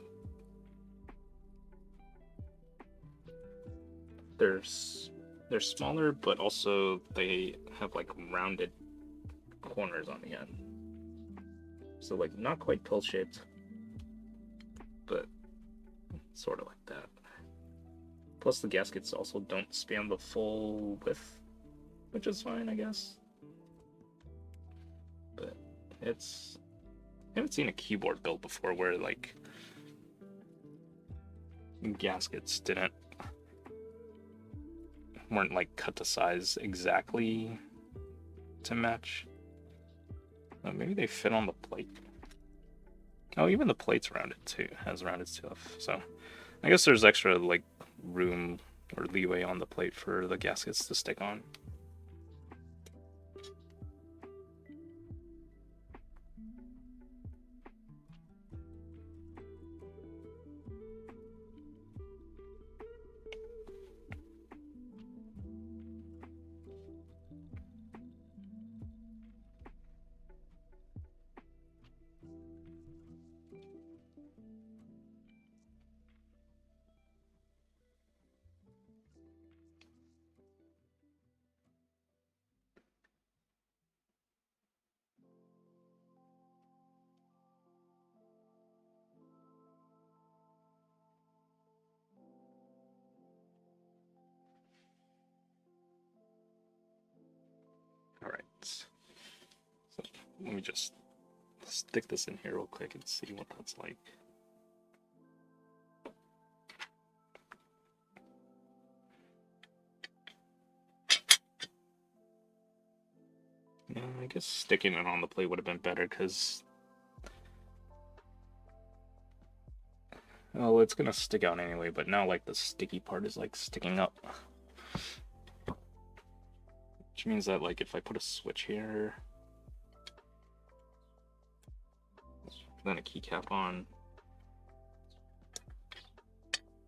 they're smaller, but also they have like rounded corners on the end. So like not quite pill shaped, but sort of like that. Plus the gaskets also don't span the full width, which is fine, I guess. But I haven't seen a keyboard built before where like gaskets weren't like cut to size exactly to match. Oh, maybe they fit on the plate. Oh, even the plate's rounded too, has rounded stuff. So I guess there's extra like room or leeway on the plate for the gaskets to stick on. Alright, so let me just stick this in here real quick and see what that's like. Yeah, I guess sticking it on the plate would have been better because, well, it's gonna stick out anyway, but now like the sticky part is like sticking up. Which means that like if I put a switch here, then a keycap on,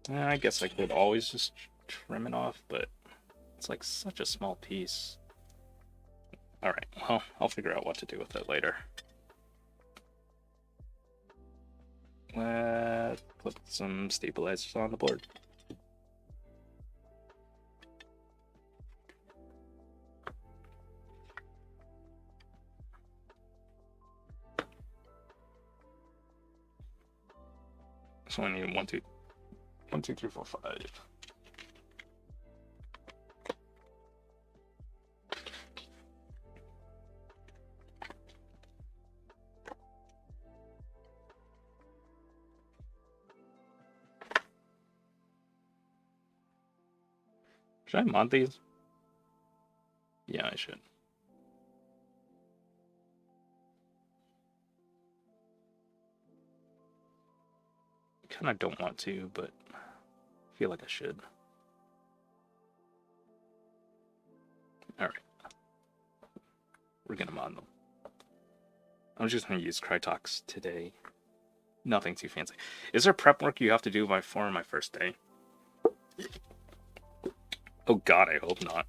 I guess I could always just trim it off, but it's like such a small piece. Alright, well, I'll figure out what to do with it later. Let's put some stabilizers on the board. So I need 1, 2, 3, 4, 5. Should I mod these? Yeah, I should. Kind of don't want to, but I feel like I should. Alright. We're gonna mod them. I'm just gonna use Crytox today. Nothing too fancy. Is there prep work you have to do for my first day? Oh god, I hope not.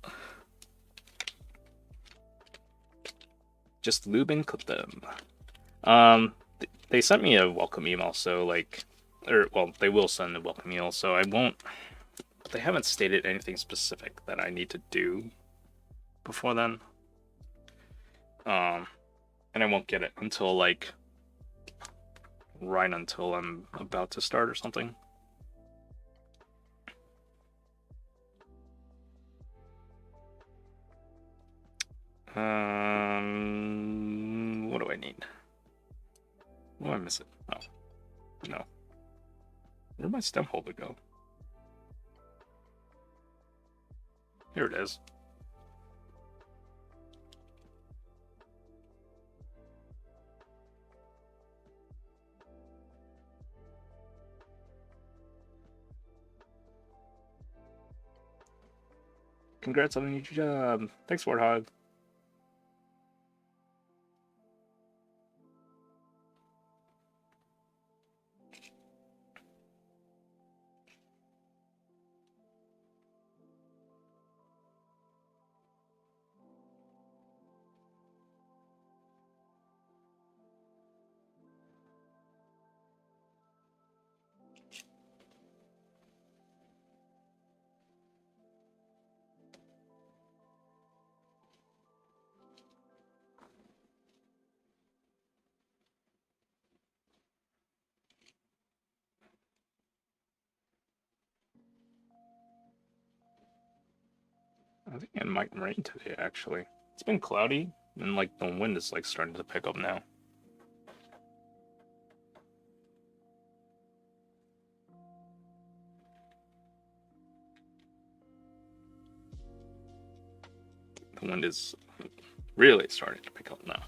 Just lube and cook them. They sent me a welcome email, so like, well, they will send a welcome email, so I won't. They haven't stated anything specific that I need to do before then. And I won't get it until like right until I'm about to start or something. What do I need? What am I missing? Oh, no. Where'd my stem holder go? Here it is. Congrats on the new job. Thanks, Warthog. I think it might rain today, actually. It's been cloudy, and like the wind is like starting to pick up now. The wind is really starting to pick up now.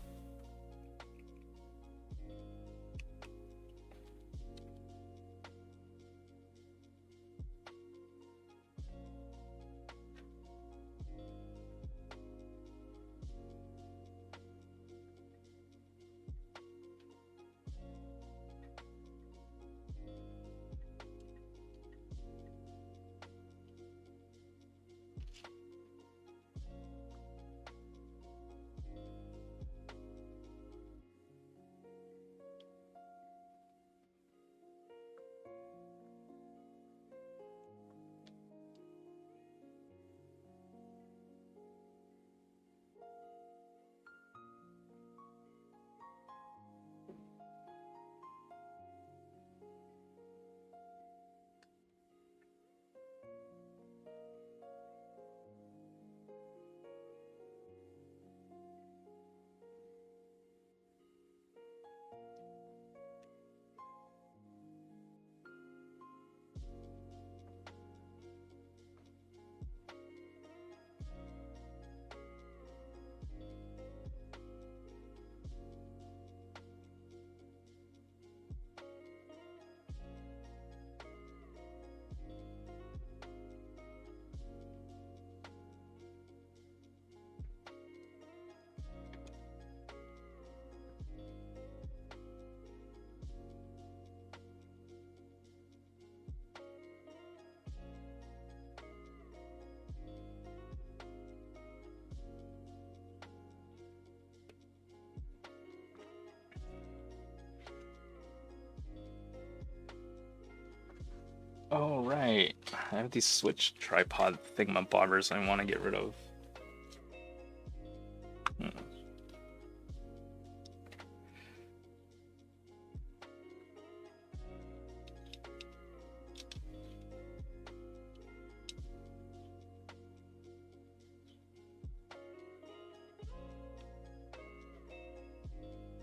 Oh, right. I have these Switch tripod thingamabobbers I want to get rid of.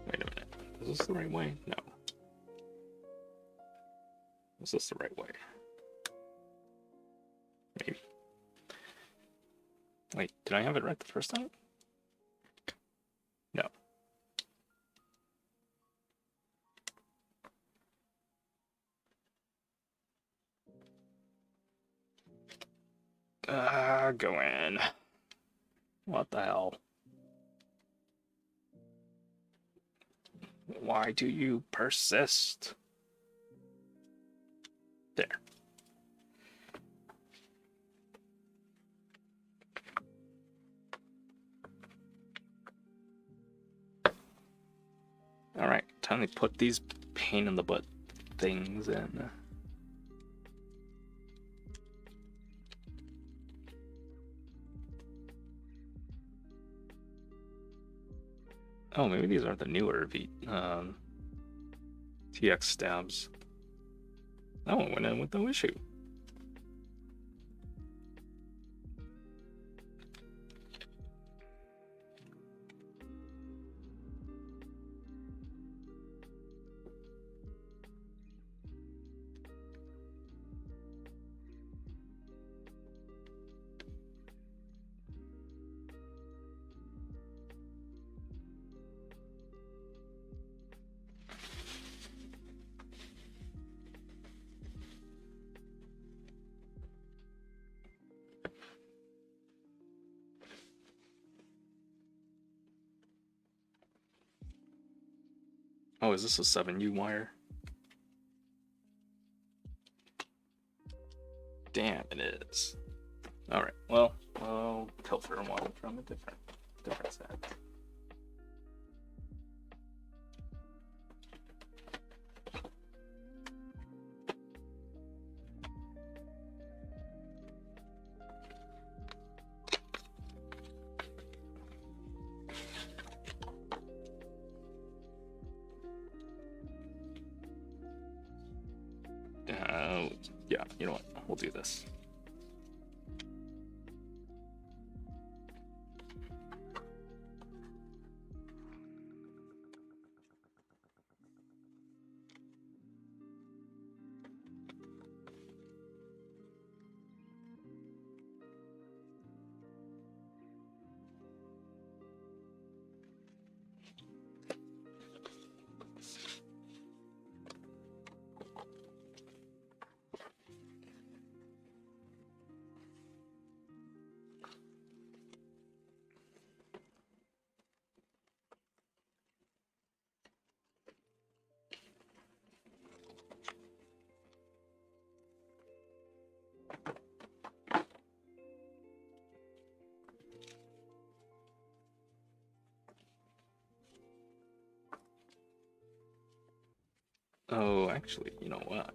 Wait a minute. Is this the right way? No. Is this the right way? Maybe. Wait, did I have it right the first time? No. Go in. What the hell? Why do you persist? There. Alright, time to put these pain in the butt things in. Oh, maybe these aren't the newer TX stabs. That one went in with no issue. Oh, is this a 7U wire? Damn, it is. Alright, well, I'll filter one from a different set. Yeah, you know what? We'll do this. Oh, actually, you know what?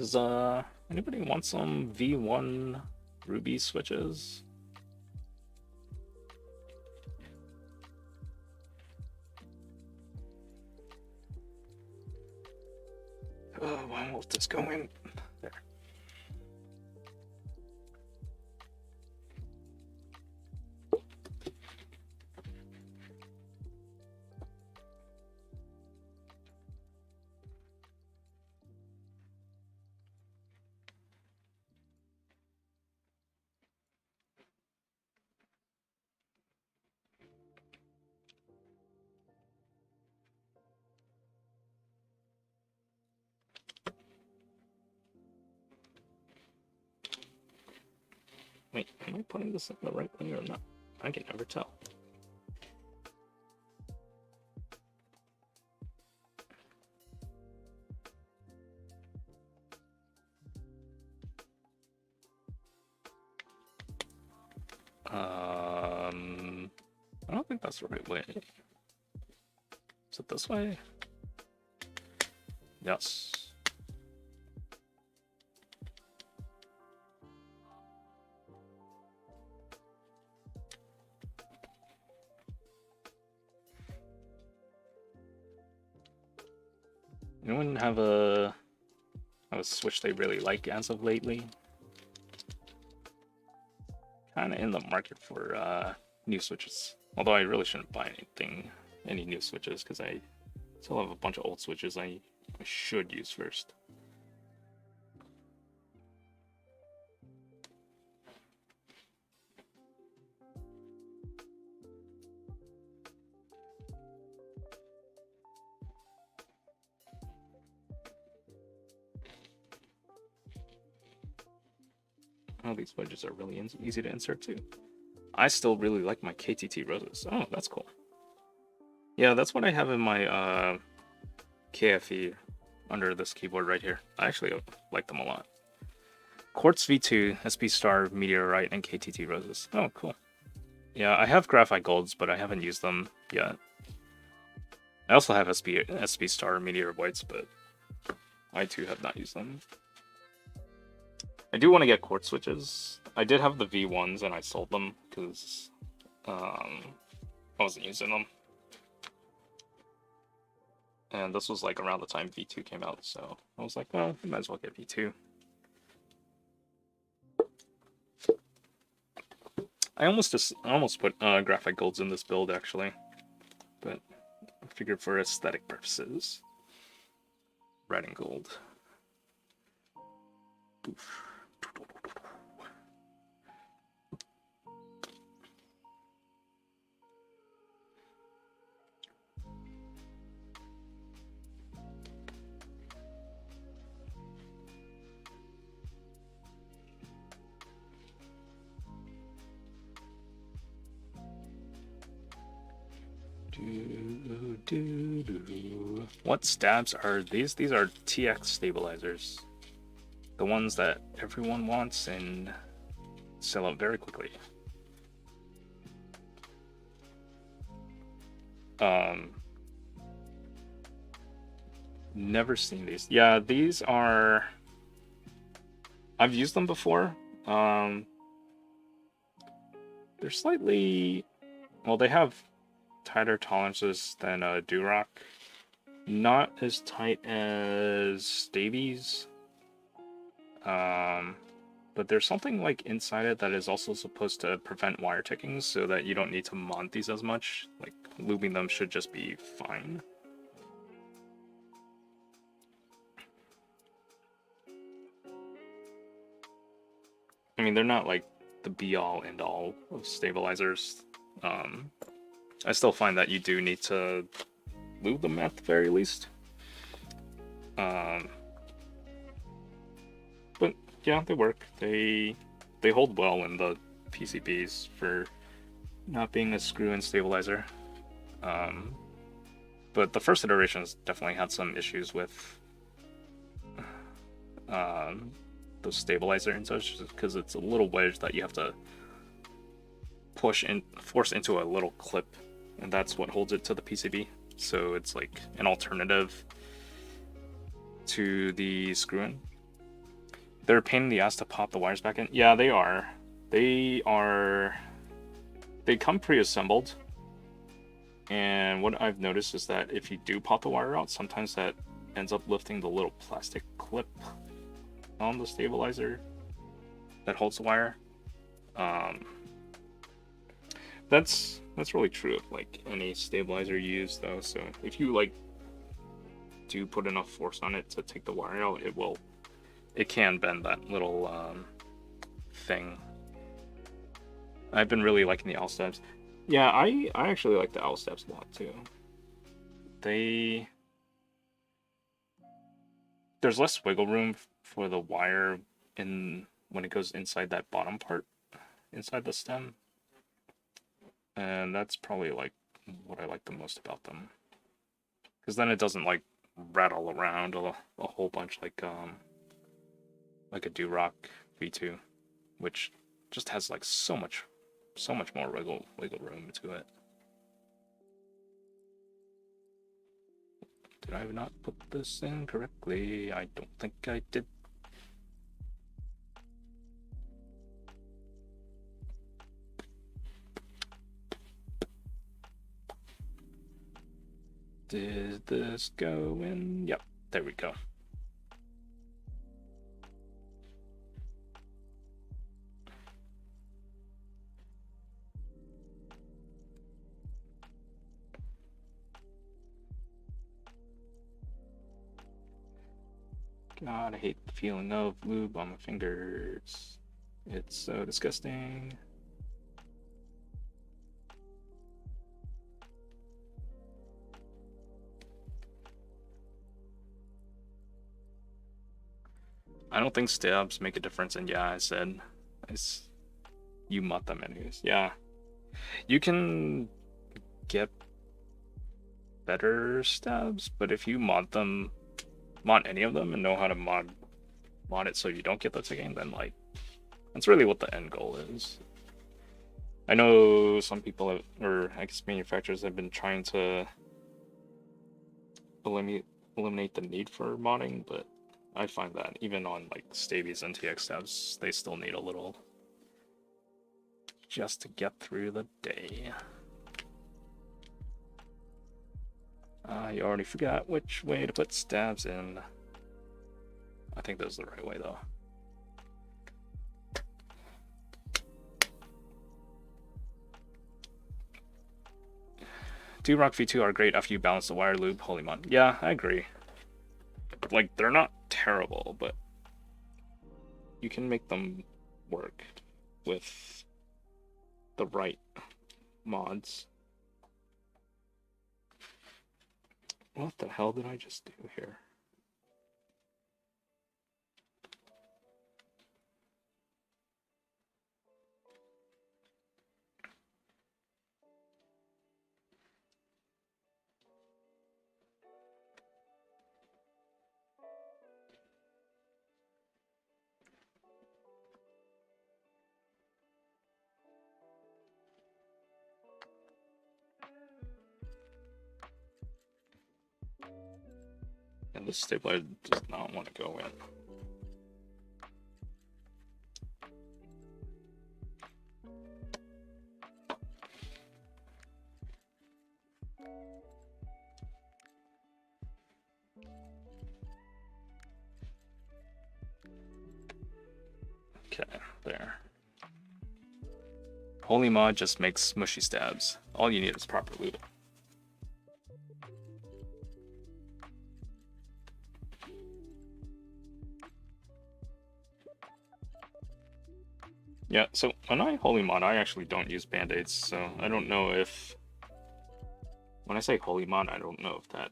Does anybody want some V1 Ruby switches? Why won't this go in? There. Wait, am I putting this in the right way or not? I can never tell. I don't think that's the right way. Is it this way? Yes. Anyone have a switch they really like as of lately? Kind of in the market for new switches. Although I really shouldn't buy any new switches, because I still have a bunch of old switches I should use first. Oh, these wedges are really easy to insert too. I still really like my KTT roses. Oh, that's cool. Yeah, that's what I have in my KFE under this keyboard right here. I actually like them a lot. Quartz V2, SP Star, Meteorite, and KTT roses. Oh, cool. Yeah, I have graphite golds, but I haven't used them yet. I also have SP Star, Meteor Whites, but I too have not used them. I do want to get quartz switches. I did have the V1s and I sold them because I wasn't using them. And this was like around the time V2 came out, so I was like, well, I might as well get V2. I almost put graphite golds in this build actually, but I figured for aesthetic purposes, red and gold. Oof. What stabs are these? These are TX stabilizers. The ones that everyone wants and sell out very quickly. Never seen these. Yeah, these are... I've used them before. They're slightly... Well, they have tighter tolerances than Durock. Not as tight as Stabies. But there's something like inside it that is also supposed to prevent wire tickings so that you don't need to mount these as much. Like, lubing them should just be fine. I mean, they're not like the be-all, end-all of stabilizers. I still find that you do need to lube them at the very least. But yeah, they work. They hold well in the PCBs for not being a screw-in stabilizer. But the first iterations definitely had some issues with those stabilizer inserts because it's a little wedge that you have to force into a little clip, and that's what holds it to the PCB. So it's like an alternative to the screw-in. They're a pain in the ass to pop the wires back in. Yeah, they are. They come pre-assembled. And what I've noticed is that if you do pop the wire out, sometimes that ends up lifting the little plastic clip on the stabilizer that holds the wire. That's really true of like any stabilizer you use though. So if you like do put enough force on it to take the wire out, it can bend that little thing. I've been really liking the owl steps. Yeah, I actually like the owl steps a lot too. There's less wiggle room for the wire when it goes inside that bottom part, inside the stem. And that's probably like what I like the most about them. Because then it doesn't like rattle around a whole bunch like a Durock V2, which just has like so much more wiggle room to it. Did I not put this in correctly? I don't think I did. Did this go in? Yep, there we go. God, I hate the feeling of lube on my fingers. It's so disgusting. I don't think stabs make a difference, and yeah, I said you mod them anyways. Yeah, you can get better stabs, but if you mod any of them and know how to mod it so you don't get the ticking, then like that's really what the end goal is. I know some people or I guess manufacturers have been trying to eliminate the need for modding, but I find that even on like Stabies and TX stabs, they still need a little just to get through the day. You already forgot which way to put stabs in. I think that's the right way though. Durock V2 are great after you balance the wire loop. Holy mon. Yeah, I agree. Like, they're not terrible, but you can make them work with the right mods. What the hell did I just do here? And this stabilizer does not want to go in. Okay, there. Holy mod just makes smushy stabs. All you need is proper lube. Yeah, so when I holy mod, I actually don't use band-aids, so I don't know if... When I say holy mod, I don't know if that...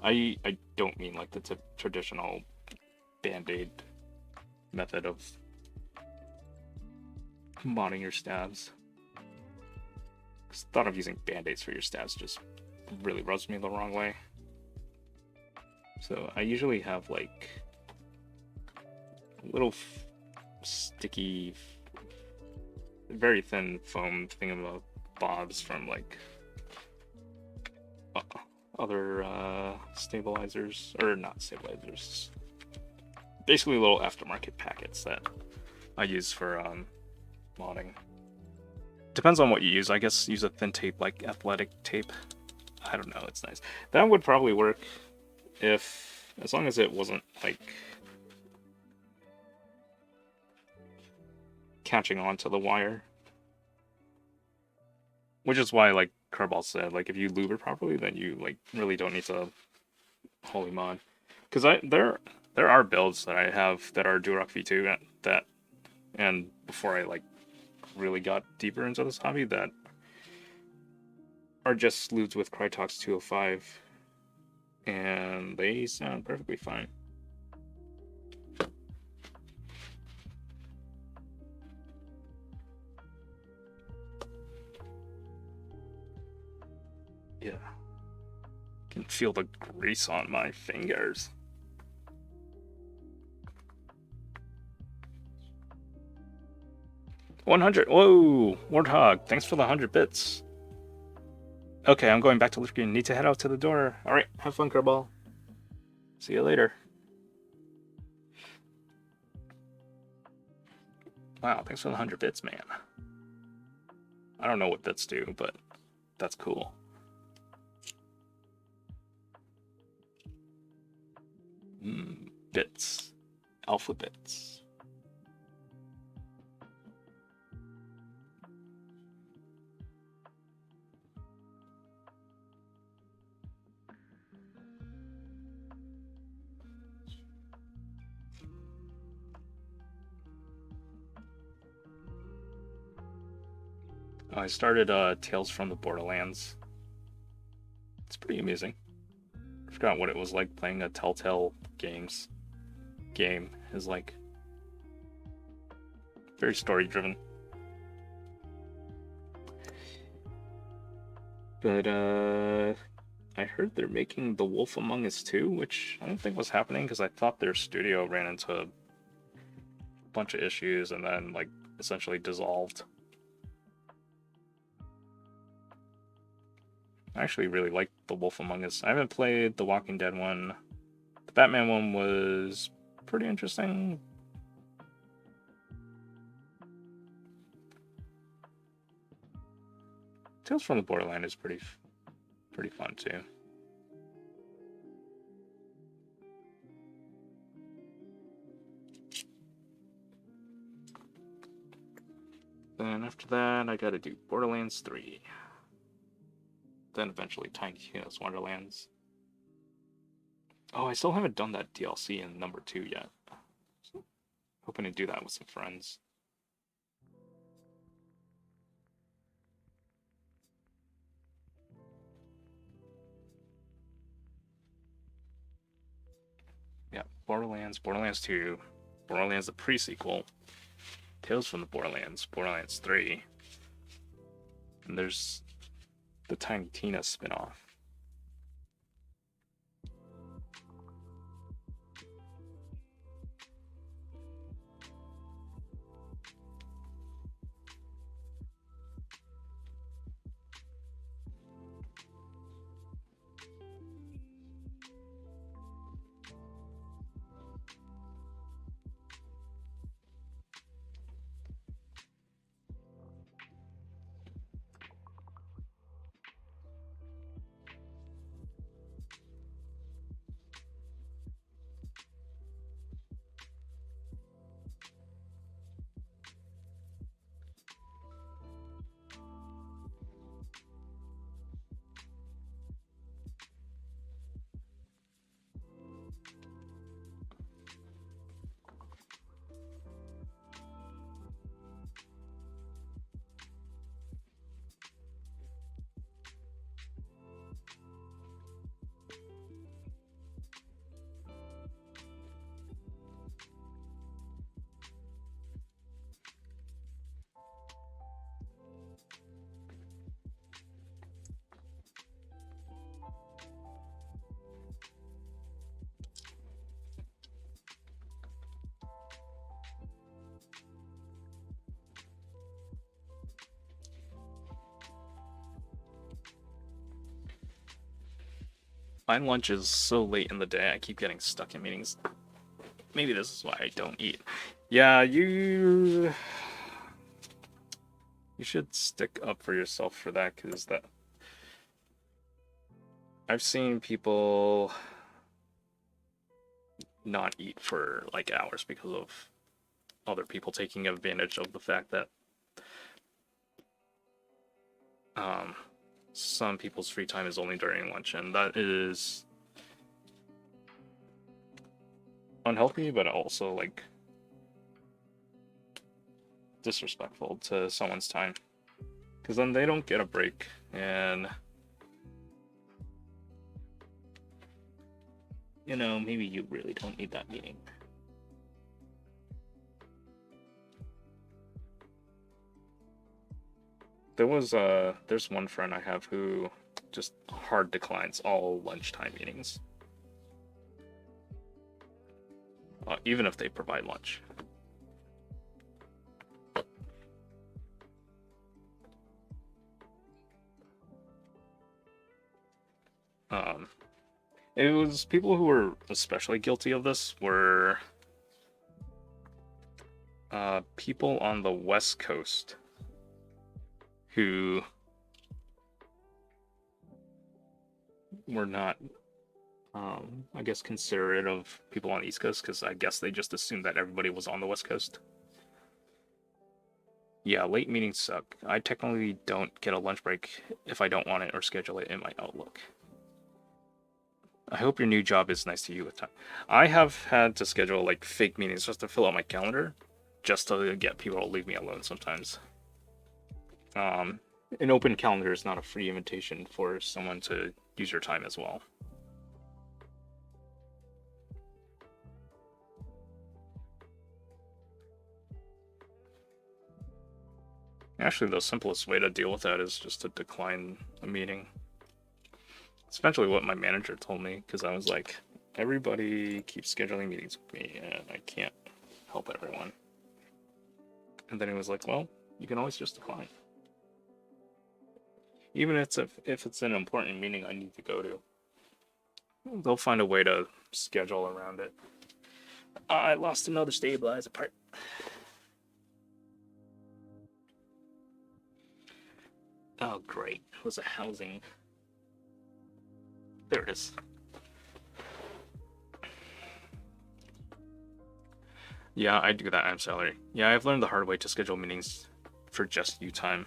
I don't mean like the traditional band-aid method of modding your stabs. Because the thought of using band-aids for your stabs just really rubs me the wrong way. So I usually have like little sticky, very thin foam thingamabobs from like other stabilizers, or not stabilizers, basically little aftermarket packets that I use for modding. Depends on what you use. I guess use a thin tape like athletic tape. I don't know, it's nice. That would probably work if, as long as it wasn't like catching on to the wire. Which is why, like Carball said, like if you lube it properly, then you like really don't need to holy mod. Because there are builds that I have that are Durock V2 that, and before I like really got deeper into this hobby, that are just lubed with Crytox 205, and they sound perfectly fine. Yeah. Can feel the grease on my fingers. 100. Whoa, Warthog, thanks for the 100 bits. Okay, I'm going back to Lift Green. Need to head out to the door. All right, have fun, Kerbal. See you later. Wow, thanks for the 100 bits, man. I don't know what bits do, but that's cool. Bits. Alpha bits. I started Tales from the Borderlands. It's pretty amusing. I forgot what it was like playing a Telltale Games game. Is like very story driven. But I heard they're making The Wolf Among Us 2, which I don't think was happening because I thought their studio ran into a bunch of issues and then like essentially dissolved. I actually really like The Wolf Among Us. I haven't played the Walking Dead one. The Batman one was pretty interesting. Tales from the Borderland is pretty fun too. Then after that, I gotta do Borderlands 3. Then eventually Tiny Tina's Wonderlands. Oh, I still haven't done that DLC in number 2 yet. So, hoping to do that with some friends. Yeah, Borderlands 2, Borderlands the pre-sequel, Tales from the Borderlands, Borderlands 3, and there's the Tiny Tina spin-off. My lunch is so late in the day, I keep getting stuck in meetings. maybe this is why I don't eat. Yeah, you should stick up for yourself for that, because that I've seen people not eat for like hours because of other people taking advantage of the fact that some people's free time is only during lunch, and that is unhealthy, but also like disrespectful to someone's time, because then they don't get a break, and you know, maybe you really don't need that meeting. There's one friend I have who just hard declines all lunchtime meetings, even if they provide lunch. It was people who were especially guilty of this were people on the West Coast who were not, I guess, considerate of people on the East Coast, because I guess they just assumed that everybody was on the West Coast. Yeah, late meetings suck. I technically don't get a lunch break if I don't want it or schedule it in my Outlook. I hope your new job is nice to you with time. I have had to schedule like fake meetings just to fill out my calendar, just to get people to leave me alone sometimes. An open calendar is not a free invitation for someone to use your time as well. Actually, the simplest way to deal with that is just to decline a meeting. It's eventually what my manager told me, because I was like, everybody keeps scheduling meetings with me, and I can't help everyone. And then he was like, well, you can always just decline. Even if it's an important meeting I need to go to, they'll find a way to schedule around it. I lost another stabilizer part. Oh, great. It was a housing. There it is. Yeah, I do that. I'm salary. Yeah, I've learned the hard way to schedule meetings for just you time.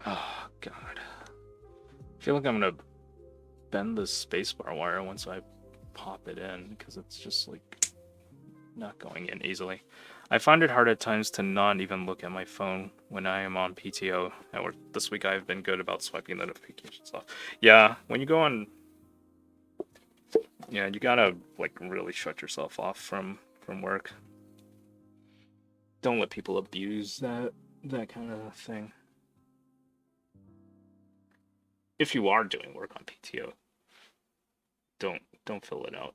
Oh, God. I feel like I'm gonna bend the spacebar wire once I pop it in, because it's just like not going in easily. I find it hard at times to not even look at my phone when I am on PTO at work. This week I've been good about swiping the notifications off. Yeah, when you go on Yeah, you gotta like really shut yourself off from work. Don't let people abuse that kind of thing. If you are doing work on PTO, don't fill it out.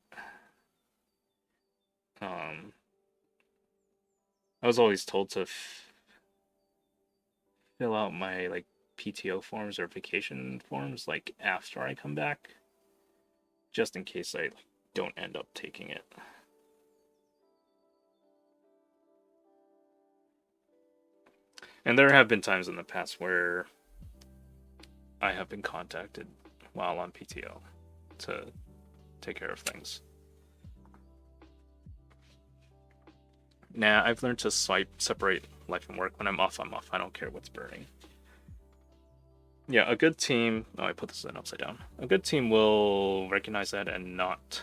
I was always told to fill out my like PTO forms or vacation forms like after I come back, just in case I like don't end up taking it. And there have been times in the past where I have been contacted while on PTO to take care of things. Nah, I've learned to separate life and work. When I'm off, I'm off. I don't care what's burning. Yeah, a good team... Oh, I put this in upside down. A good team will recognize that and not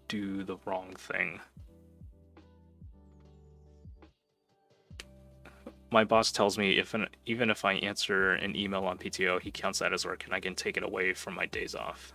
do the wrong thing. My boss tells me even if I answer an email on PTO, he counts that as work and I can take it away from my days off.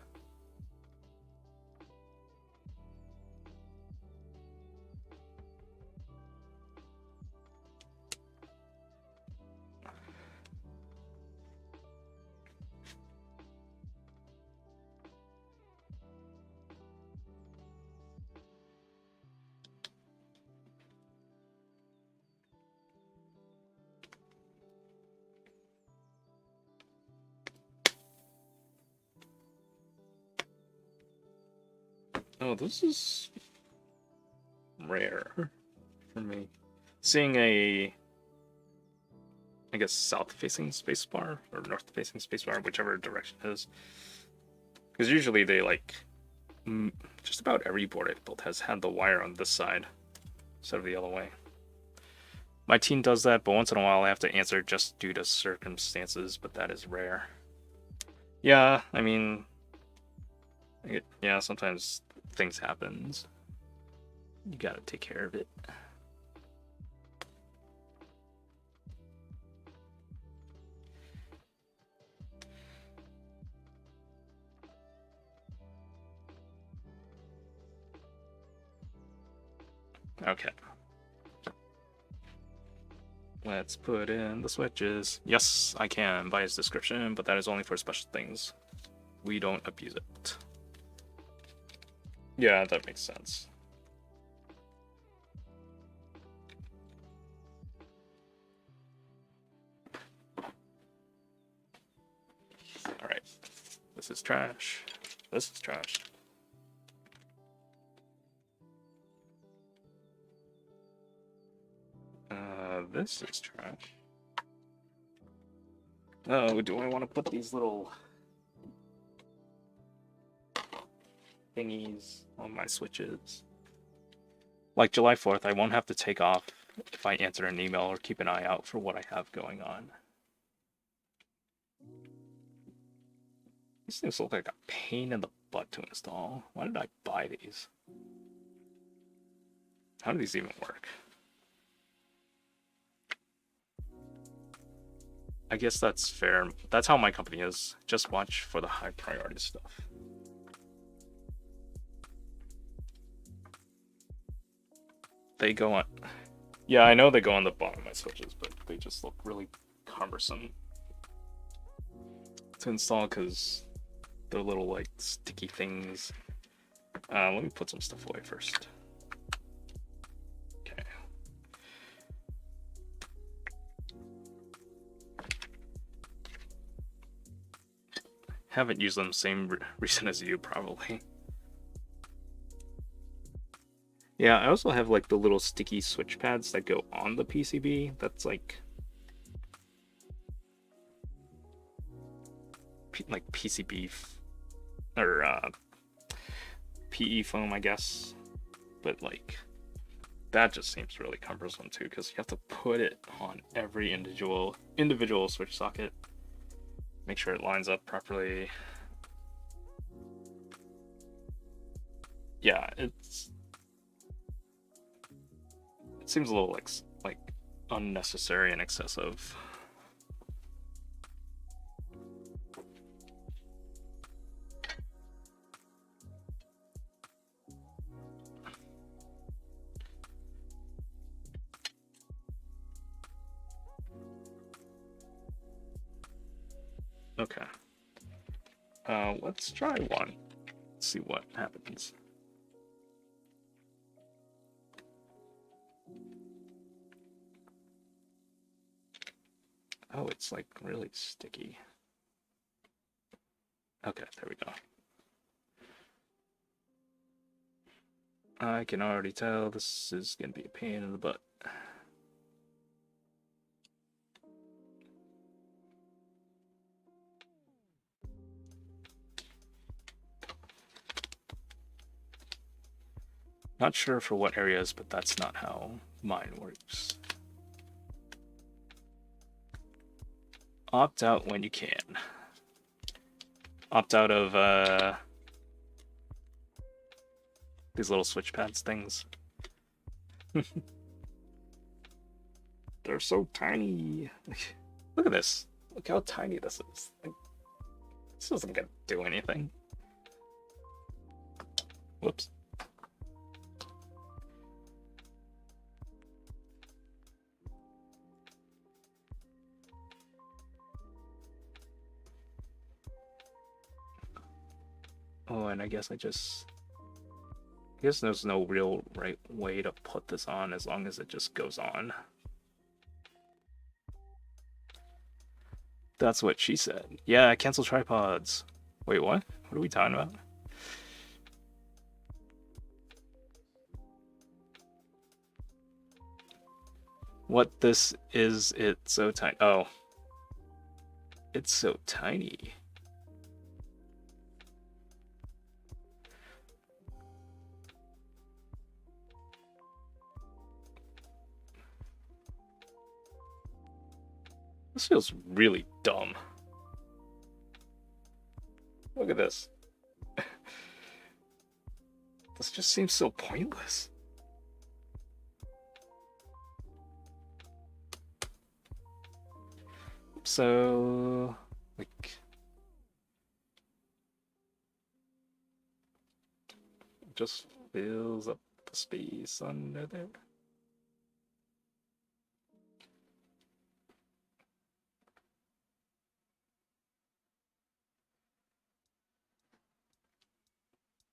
Oh, this is rare for me. Seeing a, I guess, south-facing spacebar or north-facing spacebar, whichever direction it is. Because usually they like, just about every board I've built has had the wire on this side instead of the other way. My team does that, but once in a while I have to answer just due to circumstances, but that is rare. Yeah, I mean, yeah, sometimes things happen. You gotta take care of it. Okay. Let's put in the switches. Yes, I can by its description, but that is only for special things. We don't abuse it. Yeah, that makes sense. Alright. This is trash. This is trash. This is trash. Oh, do I want to put these little thingies on my switches? Like July 4th, I won't have to take off if I answer an email or keep an eye out for what I have going on. These things look like a pain in the butt to install. Why did I buy these? How do these even work? I guess that's fair. That's how my company is. Just watch for the high priority stuff. They go on... Yeah, I know they go on the bottom of my switches, but they just look really cumbersome to install because they're little, like, sticky things. Let me put some stuff away first. Okay. Haven't used them same reason as you, probably. Yeah, I also have like the little sticky switch pads that go on the PCB. That's like PCB or PE foam, I guess. But like that just seems really cumbersome too, because you have to put it on every individual switch socket. Make sure it lines up properly. Yeah, it seems a little like unnecessary and excessive. Okay. Let's try one. Let's see what happens. Oh, it's like really sticky. Okay, there we go. I can already tell this is gonna be a pain in the butt. Not sure for what areas, but that's not how mine works. Opt out when you can. Opt out of these little switch pads things. They're so tiny. Look at this. Look how tiny this is. Like, this isn't gonna do anything. Whoops. Oh, and I guess there's no real right way to put this on as long as it just goes on. That's what she said. Yeah, cancel tripods. Wait, what? What are we talking about? What this is, it's so tiny. Oh. It's so tiny. This feels really dumb. Look at this. This just seems so pointless. So, like, just fills up the space under there.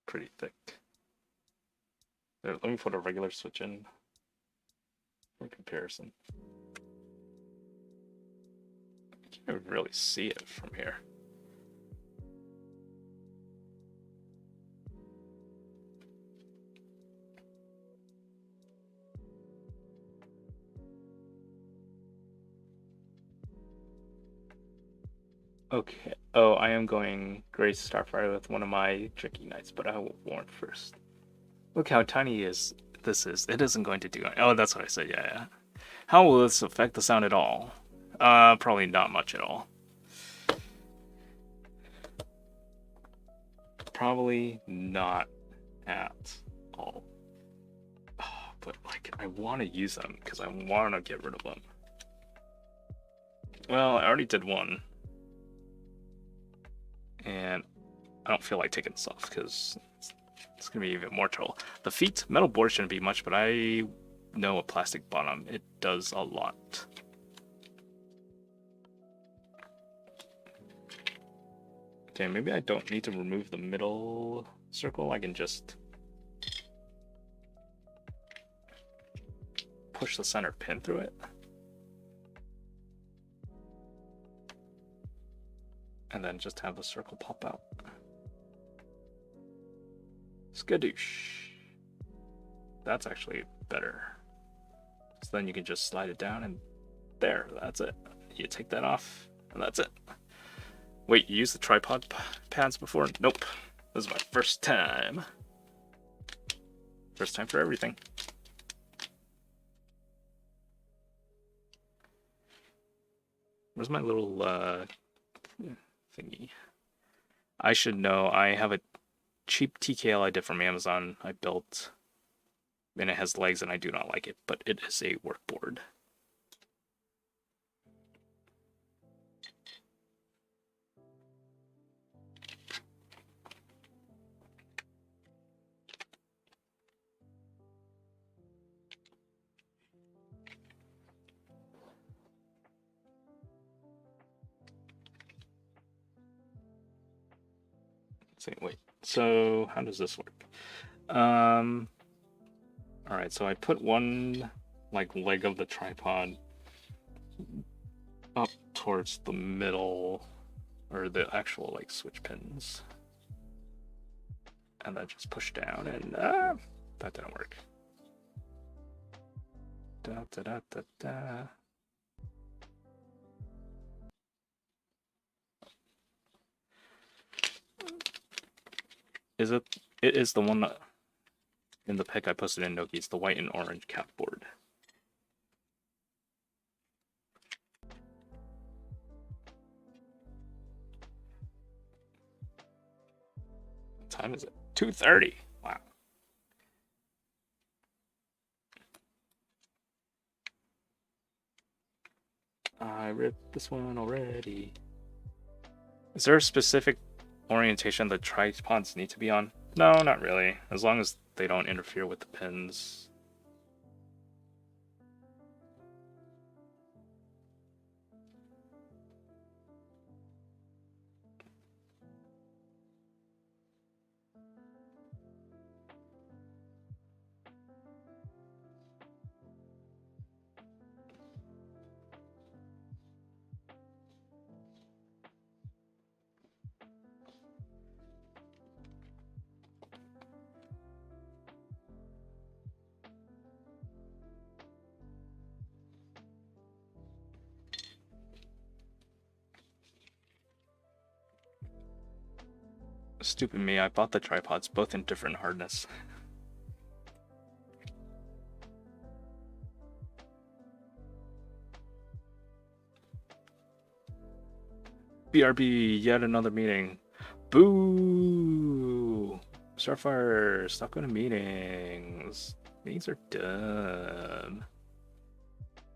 Pretty thick. There, let me put a regular switch in for comparison. I can't really see it from here. Okay. Oh, I am going Grace Starfire with one of my tricky knights, but I will warn first. Look how tiny this is. It isn't going to do it. Oh, that's what I said. Yeah. How will this affect the sound at all? Probably not much at all. Probably not at all. Oh, but like, I want to use them because I want to get rid of them. Well, I already did one. And I don't feel like taking this off because it's going to be even more trouble. The feet, metal board shouldn't be much, but I know a plastic bottom, it does a lot. Okay, maybe I don't need to remove the middle circle. I can just push the center pin through it. And then just have the circle pop out. Skadoosh. That's actually better. So then you can just slide it down and there, that's it. You take that off and that's it. Wait, you used the tripod pads before? Nope. This is my first time. First time for everything. Where's my little thingy? I should know. I have a cheap TKL I did from Amazon. I built, and it has legs, and I do not like it, but it is a workboard. wait. So how does this work? All right, so I put one like leg of the tripod up towards the middle, or the actual like switch pins, and then just push down, and that didn't work. Da, da, da, da, da. Is it? It is the one that in the pic I posted in Noki's, the white and orange cap board. What time is it? 2:30. Wow. I ripped this one already. Is there a specific orientation the tripods need to be on? No, not really. As long as they don't interfere with the pins. Stupid me, I bought the tripods both in different hardness. BRB, yet another meeting. Boo! Starfire, stop going to meetings. Meetings are dumb.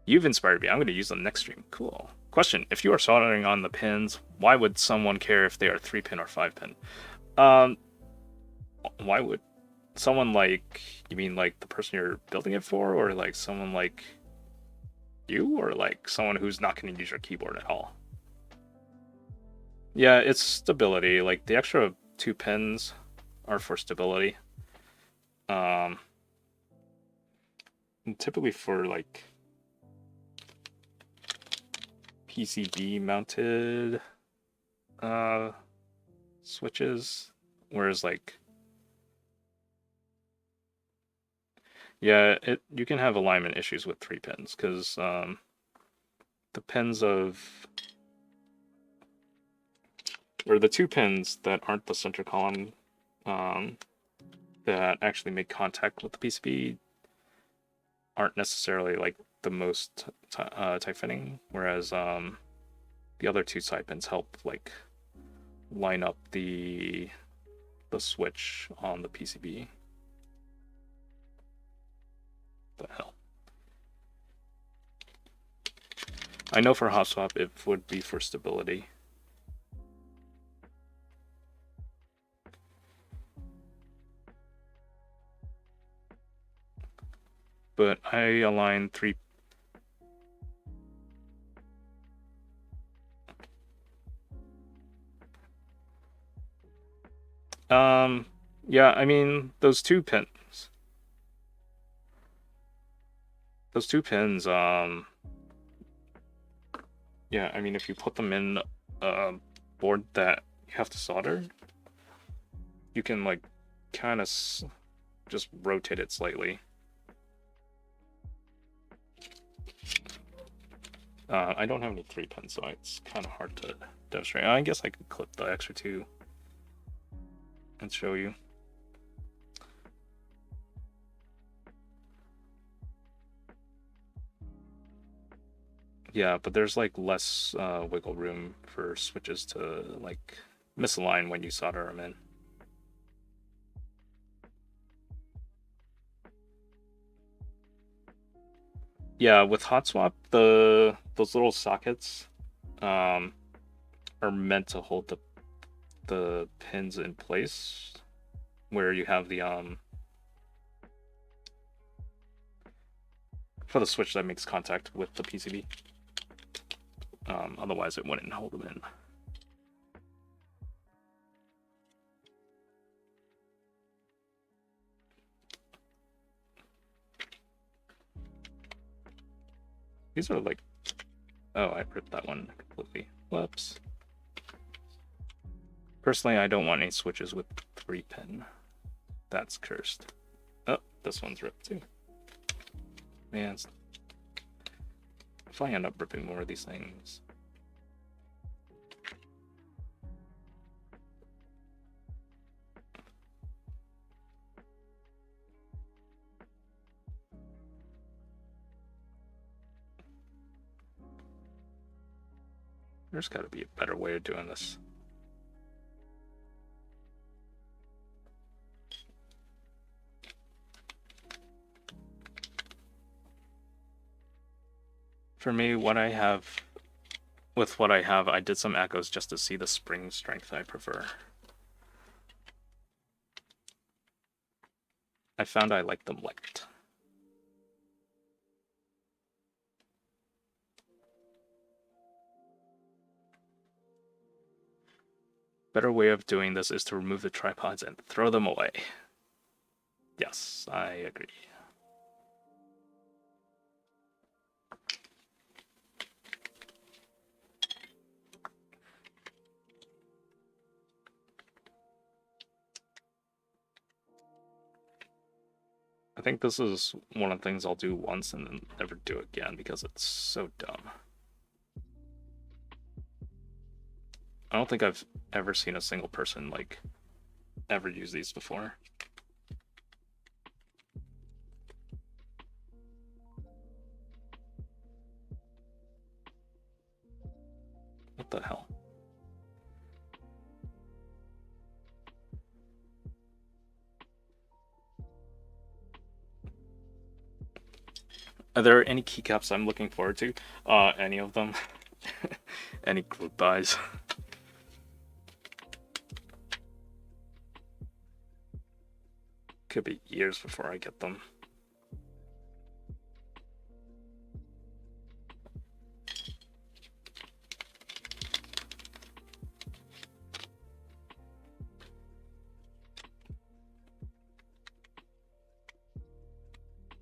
You've inspired me. I'm going to use them next stream. Cool. Question: if you are soldering on the pins, why would someone care if they are 3-pin or 5-pin? Why would someone like, you mean like the person you're building it for, or like someone like you, or like someone who's not going to use your keyboard at all? Yeah, it's stability. Like the extra 2 pins are for stability. Typically for like PCB mounted switches, whereas like, yeah, you can have alignment issues with 3 pins because the pins of, or the 2 pins that aren't the center column that actually make contact with the PCB aren't necessarily like the most tight fitting, whereas the other 2 side pins help like line up the switch on the PCB. The hell. I know for hot swap it would be for stability. But I align 3. Yeah, I mean those 2 pins. Those 2 pins, yeah, I mean if you put them in a board that you have to solder, you can like kind of just rotate it slightly. I don't have any 3 pins, so it's kind of hard to demonstrate. I guess I could clip the extra 2 and show you. Yeah, but there's like less wiggle room for switches to like misalign when you solder them in. Yeah, with hot swap, those little sockets are meant to hold the pins in place, where you have the for the switch that makes contact with the PCB. Otherwise, it wouldn't hold them in. These are like... Oh, I ripped that one completely. Whoops. Personally, I don't want any switches with 3-pin. That's cursed. Oh, this one's ripped too. Man, if I end up ripping more of these things... There's got to be a better way of doing this. For me, what I have... With what I have, I did some echoes just to see the spring strength I prefer. I found I like them light. Better way of doing this is to remove the tripods and throw them away. Yes, I agree. I think this is one of the things I'll do once and then never do again because it's so dumb. I don't think I've ever seen a single person, like, ever use these before. What the hell? Are there any keycaps I'm looking forward to? Any of them? Any group buys? Could be years before I get them.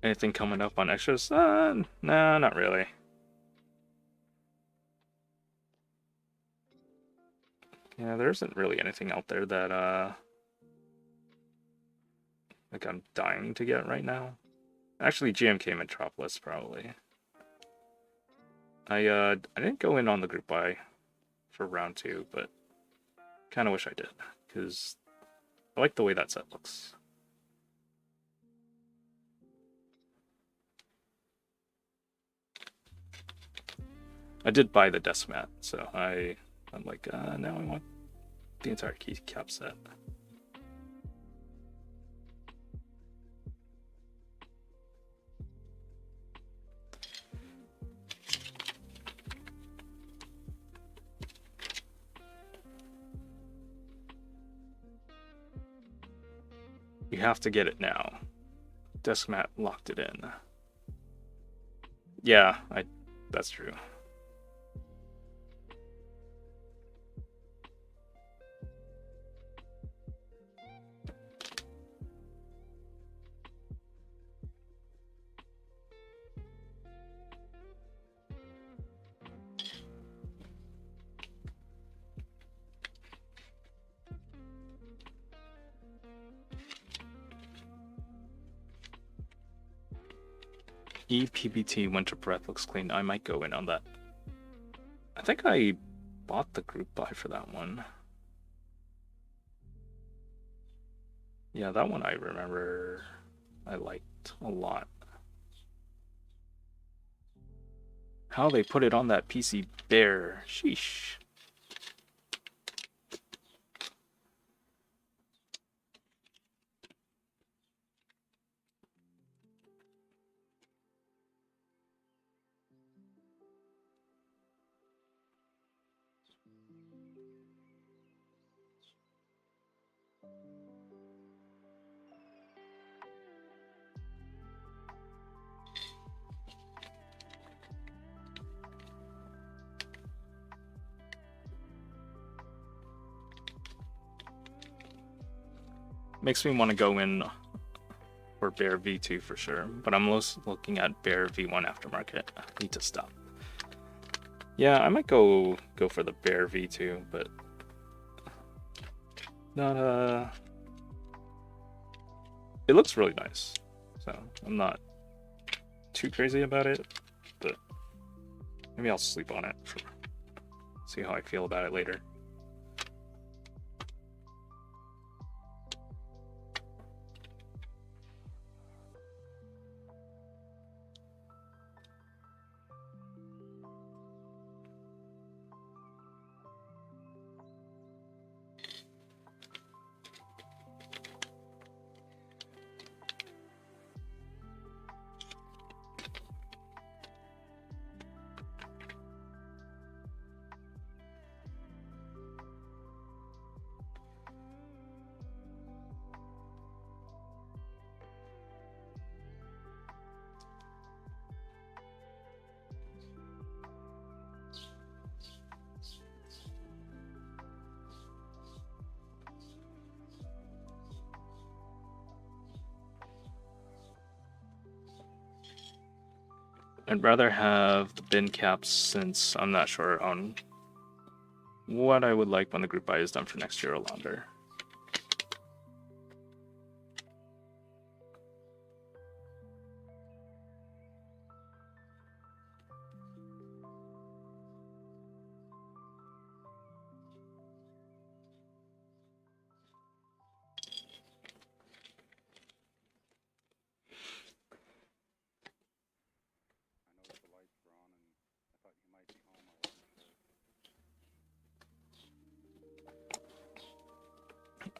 Anything coming up on extras? No, not really. Yeah, there isn't really anything out there that, like I'm dying to get right now. Actually, GMK Metropolis, probably. I didn't go in on the group buy for round 2, but kind of wish I did, because I like the way that set looks. I did buy the desk mat, so I'm like, now I want the entire keycap set. You have to get it now. Desk mat locked it in. Yeah, that's true. EPBT Winter Breath looks clean. I might go in on that. I think I bought the group buy for that one. Yeah, that one I remember I liked a lot. How they put it on that PC Bear. Sheesh. Makes me want to go in or Bear V2 for sure, but I'm looking at Bear V1 aftermarket. I need to stop. Yeah, I might go for the Bear V2, but not it looks really nice, so I'm not too crazy about it, but maybe I'll sleep on it for see how I feel about it later. I'd rather have the bin caps since I'm not sure on what I would like when the group buy is done for next year or longer.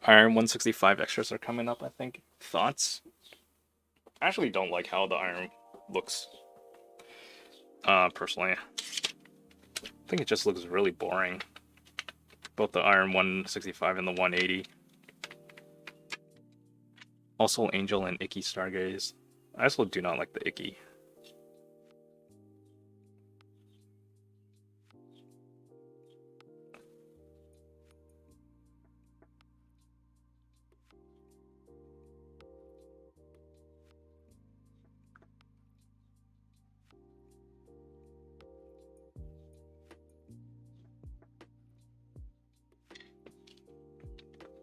Iron 165 extras are coming up, I think. Thoughts? I actually don't like how the iron looks. Personally. I think it just looks really boring. Both the Iron 165 and the 180. Also Angel and Icky Stargaze. I also do not like the Icky.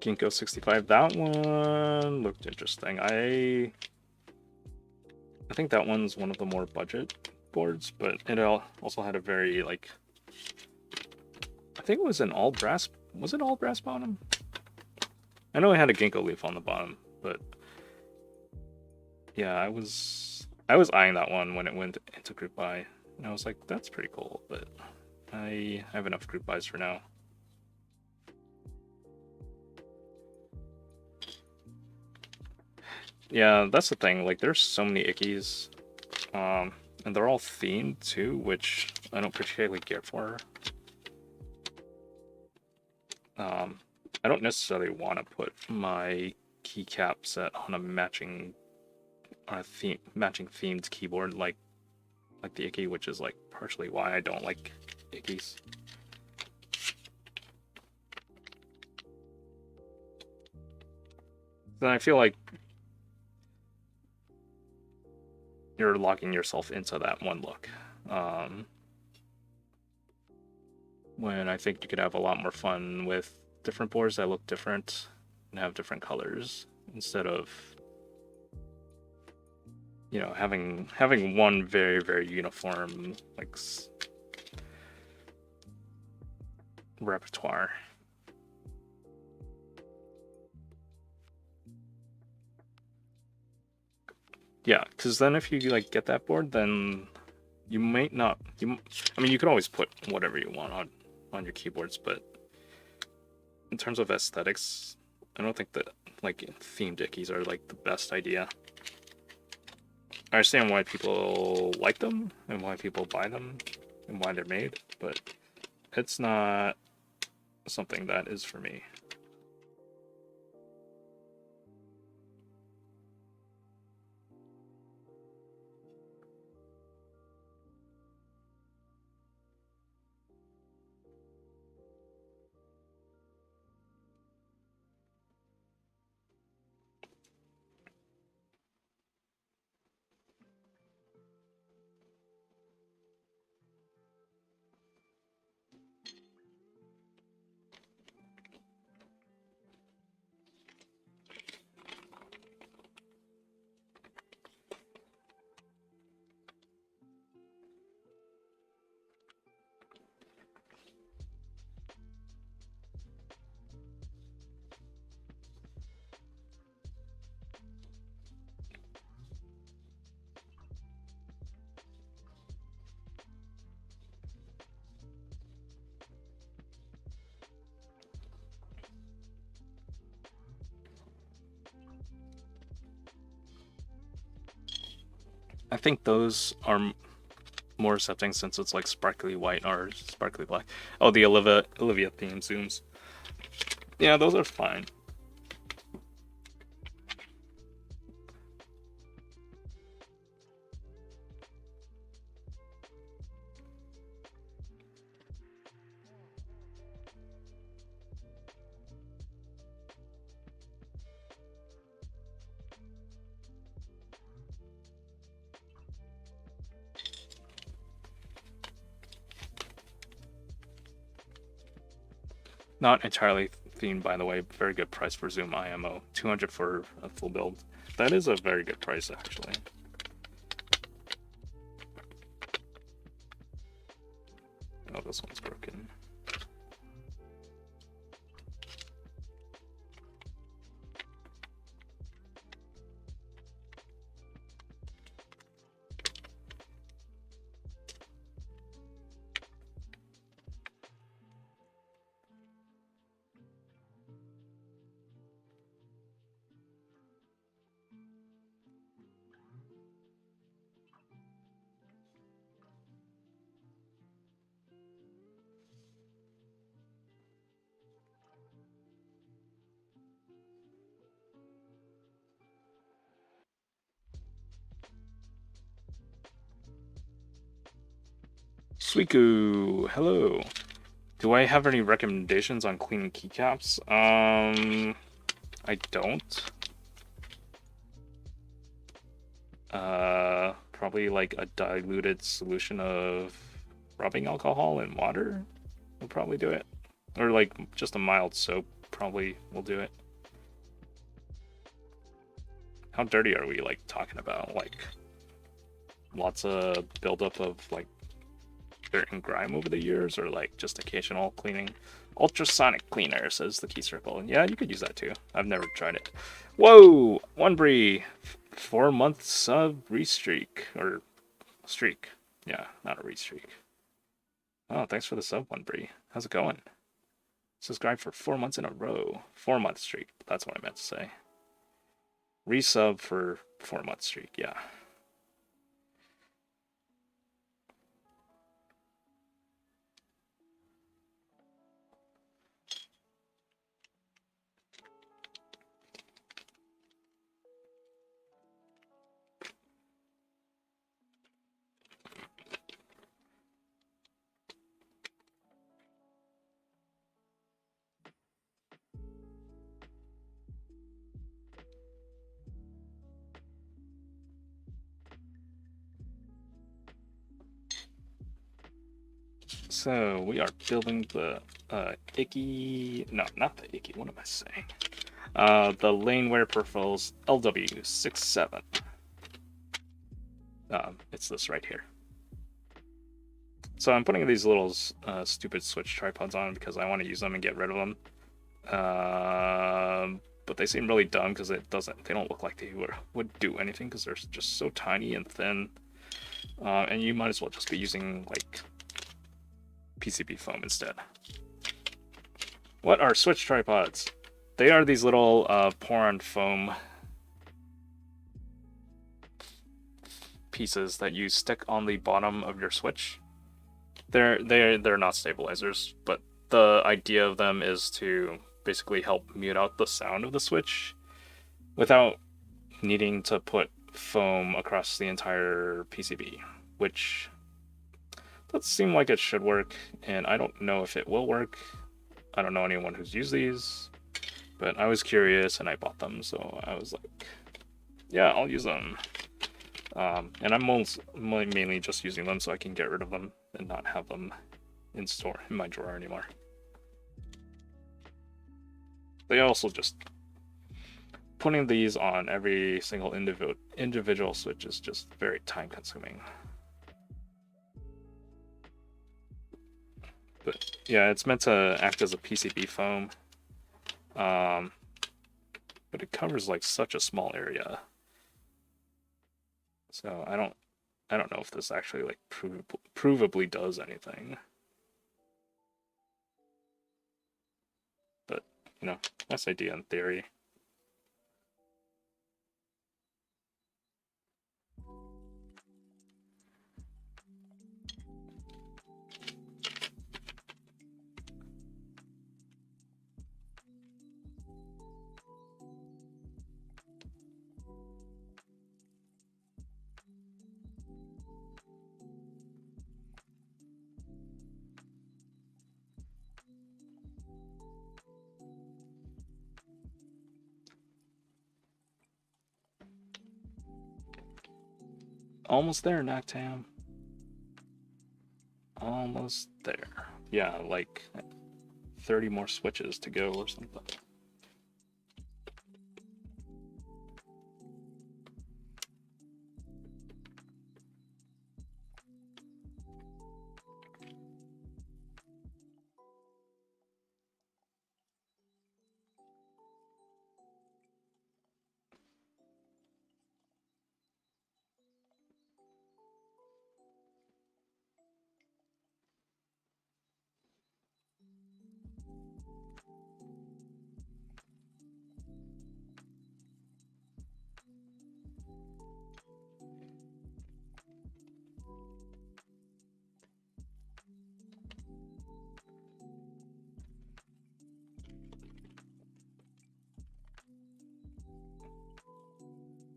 Ginkgo 65, that one looked interesting. I think that one's one of the more budget boards, but it also had a very, like, I think it was an all brass, was it all brass bottom? I know it had a ginkgo leaf on the bottom, but yeah, I was eyeing that one when it went into group buy, and I was like, that's pretty cool, but I have enough group buys for now. Yeah, that's the thing, like, there's so many ickies, and they're all themed too, which I don't particularly care for. I don't necessarily want to put my keycap set on a matching themed keyboard like the Icky, which is like partially why I don't like Ickies. Then I feel like you're locking yourself into that one look. When I think you could have a lot more fun with different boards that look different and have different colors instead of, you know, having one very, very uniform, like, repertoire. Yeah, because then if you like get that board, then you might not. I mean, you could always put whatever you want on your keyboards, but in terms of aesthetics, I don't think that like themed ickies are like the best idea. I understand why people like them and why people buy them and why they're made, but it's not something that is for me. I think those are more accepting since it's like sparkly white or sparkly black. Oh, the Olivia theme zooms. Yeah, those are fine. Not entirely themed, by the way. Very good price for Zoom IMO. 200 for a full build. That is a very good price, actually. Oh, this one's broken. Suiku, hello. Do I have any recommendations on cleaning keycaps? I don't. Probably like a diluted solution of rubbing alcohol and water will probably do it. Or like just a mild soap probably will do it. How dirty are we like talking about? Like lots of buildup of like dirt and grime over the years, or like just occasional cleaning? Ultrasonic cleaner, says the key circle. Yeah, you could use that too. I've never tried it. Whoa! One Bree. 4 months sub restreak. Or streak. Yeah, not a restreak. Oh, thanks for the sub, One Bree. How's it going? Subscribe for 4 months in a row. 4-month streak. That's what I meant to say. Resub for 4-month streak, yeah. So we are building the icky. No, not the icky. What am I saying? The Laneware peripherals LW-67. It's this right here. So I'm putting these little stupid switch tripods on because I want to use them and get rid of them. But they seem really dumb because they don't look like they would do anything because they're just so tiny and thin. And you might as well just be using like PCB foam instead. What are switch tripods? They are these little pour-on foam pieces that you stick on the bottom of your switch. They're not stabilizers, but the idea of them is to basically help mute out the sound of the switch without needing to put foam across the entire PCB, which does seem like it should work, and I don't know if it will work. I don't know anyone who's used these, but I was curious and I bought them, so I was like, yeah, I'll use them. And I'm mainly just using them so I can get rid of them and not have them in my drawer anymore. They also just putting these on every single individual switch is just very time consuming. But yeah, it's meant to act as a PCB foam, but it covers like such a small area. So I don't know if this actually like provably does anything. But you know, nice idea in theory. Almost there, Noctam. Almost there. Yeah, like 30 more switches to go or something.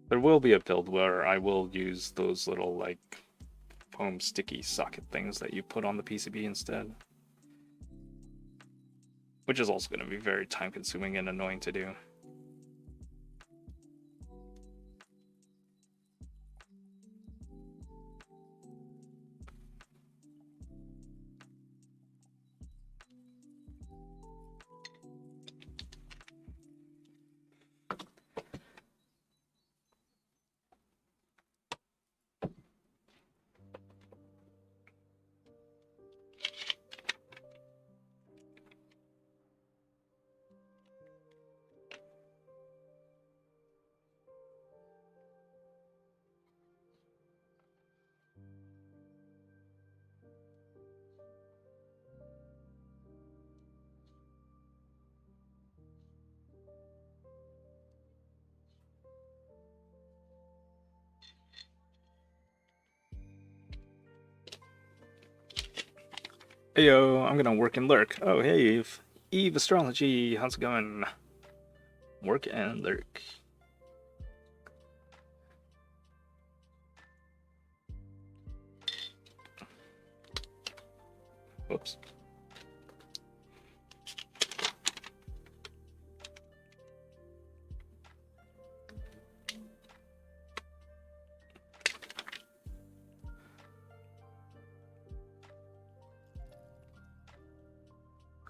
There will be a build where I will use those little, like, foam sticky socket things that you put on the PCB instead. Which is also going to be very time consuming and annoying to do. Heyo, I'm gonna work and lurk. Oh, hey, Eve. Eve Astrology, how's it going? Work and lurk. Whoops.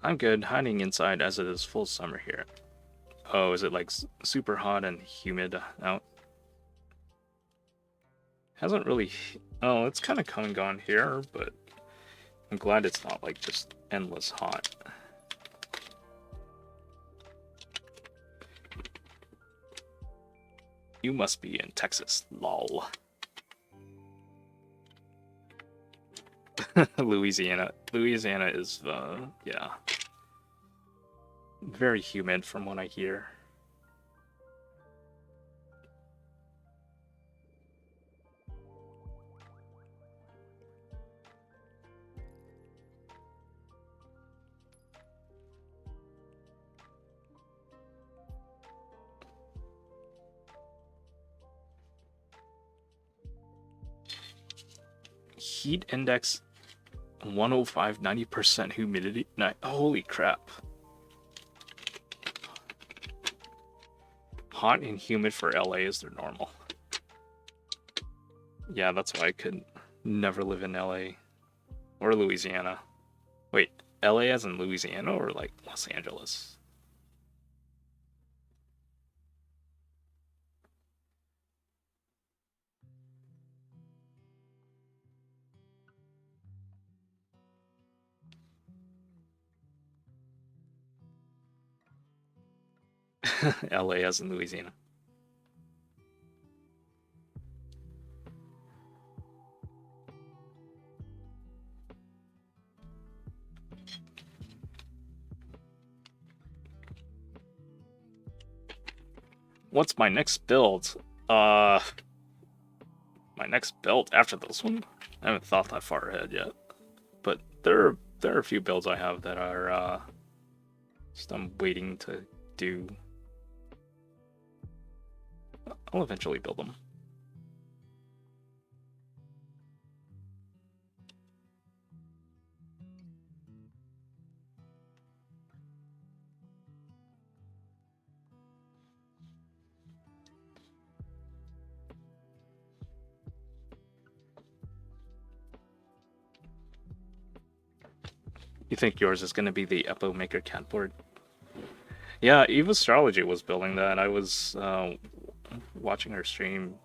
I'm good, hiding inside as it is full summer here. Oh, is it like super hot and humid out? Hasn't really... Oh, it's kind of come and gone here, but I'm glad it's not like just endless hot. You must be in Texas, lol. Louisiana. Louisiana is, yeah. Very humid from what I hear. Heat index 105, 90% humidity. Holy crap. Hot and humid for LA is their normal. Yeah, that's why I could never live in LA or Louisiana. Wait, LA as in Louisiana or like Los Angeles? LA as in Louisiana. What's my next build? My next build after this one? I haven't thought that far ahead yet. But there are a few builds I have that are just I'm waiting to do. I'll eventually build them. You think yours is going to be the Epo Maker cat board? Yeah, Eve Astrology was building that. I was watching her stream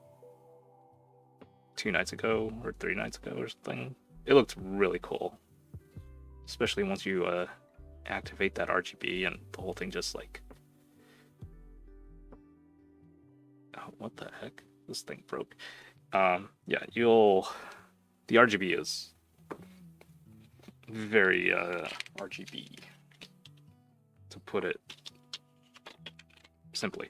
2 nights ago or 3 nights ago or something. It looked really cool, especially once you activate that RGB and the whole thing just like... Oh, what the heck? This thing broke. Yeah, the RGB is very RGB, to put it simply.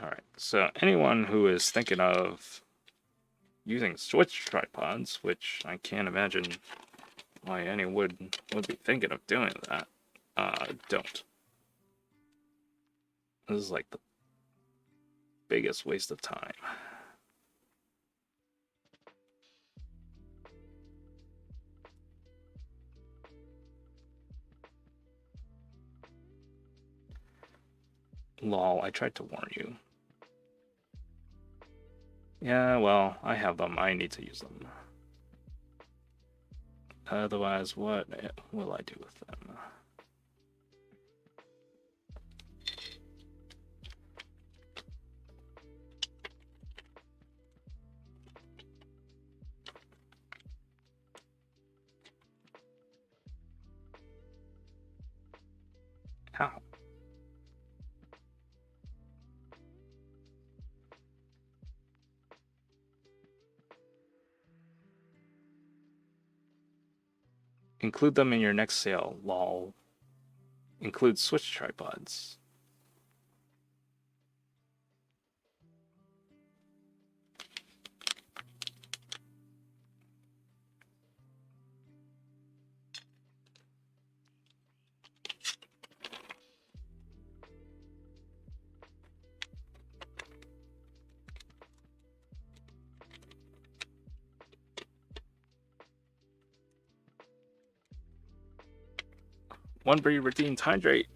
Alright, so anyone who is thinking of using Switch tripods, which I can't imagine why anyone would be thinking of doing that, don't. This is like the biggest waste of time. Lol, I tried to warn you. Yeah, well, I have them. I need to use them. Otherwise, what will I do with them? How? Include them in your next sale, lol. Include Switch tripods. One breed redeemed hydrate.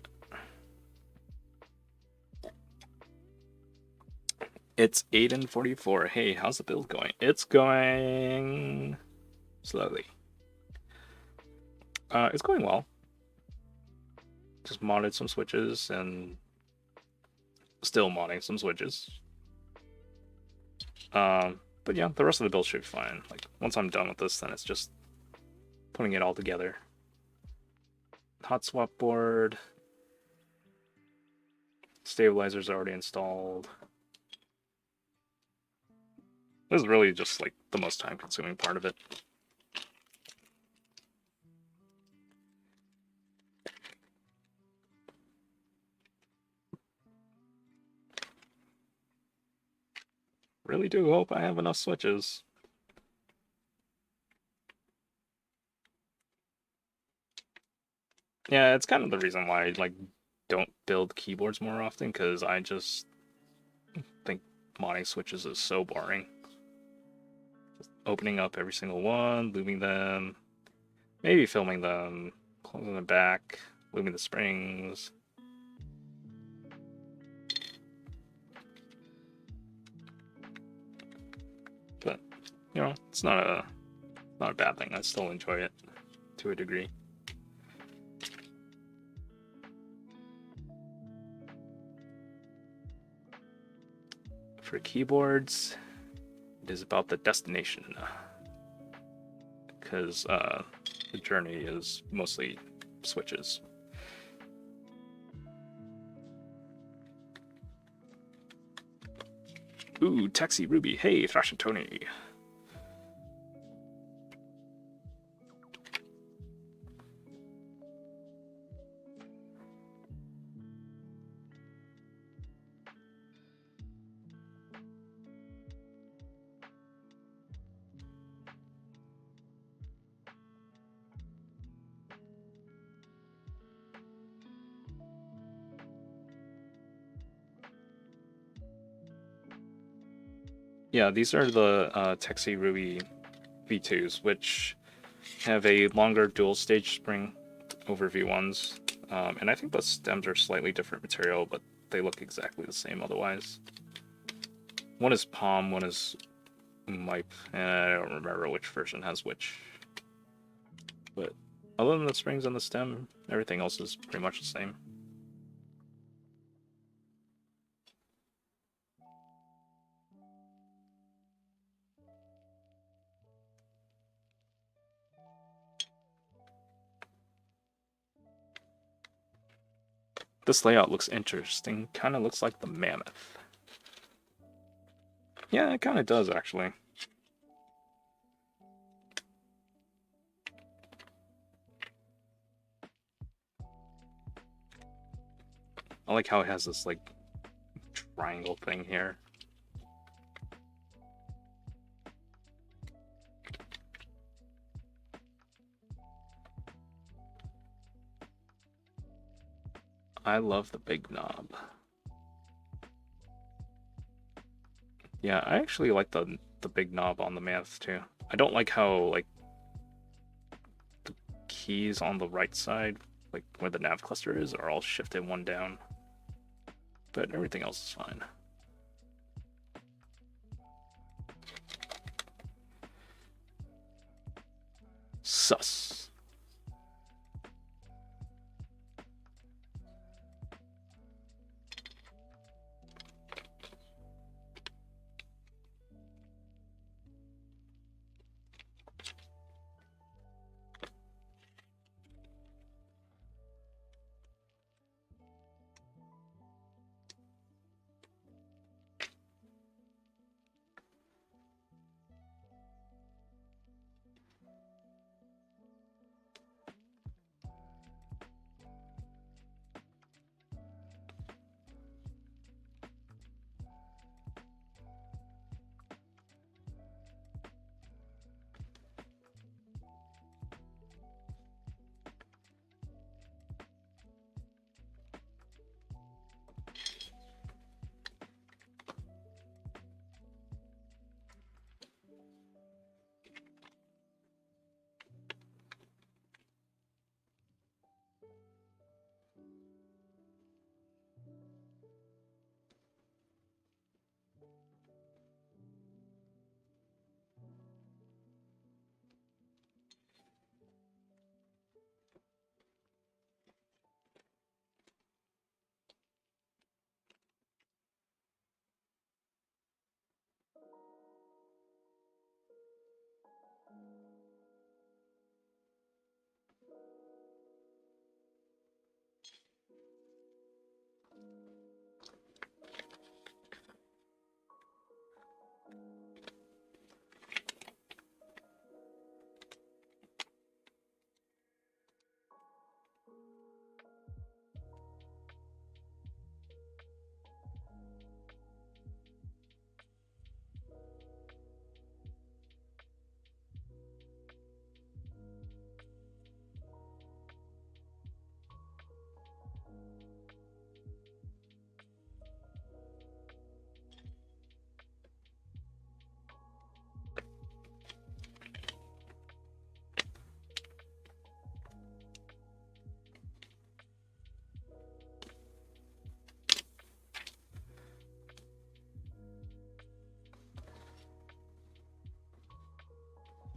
It's 8:44. Hey, how's the build going? It's going slowly. It's going well. Just modded some switches and still modding some switches. But yeah, the rest of the build should be fine. Like once I'm done with this, then it's just putting it all together. Hot swap board. Stabilizer's already installed. This is really just like the most time-consuming part of it. Really do hope I have enough switches. Yeah, it's kind of the reason why I like don't build keyboards more often, because I just think modding switches is so boring. Just opening up every single one, lubing them, maybe filming them, closing them back, lubing the springs. But you know, it's not a bad thing. I still enjoy it to a degree. For keyboards, it is about the destination, because the journey is mostly switches. Ooh, Tecsee Ruby. Hey, Thrash and Tony. Yeah, these are the Tecsee Ruby V2s, which have a longer dual stage spring over V1s. And I think the stems are slightly different material, but they look exactly the same otherwise. One is palm, one is mipe, and I don't remember which version has which. But other than the springs on the stem, everything else is pretty much the same. This layout looks interesting. Kind of looks like the mammoth. Yeah, it kind of does, actually. I like how it has this, like, triangle thing here. I love the big knob. Yeah, I actually like the big knob on the mammoth too. I don't like how, like, the keys on the right side, like where the nav cluster is, are all shifted one down. But everything else is fine. Sus.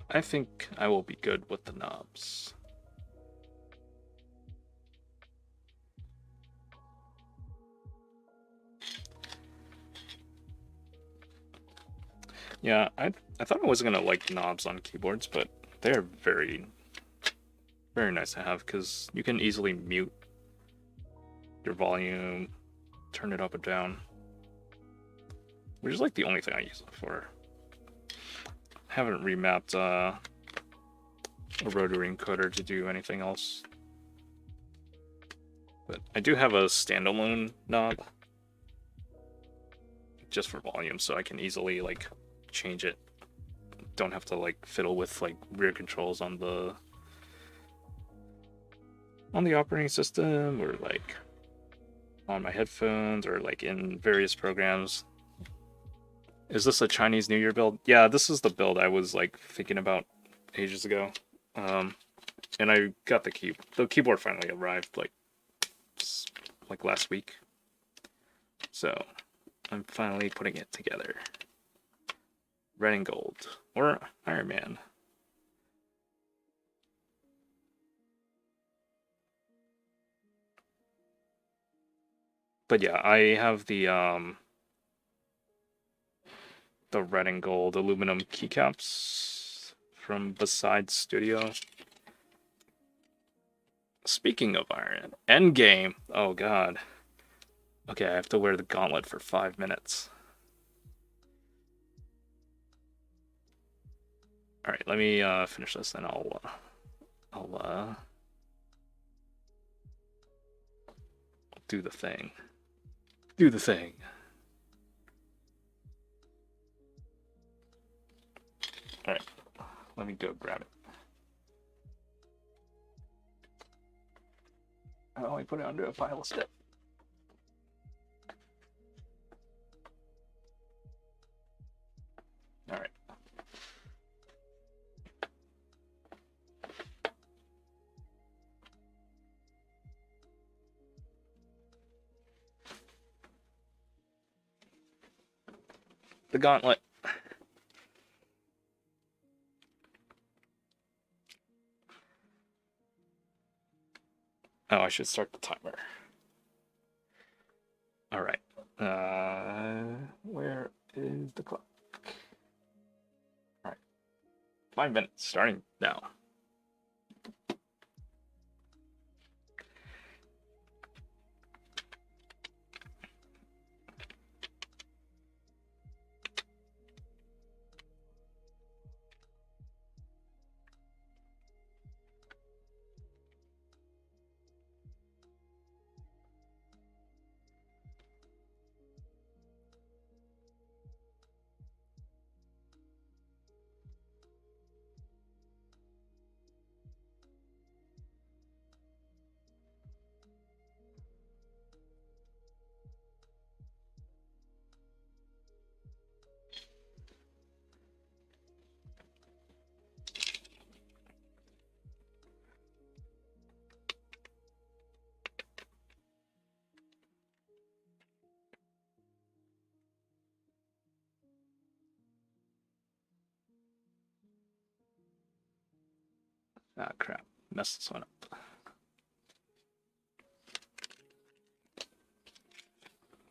I think I will be good with the knobs. Yeah, I thought I wasn't gonna like knobs on keyboards, but they're very, very nice to have because you can easily mute your volume, turn it up or down, which is like the only thing I use it for. Haven't remapped a rotary encoder to do anything else. But I do have a standalone knob just for volume, so I can easily like change it. Don't have to like fiddle with like rear controls on the operating system or like on my headphones or like in various programs. Is this a Chinese New Year build? Yeah, this is the build I was like thinking about ages ago. And I got the keyboard finally arrived like last week. So I'm finally putting it together. Red and gold. Or Iron Man. But yeah, I have the red and gold aluminum keycaps from Beside Studio. Speaking of Iron, Endgame. Oh god. Okay, I have to wear the gauntlet for 5 minutes. All right, let me finish this, and I'll do the thing. Do the thing. All right, let me go grab it. I only put it under a pile of stuff. All right. The gauntlet. Oh, I should start the timer. All right. Where is the clock? All right. 5 minutes, starting now. Ah, crap. Messed this one up.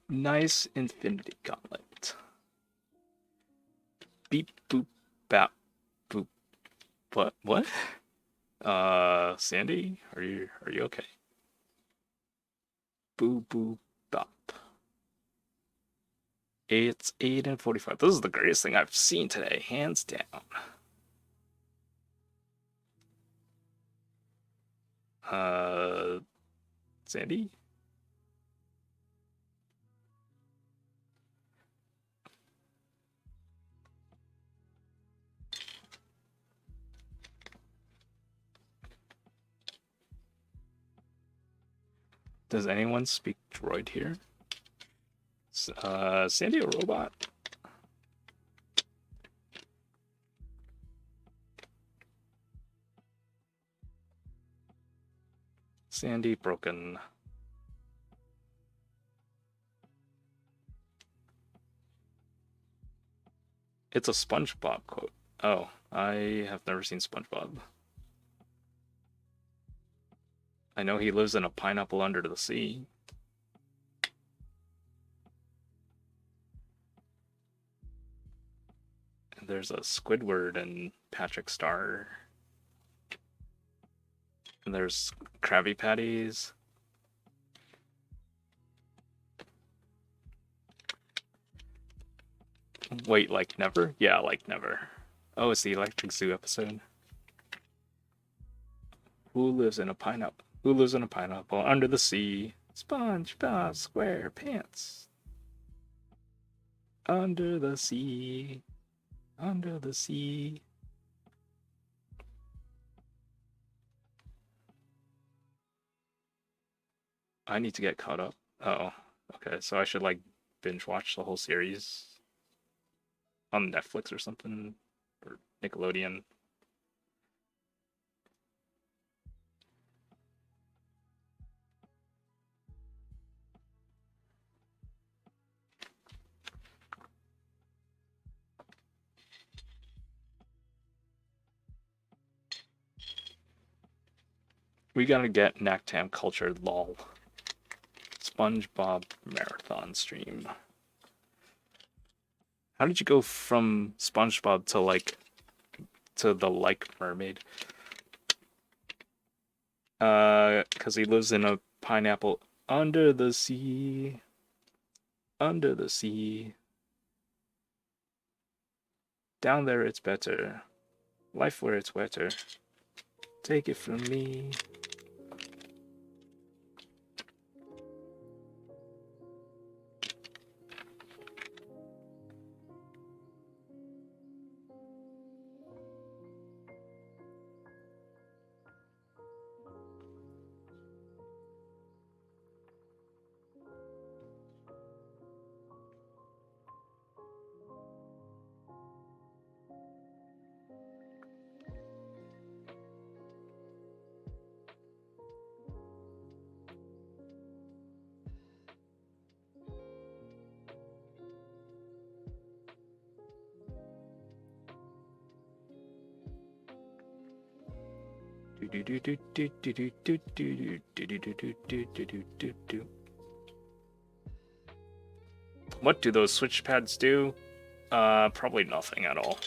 Nice infinity gauntlet. Beep, boop, bap, boop. What? Sandy? Are you okay? Boo, boo, bop. It's 8 and 45. This is the greatest thing I've seen today, hands down. Sandy? Does anyone speak droid here? Sandy a robot? Sandy broken. It's a SpongeBob quote. Oh, I have never seen SpongeBob. I know he lives in a pineapple under the sea. And there's a Squidward and Patrick Star. And there's Krabby Patties. Wait, like never? Yeah, like never. Oh, it's the Electric Zoo episode. Who lives in a pineapple? Who lives in a pineapple under the sea? SpongeBob SquarePants. Under the sea. Under the sea. I need to get caught up. Oh, okay. So I should like binge watch the whole series. on Netflix or something, or Nickelodeon. We gotta get Nactam cultured, lol. SpongeBob marathon stream. How did you go from SpongeBob to the mermaid? Because he lives in a pineapple under the sea. Under the sea. Down there it's better. Life where it's wetter. Take it from me. What do those switch pads do? Probably nothing at all.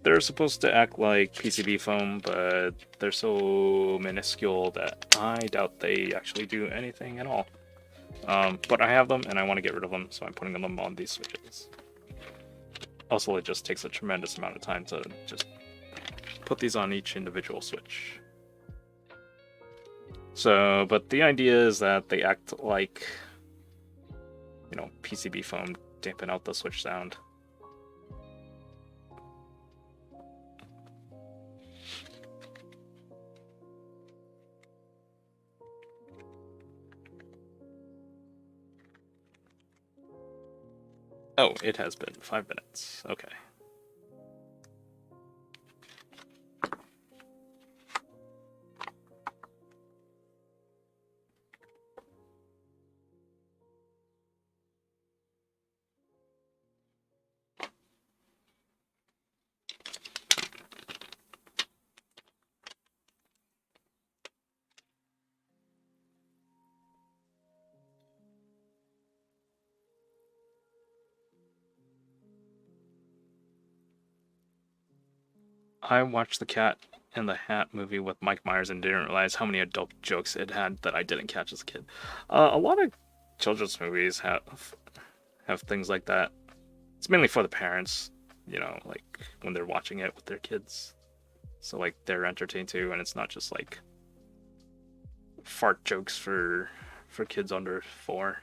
They're supposed to act like PCB foam, but they're so minuscule that I doubt they actually do anything at all. But I have them, and I want to get rid of them, so I'm putting them on these switches. Also, it just takes a tremendous amount of time to just put these on each individual switch. So, but the idea is that they act like, you know, PCB foam, dampen out the switch sound. Oh, it has been 5 minutes. Okay. I watched the Cat in the Hat movie with Mike Myers and didn't realize how many adult jokes it had that I didn't catch as a kid. A lot of children's movies have things like that. It's mainly for the parents, you know, like when they're watching it with their kids. So like they're entertained too, and it's not just like fart jokes for kids under 4.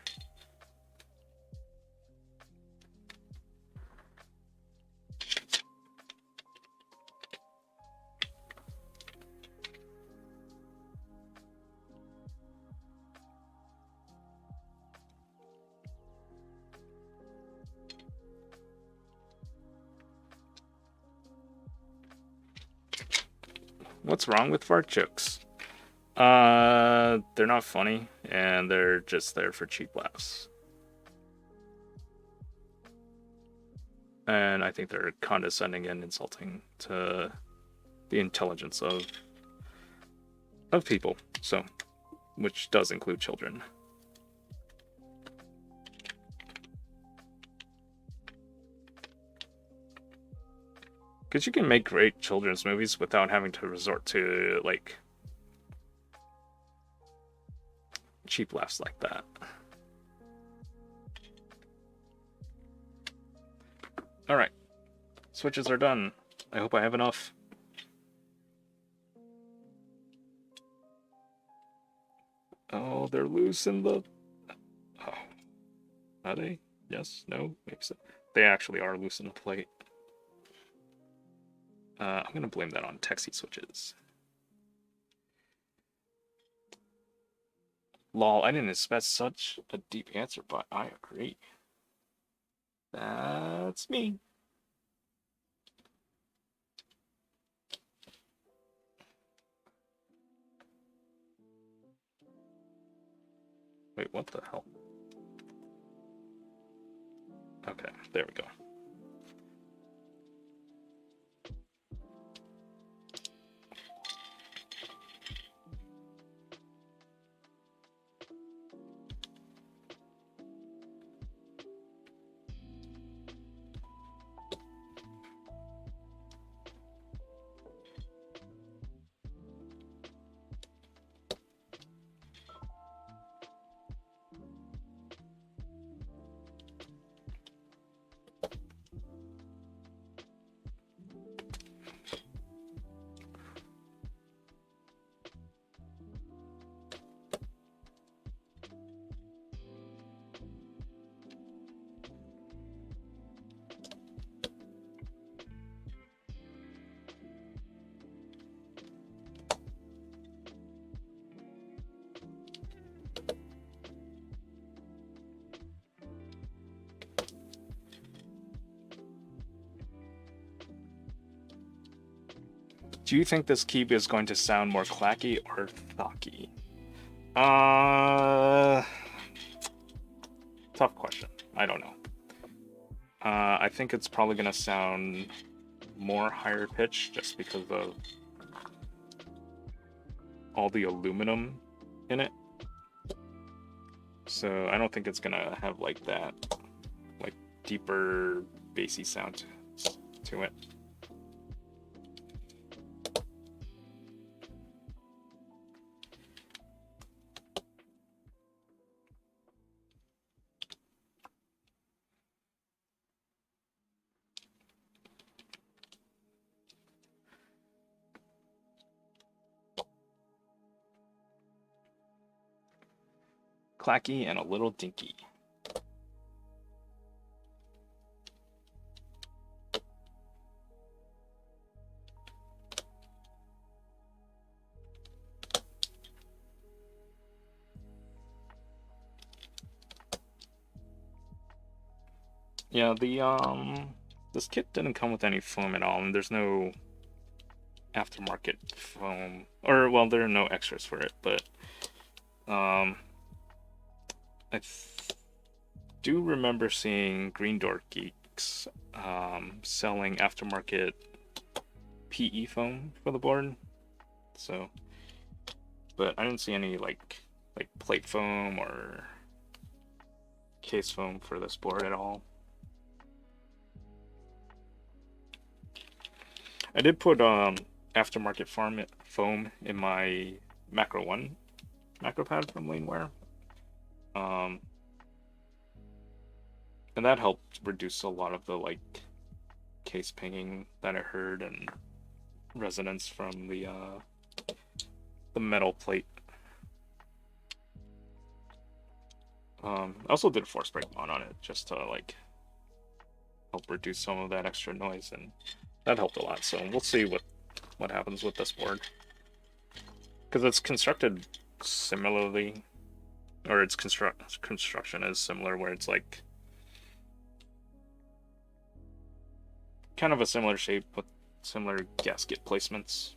What's wrong with fart jokes? They're not funny, and they're just there for cheap laughs. And I think they're condescending and insulting to the intelligence of people, so, which does include children. Because you can make great children's movies without having to resort to, like, cheap laughs like that. Alright. Switches are done. I hope I have enough. Oh, they're loose in the... Oh. Are they? Yes? No? Maybe so. They actually are loose in the plate. I'm gonna blame that on Tecsee switches. Lol, I didn't expect such a deep answer, but I agree. That's me. Wait, what the hell? Okay, there we go. Do you think this key is going to sound more clacky or thocky? Tough question. I don't know. I think it's probably going to sound more higher pitch just because of all the aluminum in it. So I don't think it's going to have like that, like deeper bassy sound to it. Clacky and a little dinky. Yeah, this kit didn't come with any foam at all, and there's no aftermarket foam, or well, there are no extras for it, but I do remember seeing Green Door Geeks selling aftermarket PE foam for the board. So, but I didn't see any like plate foam or case foam for this board at all. I did put aftermarket foam in my Macro 1 macro pad from Laneware. And that helped reduce a lot of the like case pinging that I heard and resonance from the metal plate. I also did a force break mod on it just to like help reduce some of that extra noise, and that helped a lot. So we'll see what happens with this board, because it's constructed similarly, or its construction is similar, where it's like kind of a similar shape with similar gasket placements.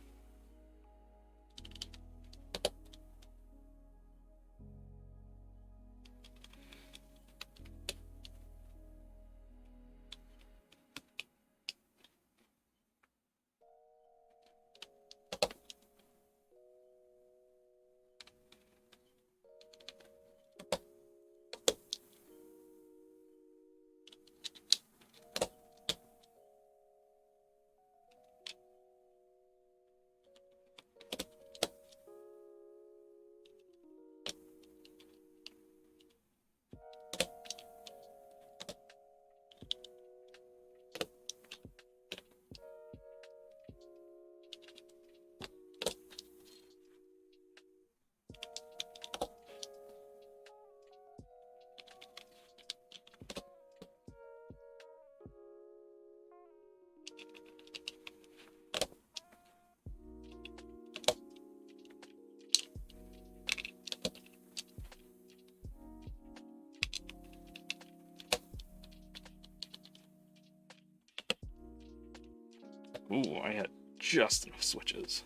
Ooh, I had just enough switches.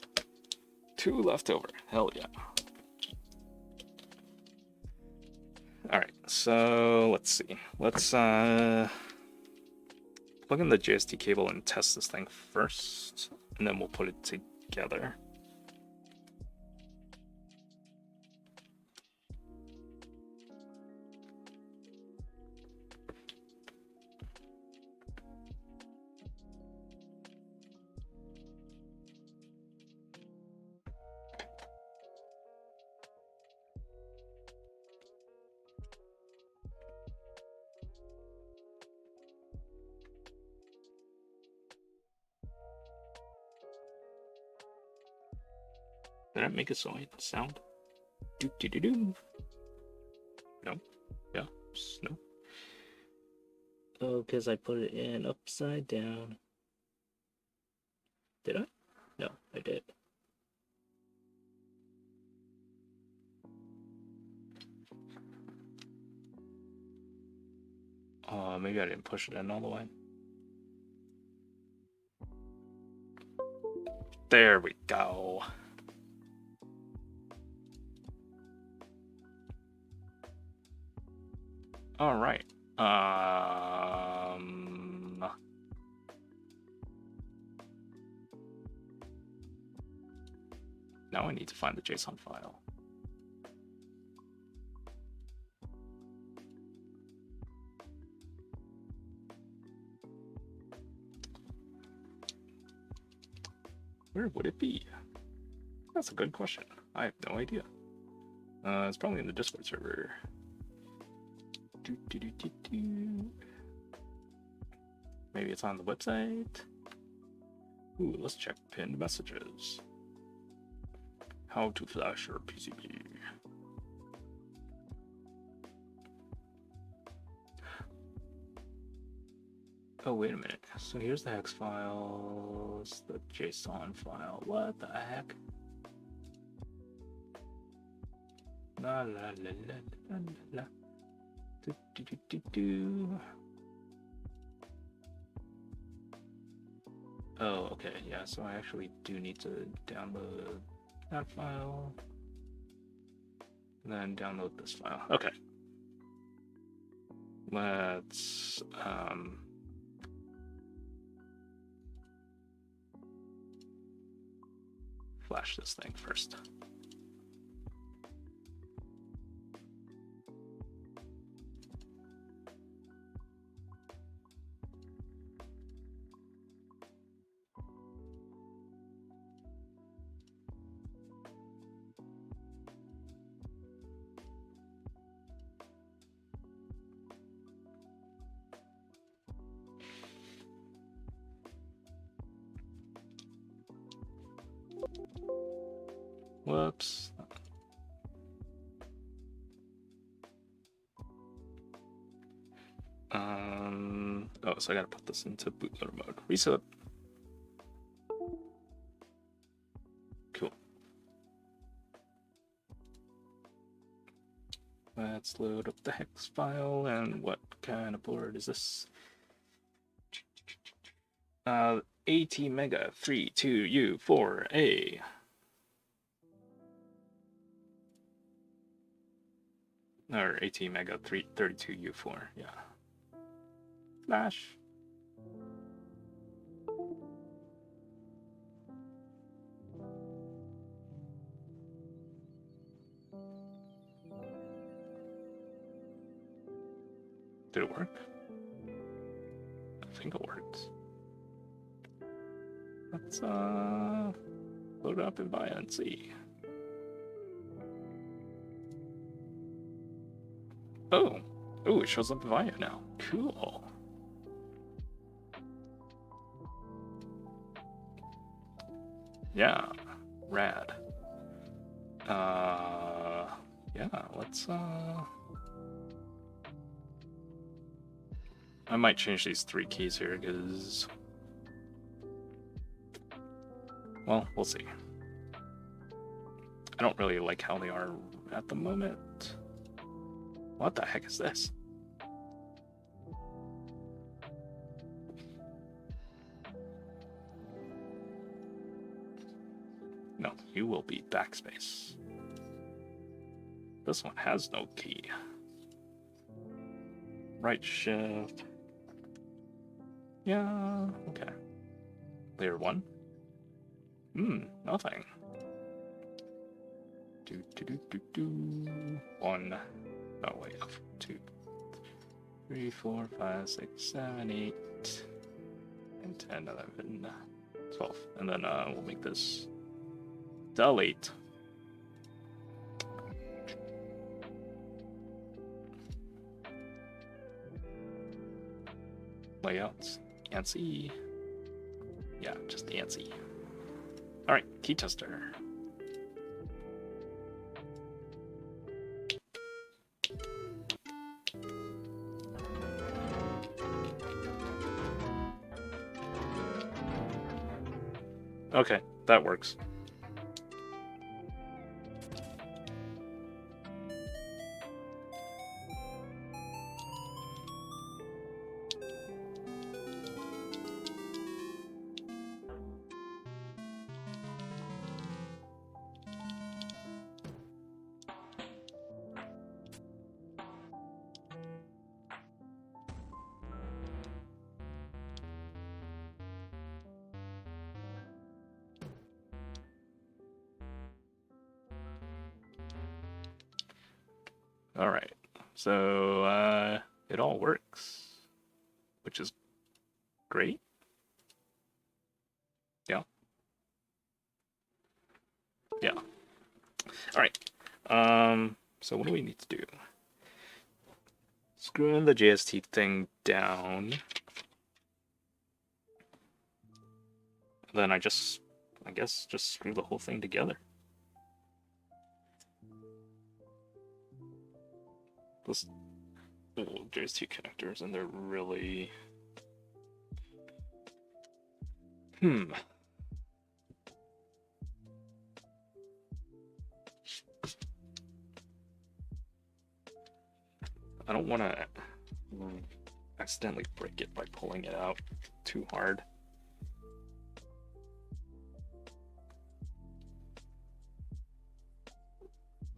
2 left over. Hell yeah. Alright, so let's see. Let's plug in the JST cable and test this thing first, and then we'll put it together. Did that make a sound? Do do do do. No. Yeah. No. Oh, because I put it in upside down. Did I? No, I did. Maybe I didn't push it in all the way. There we go. All right. Now I need to find the JSON file. Where would it be? That's a good question. I have no idea. It's probably in the Discord server. Maybe it's on the website. Ooh, let's check pinned messages. How to flash your PCB. Oh, wait a minute. So here's the hex files, the JSON file. What the heck? La la la la la la. Do, do, do, do, do. Oh, okay, yeah, so I actually do need to download that file, and then download this file. Okay. Let's, flash this thing first. Whoops. Oh, so I gotta put this into bootloader mode. Reset. Cool. Let's load up the hex file, and what kind of board is this? AT Mega 32U4A. Or AT Mega 32U4, yeah. Flash. Did it work? I think it worked. Let's load it up in Via and see. Oh, it shows up in Via now. Cool. Yeah, rad. Yeah, let's I might change these 3 keys here because, well, we'll see. I don't really like how they are at the moment. What the heck is this? No, you will be backspace. This one has no key. Right shift. Yeah, okay. Layer 1. Nothing. 1. Oh, wait. 2, 3, 4, 5, 6, 7, 8, and 10, 11, 12. And then we'll make this delete. Layouts. ANSI. Yeah, just ANSI. Alright, key tester. Okay, that works. Alright, so it all works, which is great. Yeah. Yeah. Alright, so what do we need to do? Screwing the JST thing down. Then I guess, just screw the whole thing together. This, there's 2 connectors and they're really... I don't want to accidentally break it by pulling it out too hard.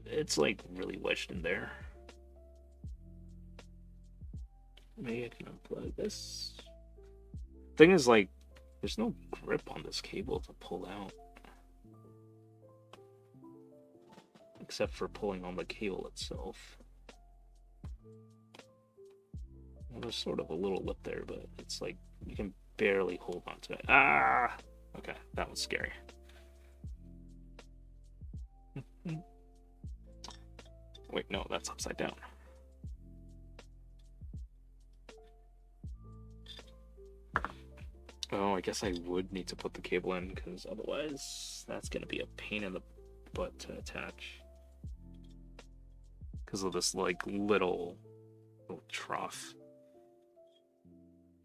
It's like really wedged in there. Maybe I can unplug this. Thing is, like, there's no grip on this cable to pull out. Except for pulling on the cable itself. Well, there's sort of a little lip there, but it's like you can barely hold on to it. Ah! Okay, that was scary. Wait, no, that's upside down. Oh, I guess I would need to put the cable in, because otherwise that's going to be a pain in the butt to attach. Because of this, like, little trough.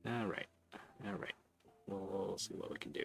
Alright. Alright. We'll see what we can do.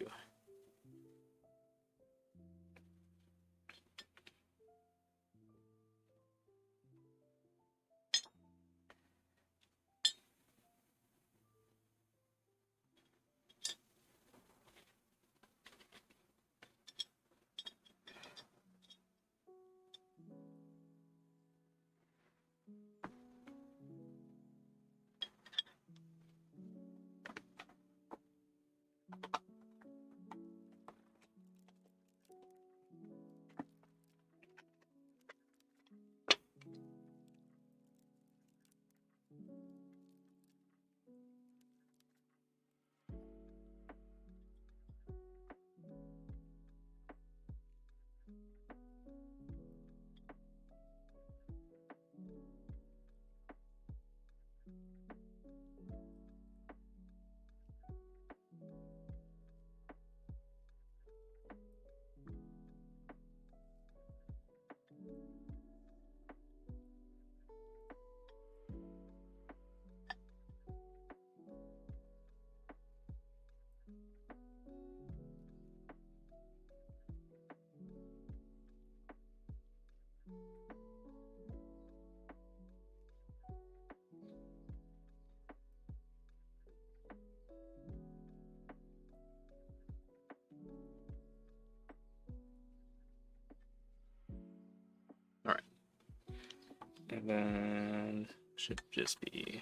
And then should just be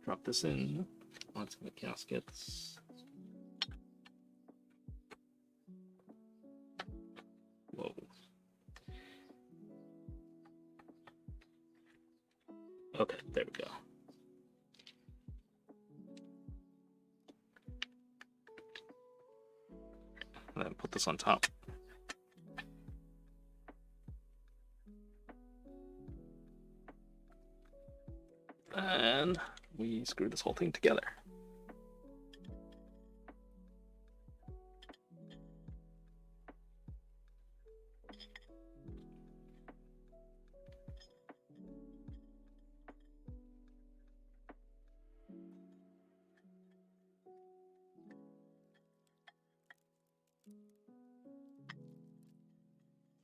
drop this in onto the gaskets. Whoa. Okay, there we go. And then put this on top. And we screw this whole thing together.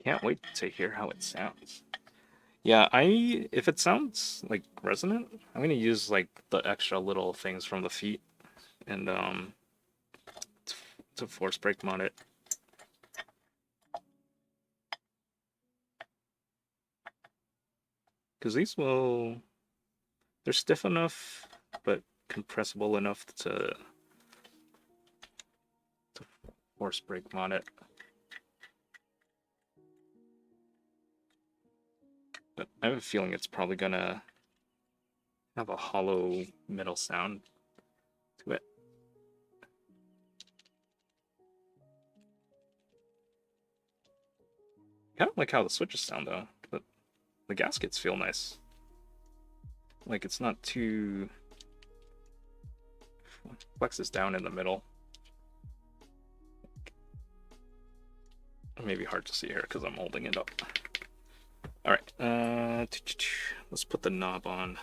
Can't wait to hear how it sounds. Yeah, if it sounds like resonant, I'm gonna use like the extra little things from the feet and to force break mod it. Because they're stiff enough, but compressible enough to force break mod it. But I have a feeling it's probably gonna have a hollow metal sound to it. I kind of like how the switches sound though, but the gaskets feel nice. Like it's not too flexes down in the middle. Maybe hard to see here because I'm holding it up. All right, let's put the knob on.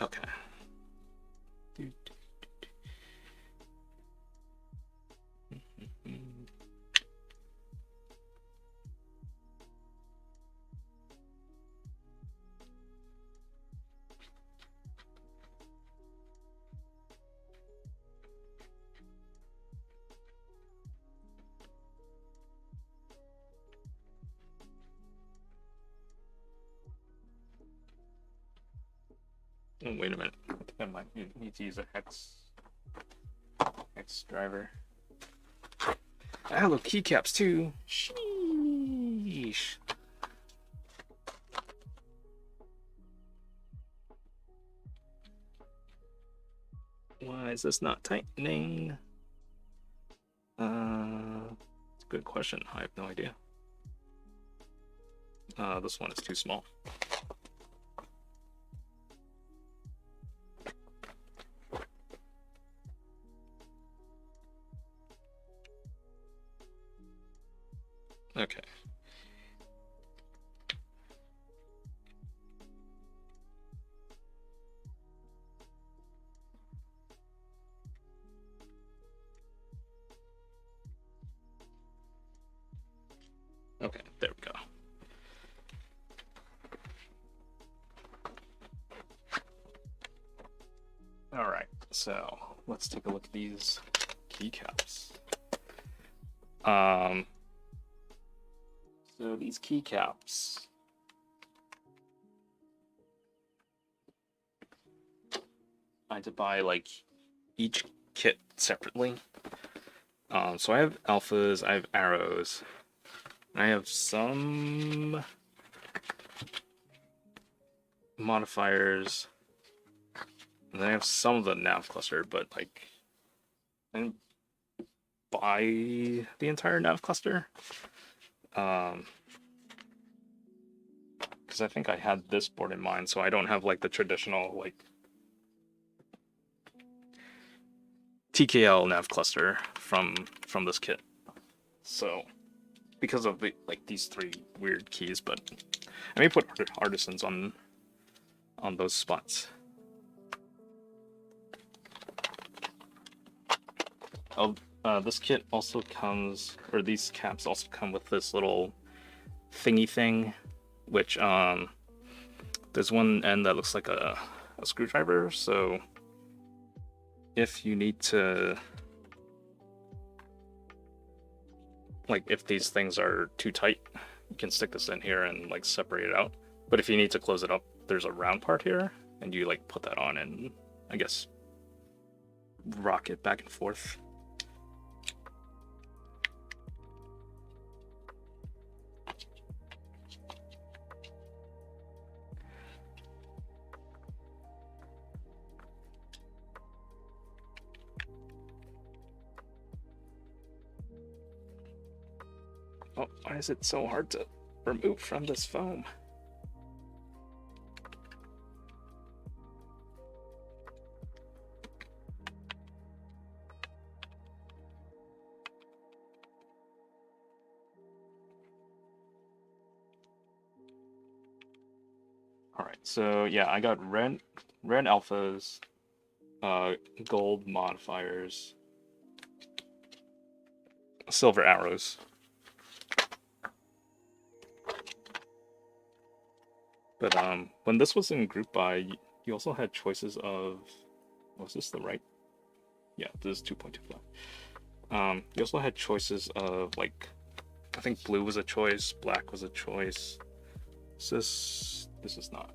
Okay. Oh, wait a minute. I think I might need to use a hex driver. Hello, keycaps too. Sheesh. Why is this not tightening? It's a good question. I have no idea. This one is too small. Okay. Okay, there we go. All right, so let's take a look at these keycaps. So these keycaps, I had to buy like each kit separately. So I have alphas, I have arrows, I have some modifiers, and then I have some of the nav cluster, but like I didn't buy the entire nav cluster. Because I think I had this board in mind, so I don't have like the traditional like TKL nav cluster from this kit. So because of the, like these three weird keys, but I may put artisans on those spots. Oh, this kit also comes, or these caps also come with this little thingy thing, which there's one end that looks like a screwdriver, so if you need to, like if these things are too tight, you can stick this in here and like separate it out. But if you need to close it up, there's a round part here, and you like put that on and I guess rock it back and forth. Oh, why is it so hard to remove from this foam? Alright, so yeah, I got red alphas, gold modifiers, silver arrows. But when this was in group buy, you also had choices of, was this the right? Yeah, this is 2.25. You also had choices of like, I think blue was a choice, black was a choice. This is not.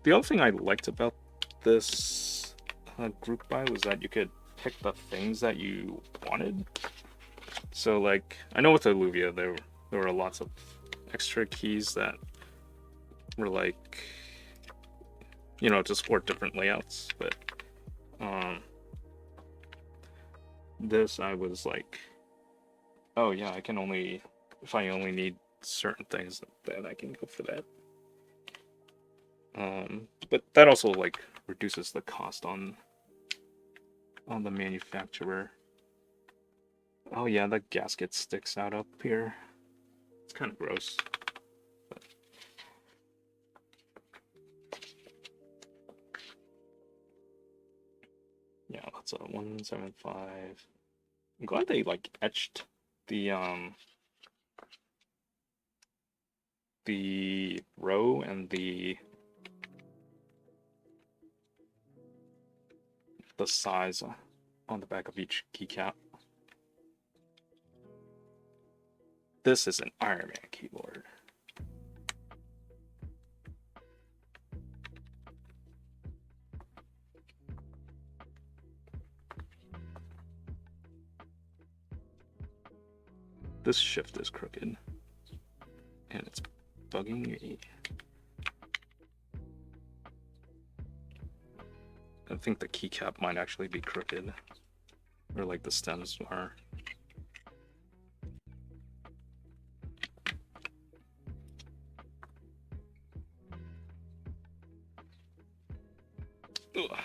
The other thing I liked about this group buy was that you could pick the things that you wanted. So like, I know with Alluvia there were lots of extra keys that were like, you know, to support different layouts, but this I was like, oh yeah, I can only, if I only need certain things, then I can go for that. But that also like reduces the cost on the manufacturer. Oh yeah, the gasket sticks out up here. It's kind of gross. But... yeah, that's a 175. I'm glad they like etched the row and the size on the back of each keycap. This is an Iron Man keyboard. This shift is crooked, and it's bugging me. I think the keycap might actually be crooked, or like the stems are. Ugh.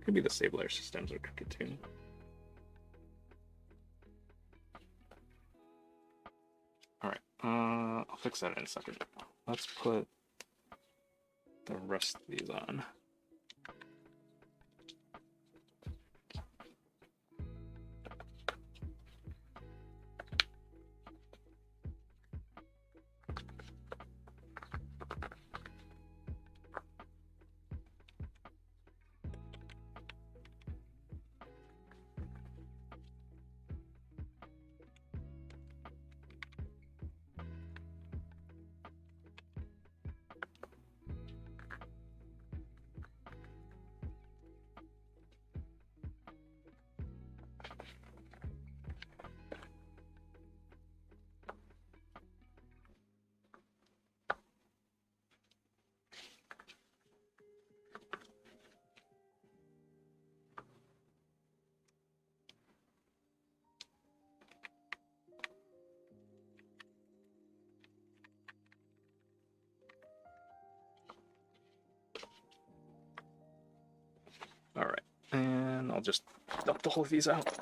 Could be the stabilizer systems are crooked too. Alright, I'll fix that in a second. Let's put the rest of these on. Alright, and I'll just dump all of these out.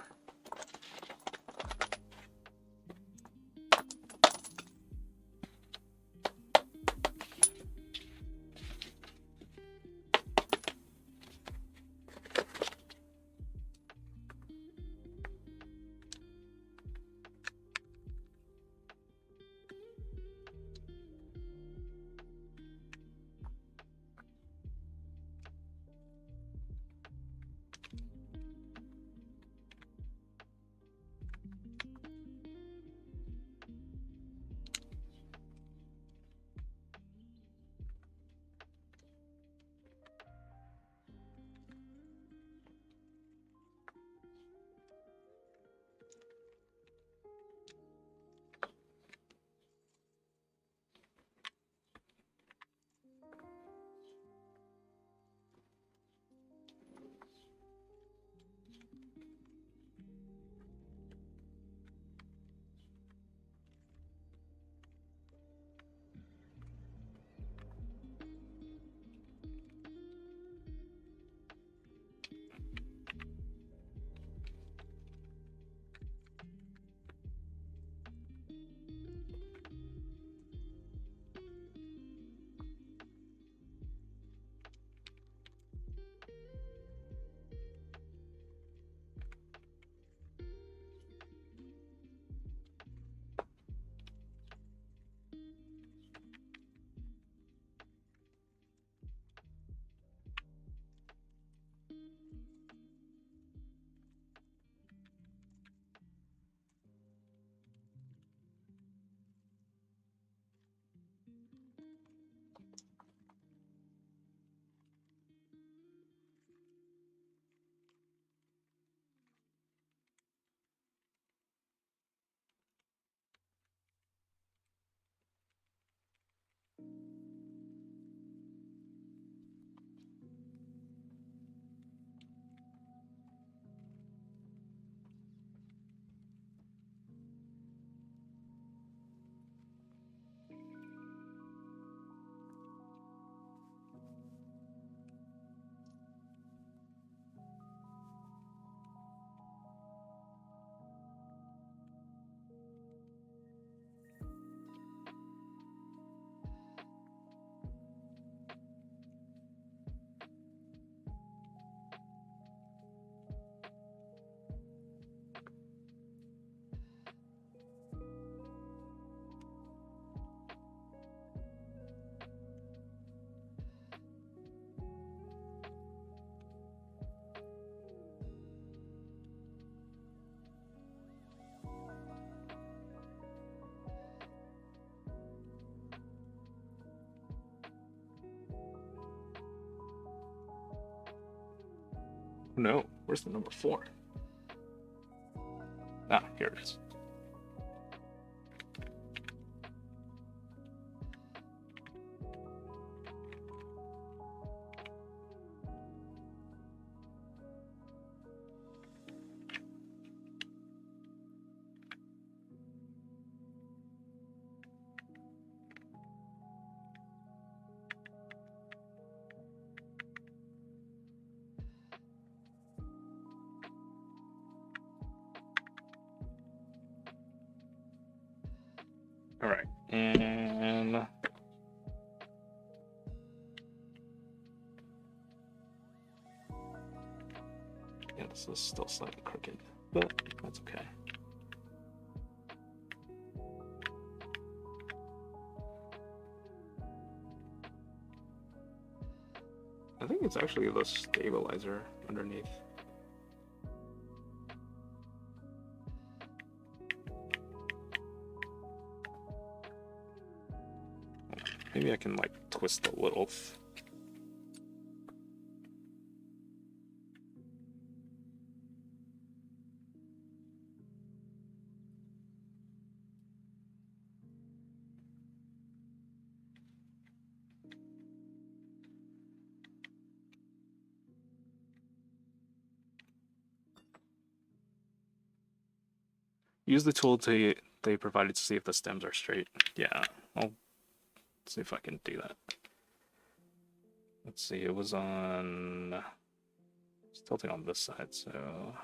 No, where's the number 4? Ah, here it is. All right, and yeah, this is still slightly crooked, but that's okay. I think it's actually the stabilizer underneath. Maybe I can like twist a little. Use the tool they provided to see if the stems are straight. Yeah, I'll see if I can do that. Let's see, it was on... It's tilting on this side, so...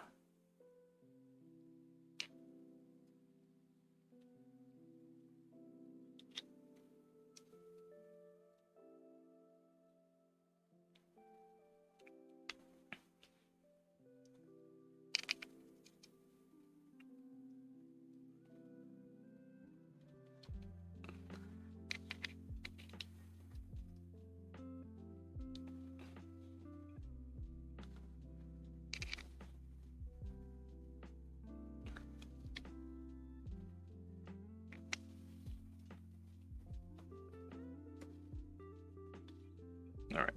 All right.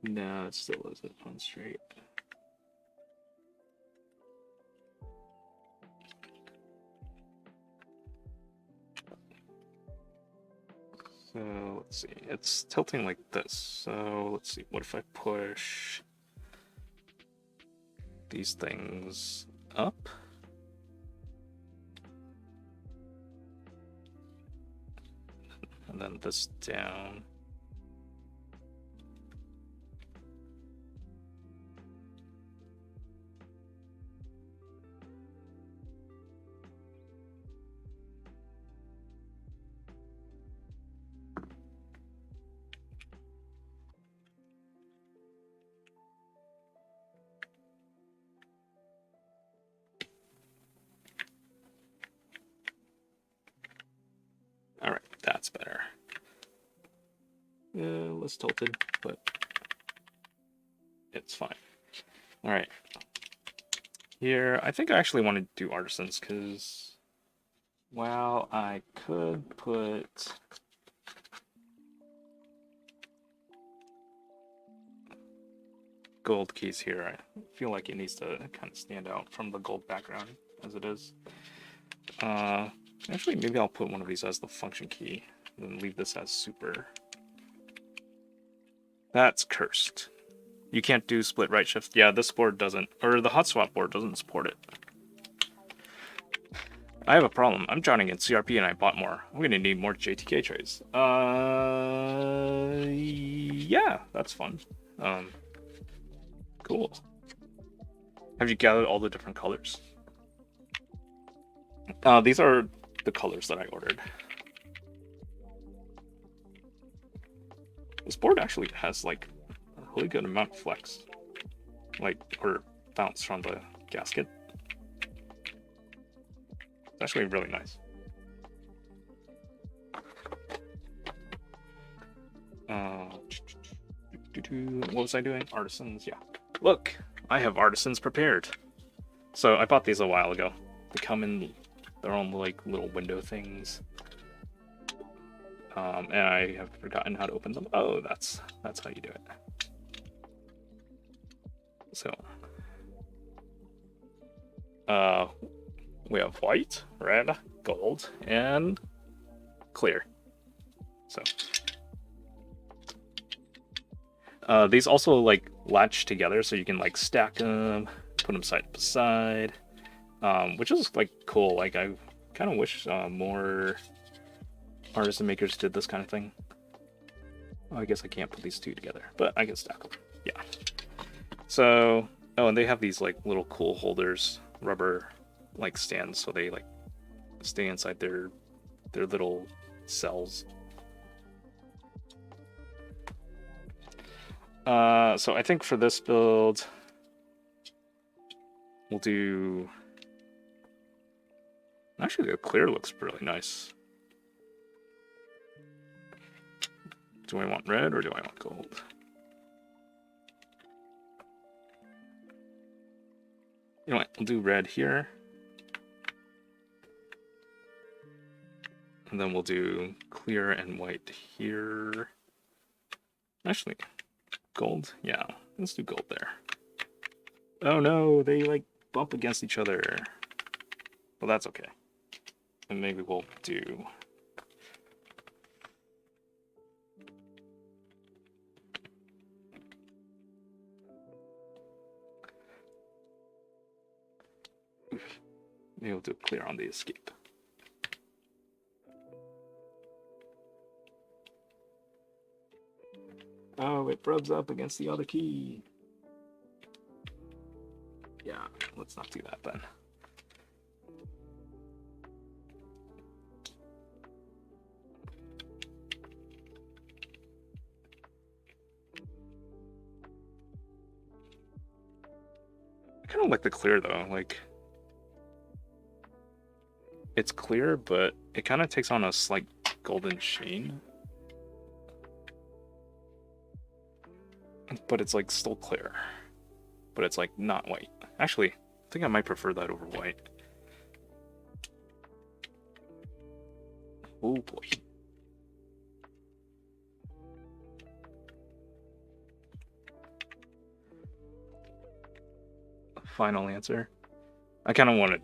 No, it still isn't on straight. So let's see, it's tilting like this. So let's see, what if I push these things up? And then this down. All right, that's better. Less tilted, but it's fine. All right. Here, I think I actually want to do artisans because, well, I could put gold keys here. I feel like it needs to kind of stand out from the gold background as it is. Actually, maybe I'll put one of these as the function key and then leave this as super. That's cursed. You can't do split right shift. Yeah, this board doesn't, or the hot swap board doesn't support it. I have a problem. I'm drowning in CRP and I bought more. I'm gonna need more JTK trays. Yeah, that's fun. Cool. Have you gathered all the different colors? These are the colors that I ordered. This board actually has like a really good amount of flex, like, or bounce from the gasket. It's actually really nice. What was I doing? Artisans, yeah. Look, I have artisans prepared. So I bought these a while ago. They come in their own like little window things. And I have forgotten how to open them. Oh, that's how you do it. So, we have white, red, gold, and clear. So, these also like latch together, so you can like stack them, put them side by side, which is like cool. Like I kind of wish more artists and makers did this kind of thing. Oh, I guess I can't put these two together, but I can stack them. Yeah. So, oh, and they have these like little cool holders, rubber like stands, so they like stay inside their little cells. So I think for this build, we'll do. Actually, the clear looks really nice. Do I want red or do I want gold? You know what? We'll do red here. And then we'll do clear and white here. Actually, gold? Yeah, let's do gold there. Oh no, they like bump against each other. Well, that's okay. And maybe we'll do... Maybe we'll do clear on the escape. Oh, it rubs up against the other key. Yeah, let's not do that then. I kind of like the clear though, like it's clear, but it kind of takes on a slight golden sheen. But it's like still clear. But it's like not white. Actually, I think I might prefer that over white. Oh boy. Final answer. I kind of want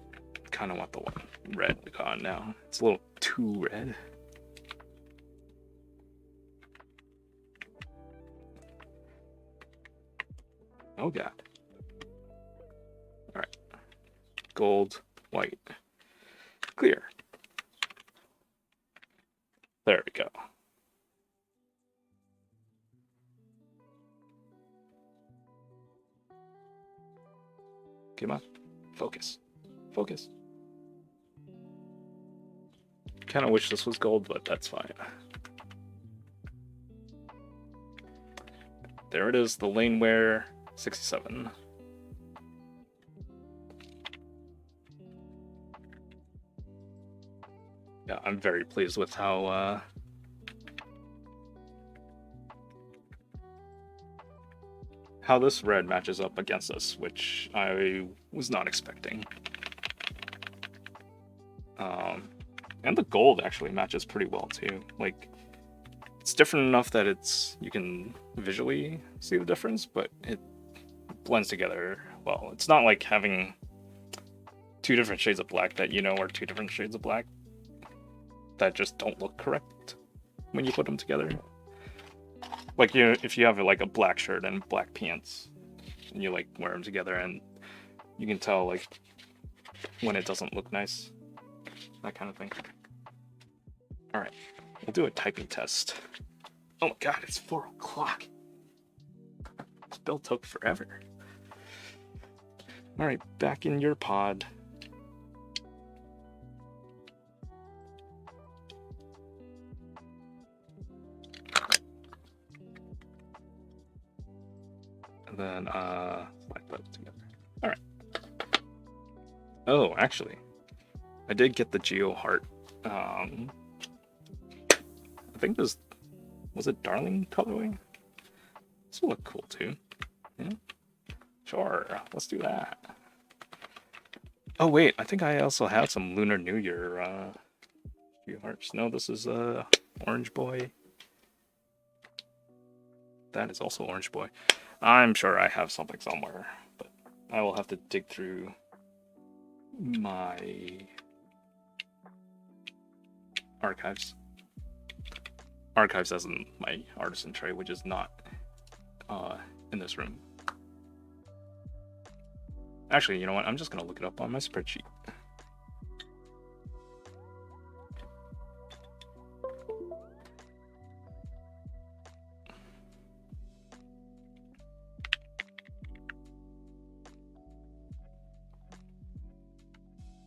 the one red on now. It's a little too red. Oh god. Alright. Gold, white, clear. There we go. Come on. Focus. Focus. Kind of wish this was gold, but that's fine. There it is, the Laneware 67. Yeah, I'm very pleased with how this red matches up against us, which I was not expecting. And the gold actually matches pretty well too. Like, it's different enough that you can visually see the difference, but it blends together well. It's not like having two different shades of black that you know are two different shades of black that just don't look correct when you put them together. Like, you know, if you have like a black shirt and black pants and you like wear them together, and you can tell like when it doesn't look nice, that kind of thing. All right, we'll do a typing test. Oh my god, it's 4 o'clock. This build took forever. All right, back in your pod. And then, slide that together. All right. Oh, actually, I did get the Geo Heart. I think this was it Darling colorway. This will look cool too. Yeah, sure. Let's do that. Oh wait, I think I also have some Lunar New Year few hearts. No, this is Orange Boy. That is also Orange Boy. I'm sure I have something somewhere, but I will have to dig through my archives. Archives as in my artisan tray, which is not in this room. Actually, you know what? I'm just gonna look it up on my spreadsheet.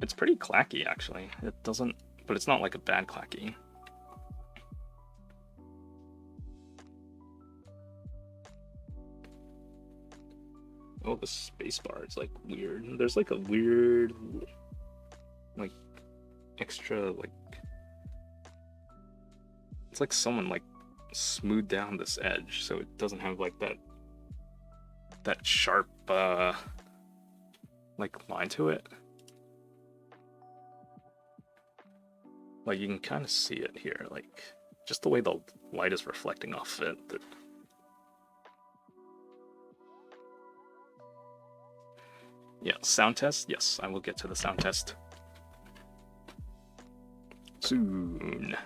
It's pretty clacky, actually. It doesn't, but it's not like a bad clacky. Oh, the spacebar is like weird. There's like a weird, like, extra, like, it's like someone like smoothed down this edge so it doesn't have like that sharp like line to it. Like you can kind of see it here, like just the way the light is reflecting off it. Yeah, sound test. Yes, I will get to the sound test soon.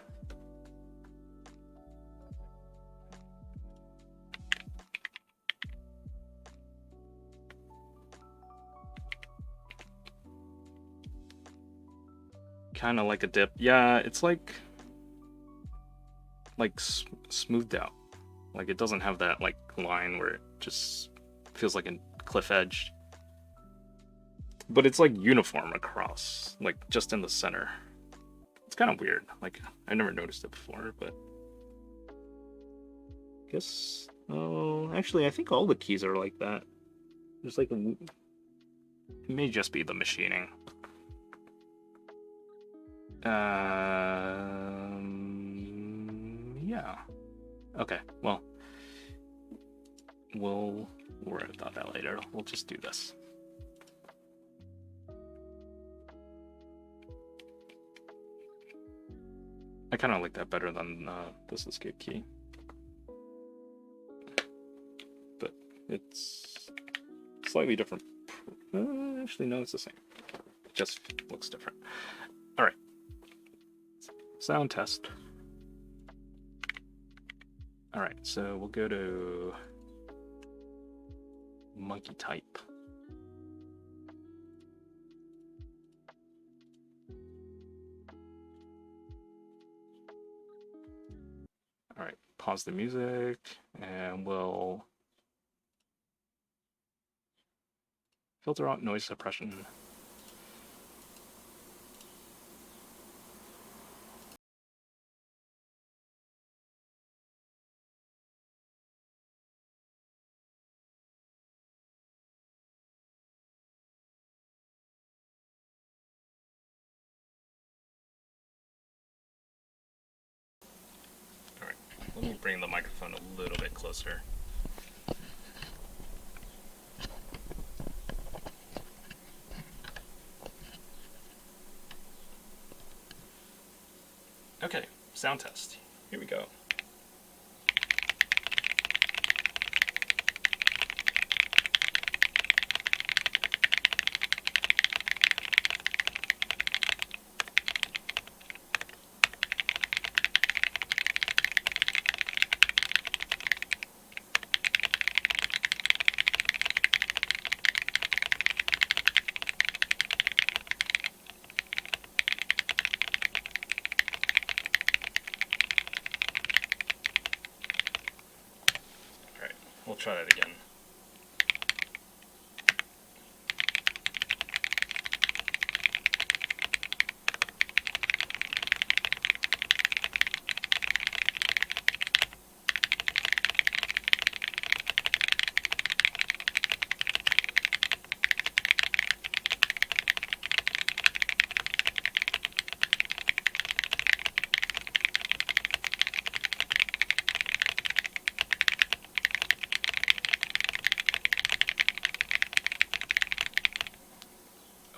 Kind of like a dip. Yeah, it's like smoothed out. Like it doesn't have that like line where it just feels like a cliff edge. But it's like uniform across, like just in the center. It's kind of weird. Like I never noticed it before, but I guess. Oh, actually, I think all the keys are like that. There's like a. It may just be the machining. Yeah. Okay. Well, we'll worry about that later. We'll just do this. I kind of like that better than this escape key. But it's slightly different. Actually, no, it's the same. It just looks different. All right. Sound test. All right, so we'll go to monkey type. All right, pause the music and we'll filter out noise suppression. All right, let me bring the microphone a little bit closer. Okay, sound test. Here we go. We'll try that again.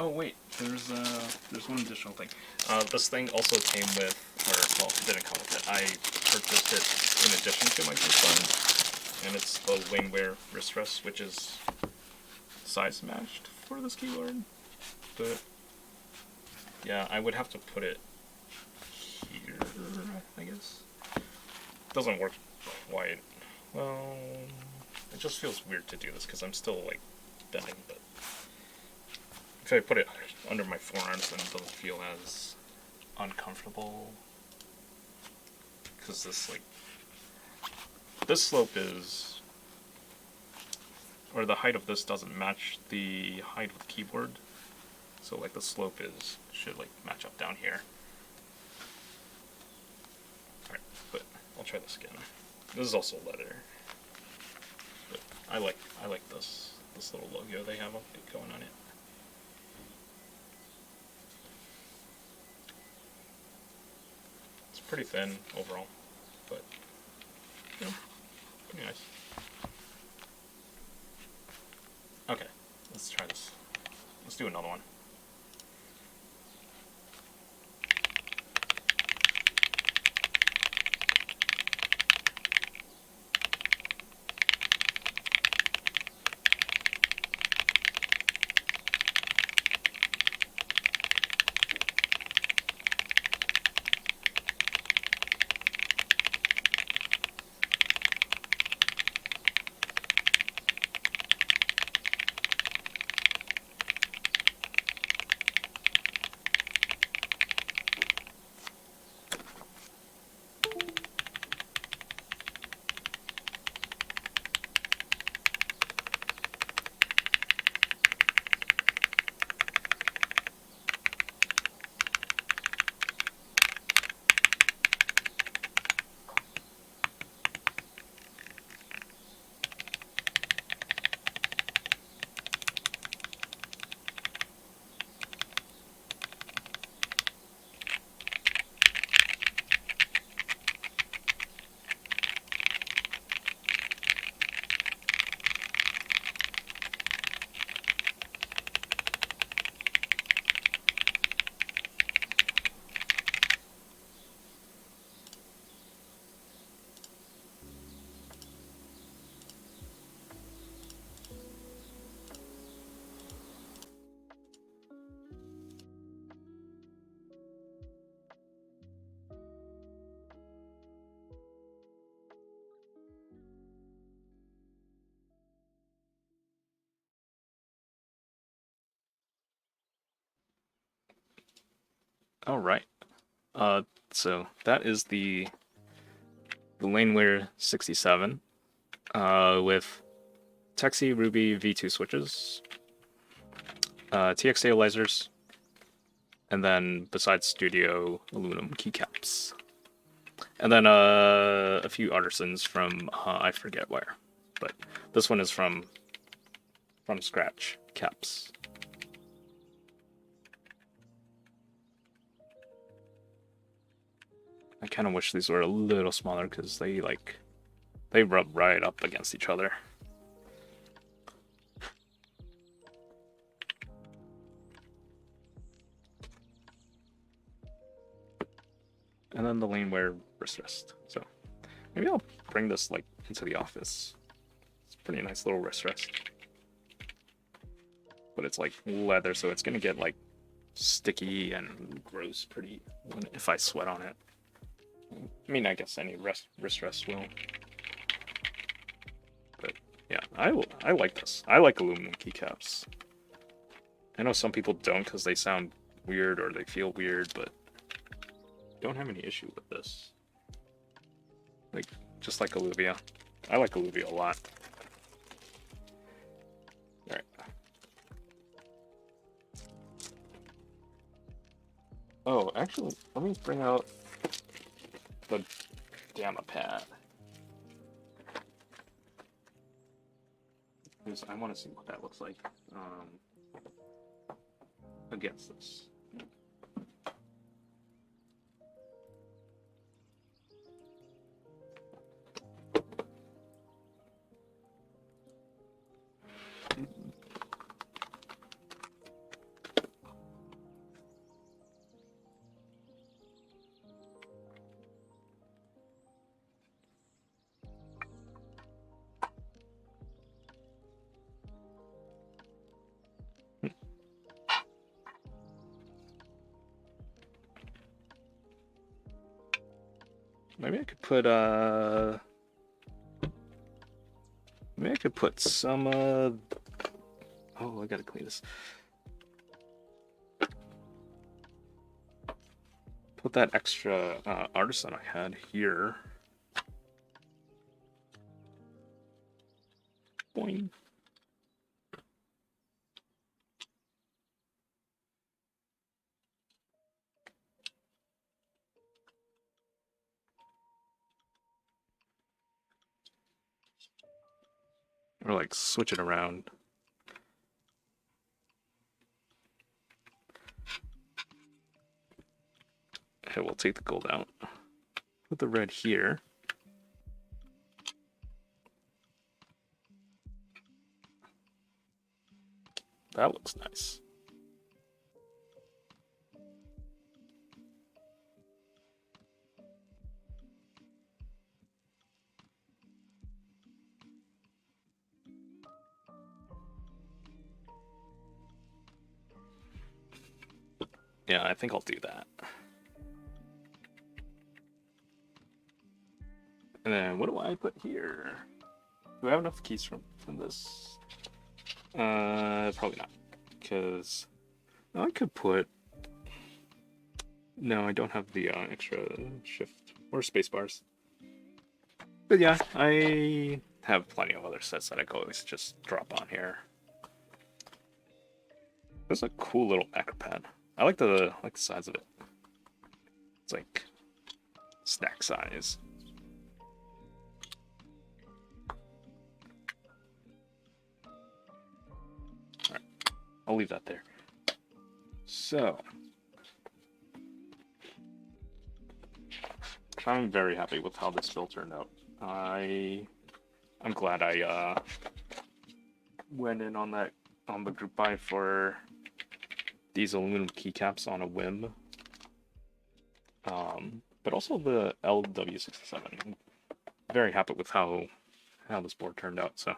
Oh wait, there's one additional thing. This thing also came with, or well, it didn't come with it. I purchased it in addition to my Goose Button, and it's the Laneware wrist rest, which is size matched for this keyboard. But yeah, I would have to put it here, I guess. It doesn't work quite well. It just feels weird to do this because I'm still like bending, but if I put it under my forearms, then it doesn't feel as uncomfortable. Because this slope is, or the height of this doesn't match the height of the keyboard. So like the slope should like match up down here. Alright, but I'll try this again. This is also leather. But I like this little logo they have going on it. It's pretty thin overall, but you know, pretty nice. Okay, let's try this. Let's do another one. All right. So that is the Laneware 67 with Tecsee Ruby V2 switches, TX stabilizers, and then besides Studio aluminum keycaps, and then a few artisans from I forget where, but this one is from scratch caps. I kind of wish these were a little smaller because they rub right up against each other. And then the Laneware wrist rest. So maybe I'll bring this like into the office. It's a pretty nice little wrist rest. But it's like leather, so it's gonna get like sticky and gross if I sweat on it. I mean, I guess any wrist rest will. But yeah, I like this. I like aluminum keycaps. I know some people don't because they sound weird or they feel weird, but don't have any issue with this. Like, just like Alluvia. I like Alluvia a lot. Alright. Oh, actually, let me bring out the Gamma pad. Because I want to see what that looks like against this. Maybe I could put some oh, I gotta clean this. Put that extra artisan I had here. Boing. Or like switch it around. Okay, we'll take the gold out. Put the red here. That looks nice. Yeah, I think I'll do that. And then what do I put here? Do I have enough keys from this? Probably not. Because I could put... No, I don't have the extra shift or space bars. But yeah, I have plenty of other sets that I can always just drop on here. This is a cool little macro pad. I like the size of it. It's like snack size. Alright, I'll leave that there. So I'm very happy with how this build turned out. I'm glad I went in on the group buy for these aluminum keycaps on a whim. But also the LW-67. I'm very happy with how this board turned out, so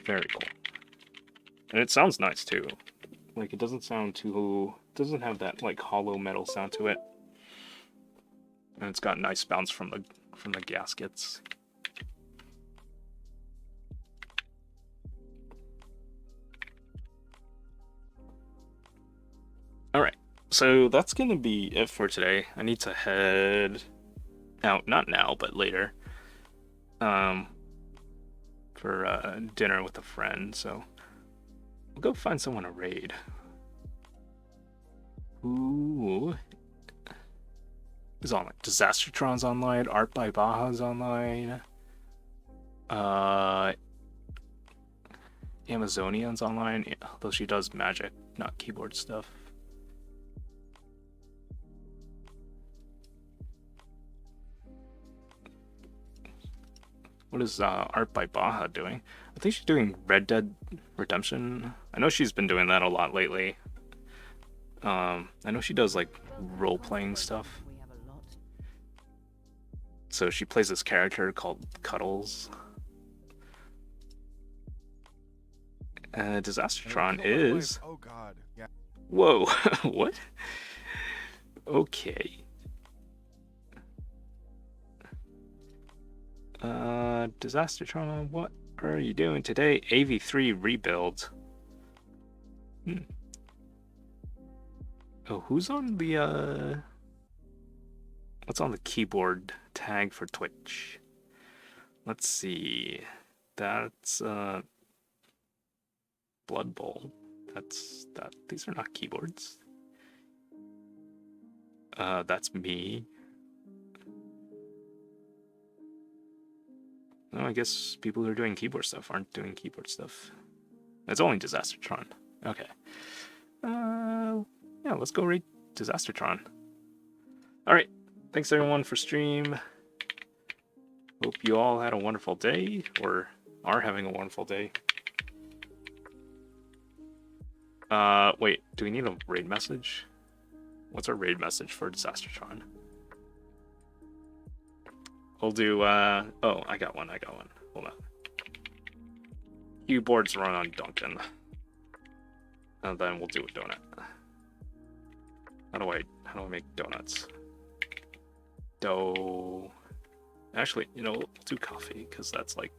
very cool. And it sounds nice too. Like, it doesn't sound too... doesn't have that, like, hollow metal sound to it. And it's got nice bounce from the gaskets. Alright, so that's gonna be it for today. I need to head out, not now, but later. For dinner with a friend, so we'll go find someone to raid. Ooh. Is online. Disastertron's online. Art by Baja's online. Amazonian's online, yeah, though she does magic, not keyboard stuff. What is Art by Baja doing? I think she's doing Red Dead Redemption. I know she's been doing that a lot lately. I know she does like role-playing stuff. So she plays this character called Cuddles. Disastertron is... Oh god, yeah. Whoa, what? Okay. Disastertron, what are you doing today? AV3 rebuild. Oh, who's on the, what's on the keyboard tag for Twitch? Let's see. That's, Blood Bowl. These are not keyboards. That's me. No, I guess people who are doing keyboard stuff aren't doing keyboard stuff. It's only Disastertron. Okay. Yeah, let's go raid Disastertron. Alright, thanks everyone for stream. Hope you all had a wonderful day, or are having a wonderful day. Wait, do we need a raid message? What's our raid message for Disastertron? We'll do, oh, I got one. Hold on. Keyboards run on Duncan. And then we'll do a donut. How do I make donuts? Dough. Actually, you know, we'll do coffee because that's like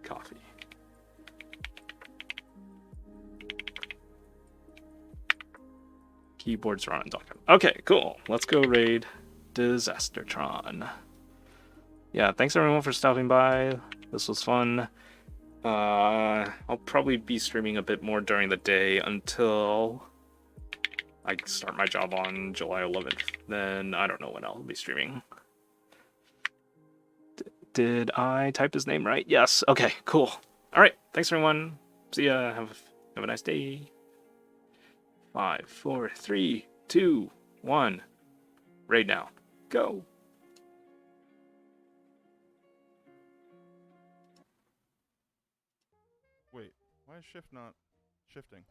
coffee. Keyboards are on .com. Okay, cool. Let's go raid Disastertron. Yeah, thanks everyone for stopping by. This was fun. I'll probably be streaming a bit more during the day until I start my job on July 11th. Then I don't know when I'll be streaming. Did I type his name right? Yes. Okay, cool. All right. Thanks, everyone. See ya. Have a nice day. 5, 4, 3, 2, 1. Raid now. Go. Wait, why is shift not shifting?